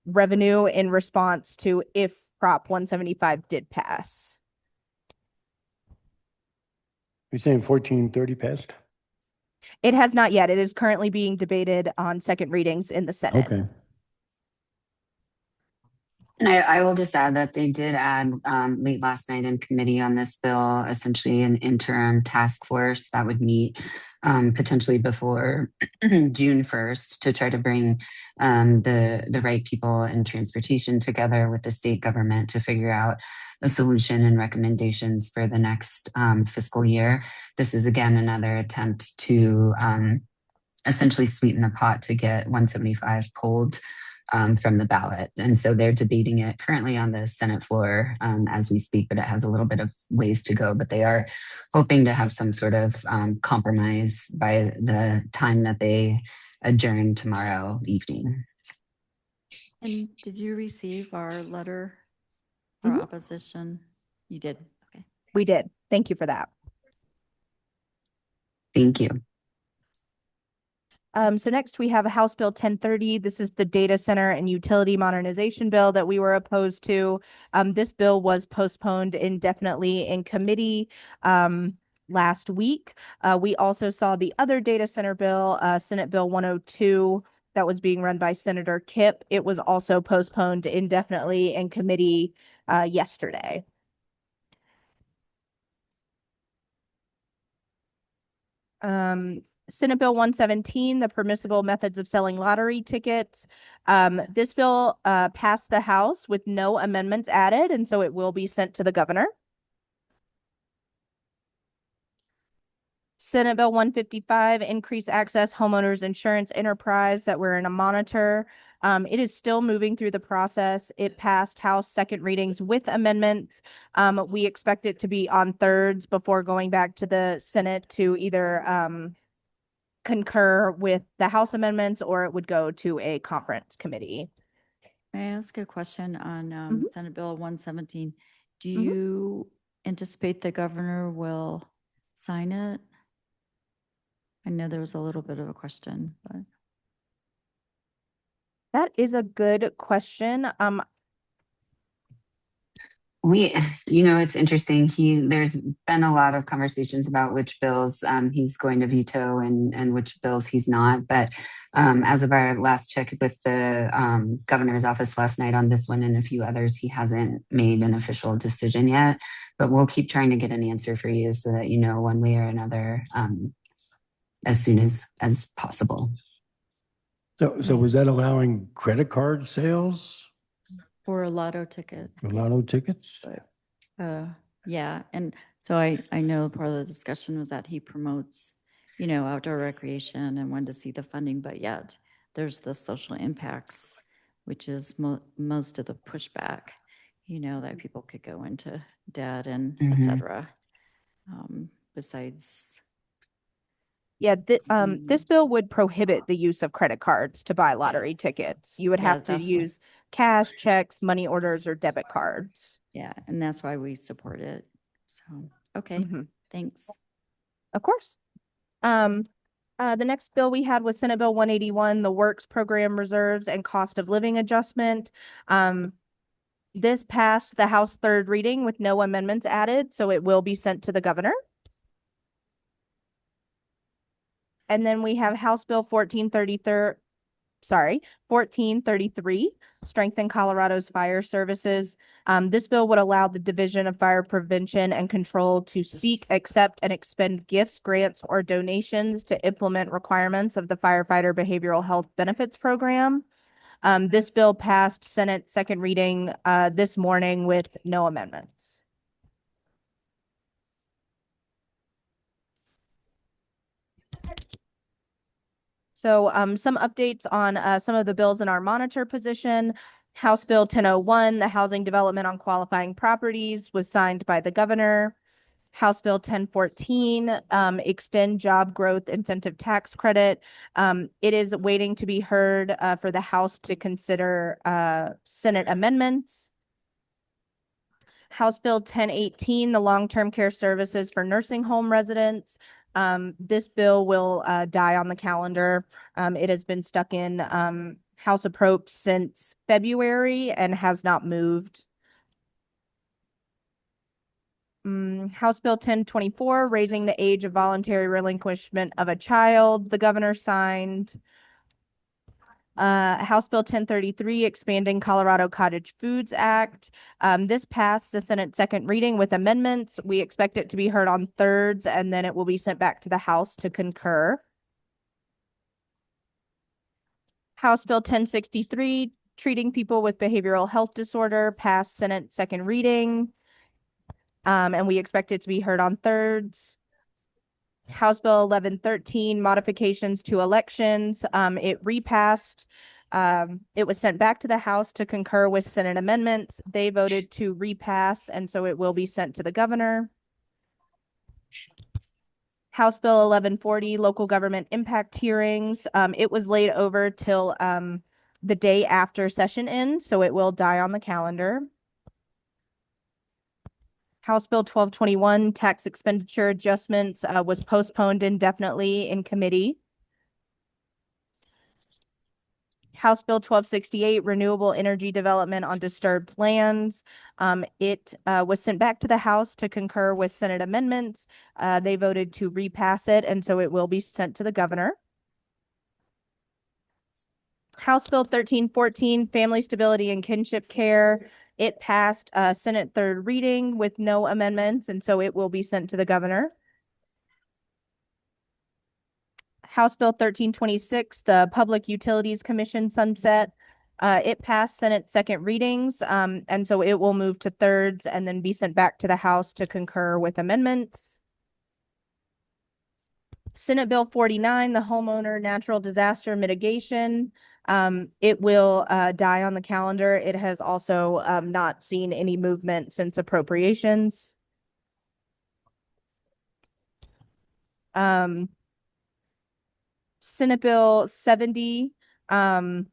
revenue in response to if Prop 175 did pass. You're saying 1430 passed? It has not yet. It is currently being debated on second readings in the Senate. Okay. And I will just add that they did add late last night in committee on this bill, essentially an interim task force that would meet potentially before June 1st to try to bring the right people in transportation together with the state government to figure out a solution and recommendations for the next fiscal year. This is again another attempt to essentially sweeten the pot to get 175 pulled from the ballot. And so they're debating it currently on the Senate floor as we speak, but it has a little bit of ways to go. But they are hoping to have some sort of compromise by the time that they adjourn tomorrow evening. And did you receive our letter, our opposition? You did. Okay. We did. Thank you for that. Thank you. So next we have a House Bill 1030. This is the data center and utility modernization bill that we were opposed to. This bill was postponed indefinitely in committee last week. We also saw the other data center bill, Senate Bill 102, that was being run by Senator Kipp. It was also postponed indefinitely in committee yesterday. Senate Bill 117, the permissible methods of selling lottery tickets. This bill passed the House with no amendments added, and so it will be sent to the governor. Senate Bill 155, increase access homeowners insurance enterprise that we're in a monitor. It is still moving through the process. It passed House second readings with amendments. We expect it to be on thirds before going back to the Senate to either concur with the House amendments or it would go to a conference committee. May I ask a question on Senate Bill 117? Do you anticipate the governor will sign it? I know there was a little bit of a question, but. That is a good question. It's interesting. There's been a lot of conversations about which bills he's going to veto and which bills he's not. But as of our last check with the governor's office last night on this one and a few others, he hasn't made an official decision yet. But we'll keep trying to get an answer for you so that you know one way or another as soon as possible. So was that allowing credit card sales? For lotto tickets. For lotto tickets? Yeah, and so I know part of the discussion was that he promotes, outdoor recreation and wanted to see the funding, but yet there's the social impacts, which is most of the pushback, that people could go into debt and et cetera. Besides. Yeah, this bill would prohibit the use of credit cards to buy lottery tickets. You would have to use cash, checks, money orders, or debit cards. Yeah, and that's why we support it. So, okay, thanks. Of course. The next bill we had was Senate Bill 181, the Works Program Reserves and Cost of Living Adjustment. This passed the House third reading with no amendments added, so it will be sent to the governor. And then we have House Bill 1433, strengthen Colorado's fire services. This bill would allow the Division of Fire Prevention and Control to seek, accept, and expend gifts, grants, or donations to implement requirements of the Firefighter Behavioral Health Benefits Program. This bill passed Senate second reading this morning with no amendments. So some updates on some of the bills in our monitor position. House Bill 1001, the Housing Development on Qualifying Properties, was signed by the governor. House Bill 1014, extend job growth incentive tax credit. It is waiting to be heard for the House to consider Senate amendments. House Bill 1018, the long-term care services for nursing home residents. This bill will die on the calendar. It has been stuck in House Approach since February and has not moved. House Bill 1024, raising the age of voluntary relinquishment of a child, the governor signed. House Bill 1033, expanding Colorado Cottage Foods Act. This passed the Senate second reading with amendments. We expect it to be heard on thirds, and then it will be sent back to the House to concur. House Bill 1063, treating people with behavioral health disorder, passed Senate second reading. And we expect it to be heard on thirds. House Bill 1113, modifications to elections. It repassed. It was sent back to the House to concur with Senate amendments. They voted to repass, and so it will be sent to the governor. House Bill 1140, local government impact hearings. It was laid over till the day after session ends, so it will die on the calendar. House Bill 1221, tax expenditure adjustments, was postponed indefinitely in committee. House Bill 1268, renewable energy development on disturbed lands. It was sent back to the House to concur with Senate amendments. They voted to repass it, and so it will be sent to the governor. House Bill 1314, family stability and kinship care. It passed Senate third reading with no amendments, and so it will be sent to the governor. House Bill 1326, the Public Utilities Commission sunset. It passed Senate second readings, and so it will move to thirds and then be sent back to the House to concur with amendments. Senate Bill 49, the homeowner natural disaster mitigation. It will die on the calendar. It has also not seen any movement since appropriations. Senate Bill 70, ban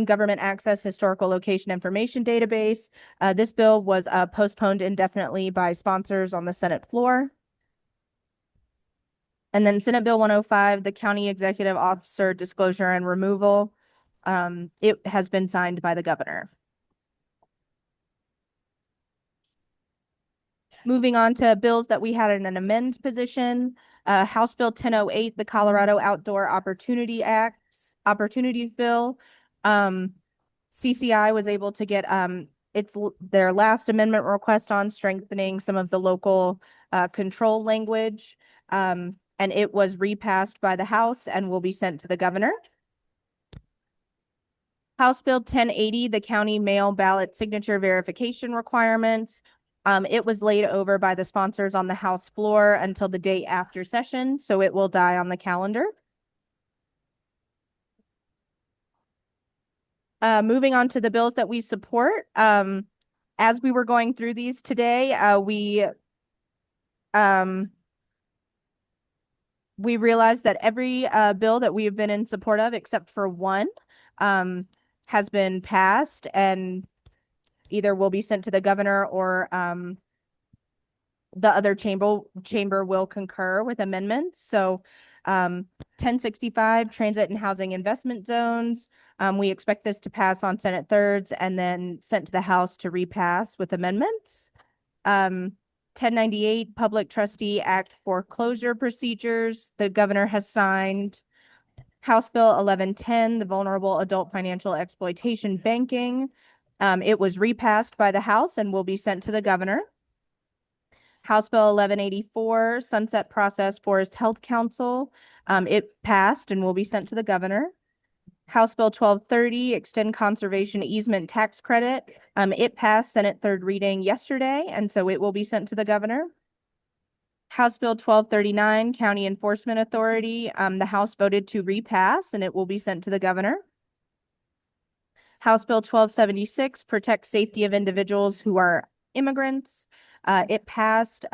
government access historical location information database. This bill was postponed indefinitely by sponsors on the Senate floor. And then Senate Bill 105, the county executive officer disclosure and removal. It has been signed by the governor. Moving on to bills that we had in an amend position, House Bill 1008, the Colorado Outdoor Opportunities Bill. CCI was able to get their last amendment request on strengthening some of the local control language. And it was repassed by the House and will be sent to the governor. House Bill 1080, the county mail ballot signature verification requirements. It was laid over by the sponsors on the House floor until the day after session, so it will die on the calendar. Moving on to the bills that we support. As we were going through these today, we realized that every bill that we have been in support of, except for one, has been passed and either will be sent to the governor or the other chamber will concur with amendments. So 1065, transit and housing investment zones. We expect this to pass on Senate thirds and then sent to the House to repass with amendments. 1098, Public Trustee Act foreclosure procedures. The governor has signed. House Bill 1110, the vulnerable adult financial exploitation banking. It was repassed by the House and will be sent to the governor. House Bill 1184, Sunset Process Forest Health Council. It passed and will be sent to the governor. House Bill 1230, Extend Conservation Easement Tax Credit. It passed Senate third reading yesterday, and so it will be sent to the governor. House Bill 1239, County Enforcement Authority. The House voted to repass, and it will be sent to the governor. House Bill 1276, Protect Safety of Individuals Who Are Immigrants. It passed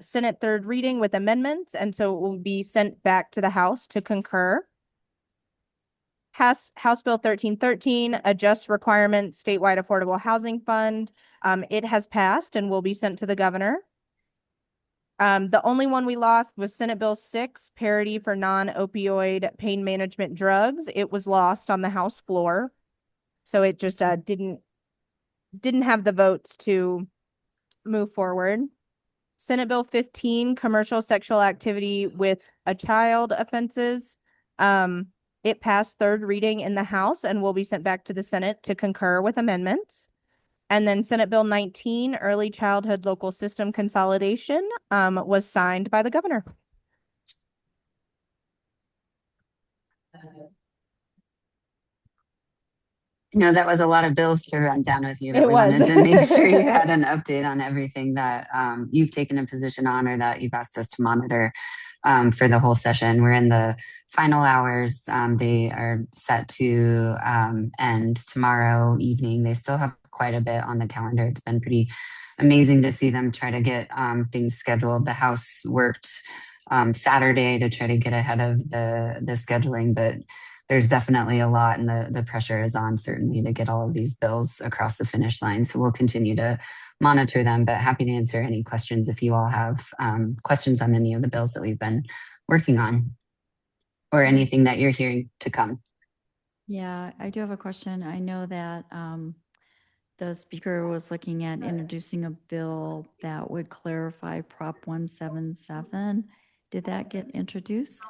Senate third reading with amendments, and so it will be sent back to the House to concur. House Bill 1313, adjust requirements statewide affordable housing fund. It has passed and will be sent to the governor. The only one we lost was Senate Bill 6, parity for non-opioid pain management drugs. It was lost on the House floor. So it just didn't have the votes to move forward. Senate Bill 15, commercial sexual activity with a child offenses. It passed third reading in the House and will be sent back to the Senate to concur with amendments. And then Senate Bill 19, early childhood local system consolidation, was signed by the governor. No, that was a lot of bills to run down with you, but It we was. wanted to make sure you had an update on everything that you've taken a position on or that you've asked us to monitor for the whole session. We're in the final hours. They are set to end tomorrow evening. They still have quite a bit on the calendar. It's been pretty amazing to see them try to get things scheduled. The House worked Saturday to try to get ahead of the scheduling, but there's definitely a lot, and the pressure is on certainly to get all of these bills across the finish line. So we'll continue to monitor them, but happy to answer any questions if you all have questions on any of the bills that we've been working on or anything that you're hearing to come. Yeah, I do have a question. I know that the speaker was looking at introducing a bill that would clarify Prop 177. Did that get introduced?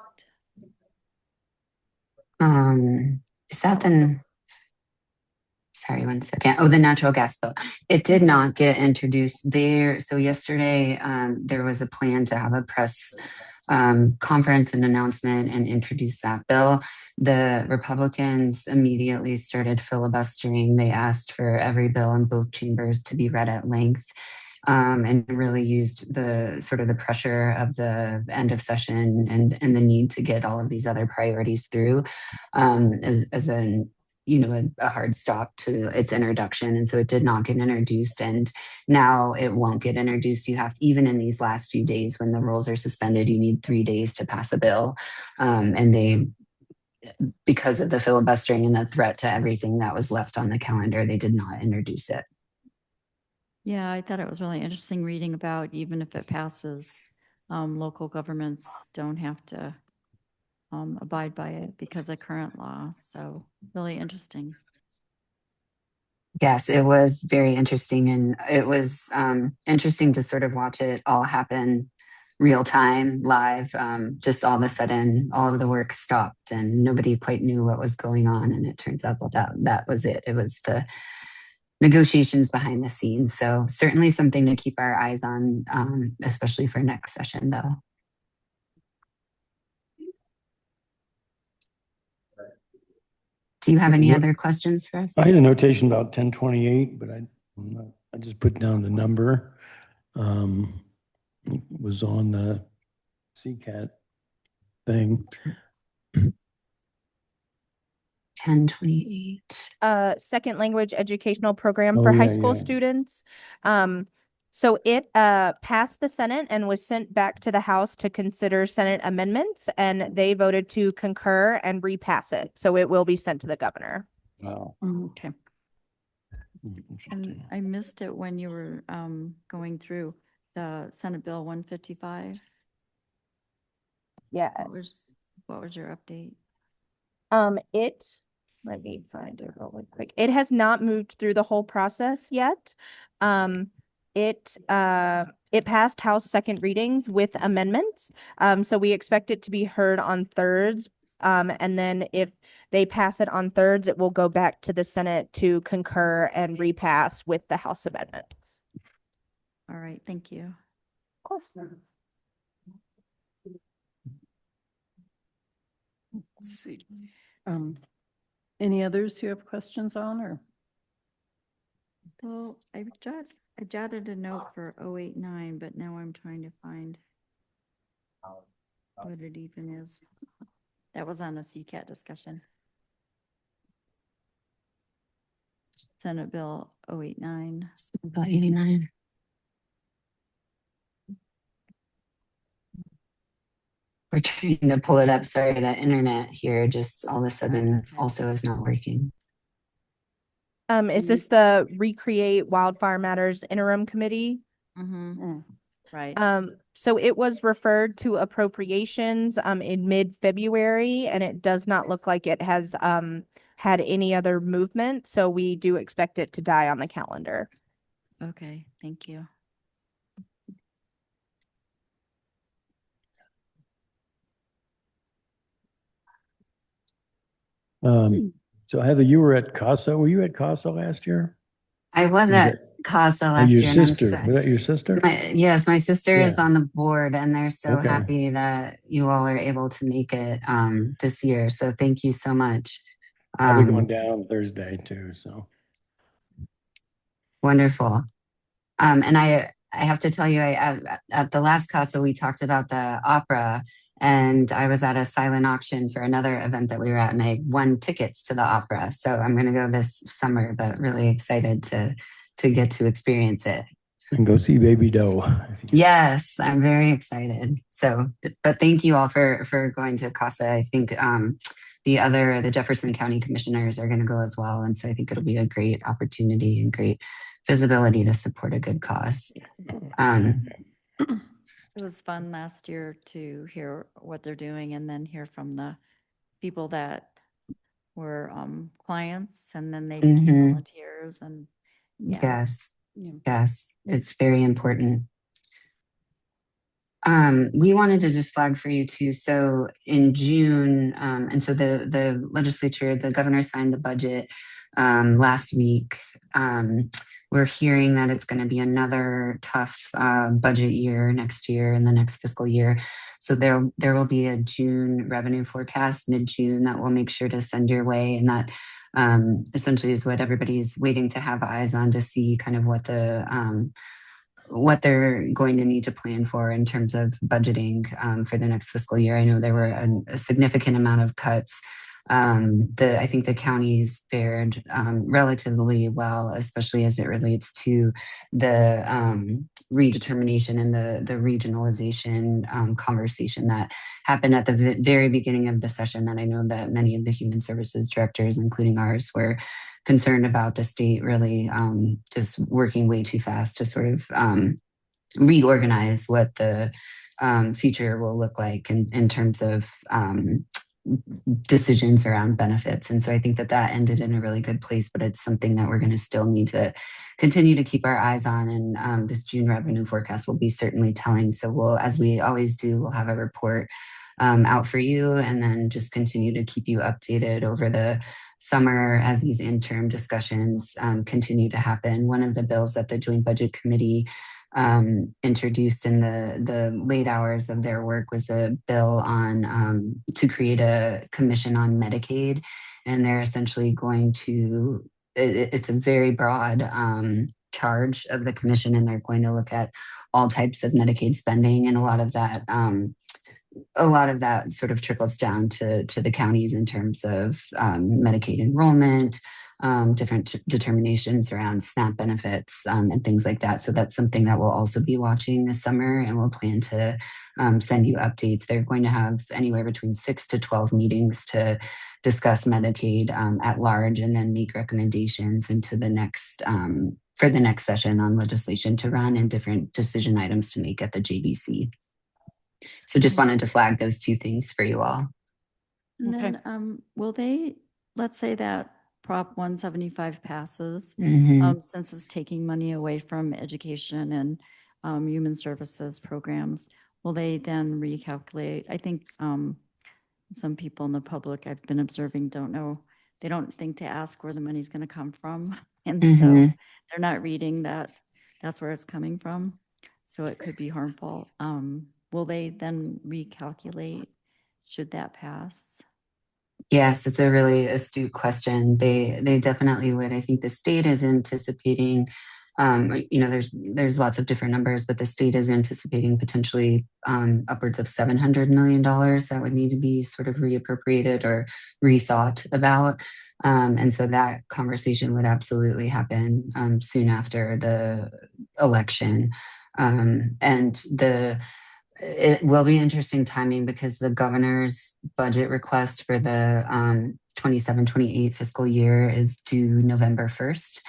Is that the, sorry, 1 second. Oh, the natural gas bill. It did not get introduced there. So yesterday, there was a plan to have a press conference and announcement and introduce that bill. The Republicans immediately started filibustering. They asked for every bill in both chambers to be read at length. And really used the sort of the pressure of the end of session and the need to get all of these other priorities through as a hard stop to its introduction. And so it did not get introduced, and now it won't get introduced. You have, even in these last few days when the rules are suspended, you need 3 days to pass a bill. And they, because of the filibustering and the threat to everything that was left on the calendar, they did not introduce it. Yeah, I thought it was really interesting reading about, even if it passes, local governments don't have to abide by it because of current law. So really interesting. Yes, it was very interesting. And it was interesting to sort of watch it all happen real time, live. Just all of a sudden, all of the work stopped and nobody quite knew what was going on. And it turns out that was it. It was the negotiations behind the scenes. So certainly something to keep our eyes on, especially for next session, though. Do you have any other questions for us? I had a notation about 1028, but I just put down the number. It was on the CCAT thing. 1028. Second language educational program Oh, for high yeah, school yeah. students. So it passed the Senate and was sent back to the House to consider Senate amendments, and they voted to concur and repass it. So it will be sent to the governor. Wow. Okay. And I missed it when you were going through the Senate Bill 155. Yes. What was your update? Let me find it really quick. It has not moved through the whole process yet. It passed House second readings with amendments. So we expect it to be heard on thirds. And then if they pass it on thirds, it will go back to the Senate to concur and repass with the House amendments. All right, thank you. Of course. Let's see. Any others who have questions on, or? Well, I jotted a note for 089, but now I'm trying to find what it even is. That was on a CCAT discussion. Senate Bill 089. Bill 89. We're trying to pull it up. Sorry, the internet here just all of a sudden also is not working. Is this the Recreate Wildfire Matters Interim Committee? Mm-hmm. Right. So it was referred to appropriations in mid-February, and it does not look like it has had any other movement. So we do expect it to die on the calendar. Okay, thank you. So Heather, you were at CASA. Were you at CASA last year? I was Is at it- CASA And last your year, and I'm sister, was that your sister? yes, my sister is Yeah. on the board, and they're so Okay. happy that you all are able to make it this year. So thank you so much. I'll be going down Thursday too, so. Wonderful. And I have to tell you, at the last CASA, we talked about the opera, and I was at a silent auction for another event that we were at, and I won tickets to the opera. So I'm going to go this summer, but really excited to get to experience it. And go see Baby Doe. Yes, I'm very excited. So, but thank you all for going to CASA. I think the Jefferson County Commissioners are going to go as well. And so I think it'll be a great opportunity and great visibility to support a good cause. It was fun last year to hear what they're doing and then hear from the people that were clients and then they became volunteers and yeah. Yes, it's very important. We wanted to just flag for you too. So in June, and so the legislature, the governor signed the budget last week. We're hearing that it's going to be another tough budget year next year in the next fiscal year. So there will be a June revenue forecast mid-June that we'll make sure to send your way, and that essentially is what everybody's waiting to have eyes on to see kind of what they're going to need to plan for in terms of budgeting for the next fiscal year. I know there were a significant amount of cuts. I think the counties fared relatively well, especially as it relates to the redetermination and the regionalization conversation that happened at the very beginning of the session, that I know that many of the human services directors, including ours, were concerned about the state really just working way too fast to sort of reorganize what the future will look like in terms of decisions around benefits. And so I think that ended in a really good place, but it's something that we're going to still need to continue to keep our eyes on. And this June revenue forecast will be certainly telling. So we'll, as we always do, we'll have a report out for you and then just continue to keep you updated over the summer as these interim discussions continue to happen. One of the bills that the Joint Budget Committee introduced in the late hours of their work was a bill on to create a commission on Medicaid, and they're essentially going to. It's a very broad charge of the commission, and they're going to look at all types of Medicaid spending, and a lot of that sort of trickles down to the counties in terms of Medicaid enrollment, different determinations around SNAP benefits and things like that. So that's something that we'll also be watching this summer, and we'll plan to send you updates. They're going to have anywhere between 6 to 12 meetings to discuss Medicaid at large, and then make recommendations into the next for the next session on legislation to run and different decision items to make at the JBC. So just wanted to flag those two things for you all. And then will they, let's say that Prop 175 passes, since it's taking money away from education and human services programs, will they then recalculate? I think some people in the public I've been observing don't know, they don't think to ask where the money's going to come from. And so they're not reading that that's where it's coming from. So it could be harmful. Will they then recalculate should that pass? Yes, it's a really astute question. They definitely would. I think the state is anticipating, there's lots of different numbers, but the state is anticipating potentially upwards of $700 million that would need to be sort of reappropriated or rethought about. And so that conversation would absolutely happen soon after the election. And It will be interesting timing because the governor's budget request for the 27-28 fiscal year is due November 1st.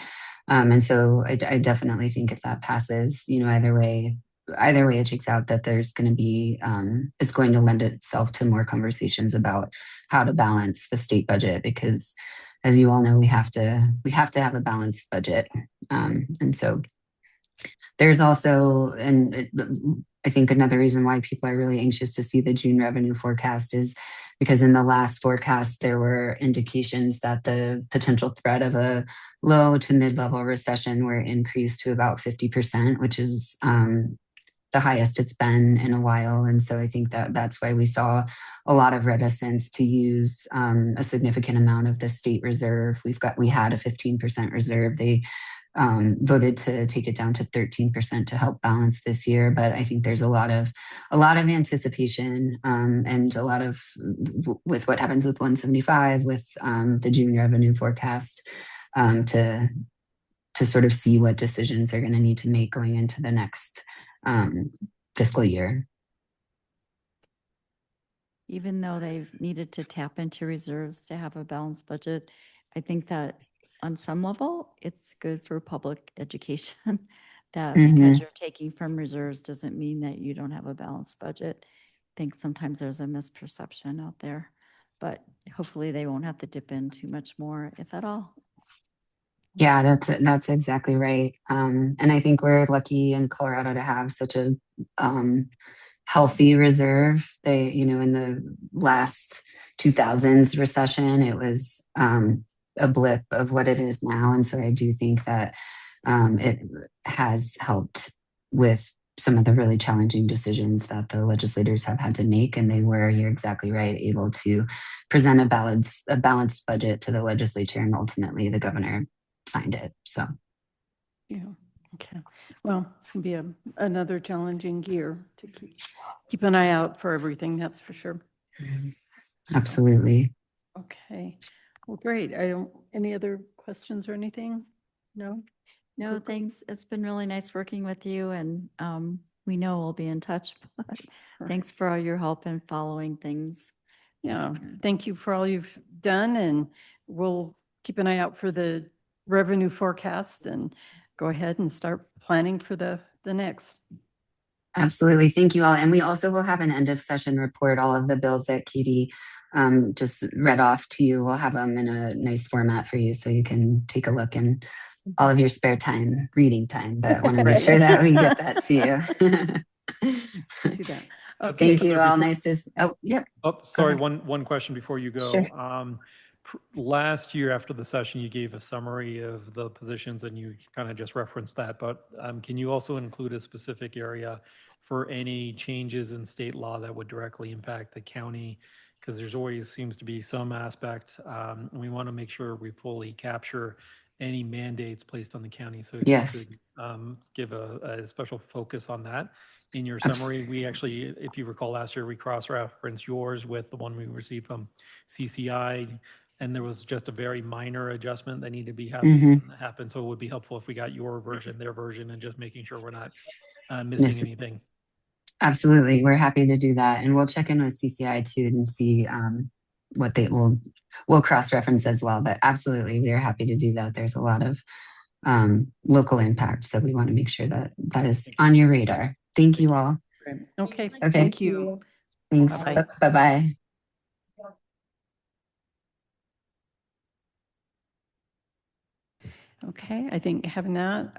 And so I definitely think if that passes, either way it shakes out, that there's going to be, it's going to lend itself to more conversations about how to balance the state budget, because as you all know, we have to have a balanced budget. And so there's also, I think another reason why people are really anxious to see the June revenue forecast is because in the last forecast, there were indications that the potential threat of a low to mid-level recession were increased to about 50%, which is the highest it's been in a while. And so I think that that's why we saw a lot of reticence to use a significant amount of the state reserve. We had a 15% reserve. They voted to take it down to 13% to help balance this year. But I think there's a lot of anticipation and a lot of, with what happens with 175, with the June revenue forecast, to sort of see what decisions they're going to need to make going into the next fiscal year. Even though they've needed to tap into reserves to have a balanced budget, I think that on some level, it's good for public education that because you're taking from reserves doesn't mean that you don't have a balanced budget. I think sometimes there's a misperception out there, but hopefully they won't have to dip in too much more, if at all. Yeah, that's exactly right. And I think we're lucky in Colorado to have such a healthy reserve. They, in the last 2000s recession, it was a blip of what it is now. And so I do think that it has helped with some of the really challenging decisions that the legislators have had to make. And they were, you're exactly right, able to present a balanced budget to the legislature, and ultimately the governor signed it. So yeah, okay. Well, it's gonna be another challenging year to keep an eye out for everything, that's for sure. absolutely. So, okay, well, great. Any other questions or anything? No? No, thanks. It's been really nice working with you, and we know we'll be in touch. But thanks for all your help in following things. Yeah, thank you for all you've done, and we'll keep an eye out for the revenue forecast and go ahead and start planning for the next. Absolutely. Thank you all. And we also will have an end of session report. All of the bills that Katie just read off to you, we'll have them in a nice format for you so you can take a look in all of your spare time, reading time, but want to make sure that we get that to you. Do that. Okay. Thank you all. Nice to, yep. Oh, sorry, one question before you go. Sure. Last year after the session, you gave a summary of the positions and you kind of just referenced that, but can you also include a specific area for any changes in state law that would directly impact the county? Because there's always seems to be some aspect, and we want to make sure we fully capture any mandates placed on the county. So if you could give a special focus on that. In your summary, we actually, if you recall last year, we cross-referenced yours with the one we received from CCI, and there was just a very minor adjustment that needed to be happen. So it would be helpful if we got your version, their version, and just making sure we're not missing anything. Absolutely. We're happy to do that. And we'll check in with CCI too and see what they will cross-reference as well. But absolutely, we are happy to do that. There's a lot of local impact. So we want to make sure that that is on your radar. Thank you all. Okay. Thank you. Thanks. Bye-bye. Okay, I think having that.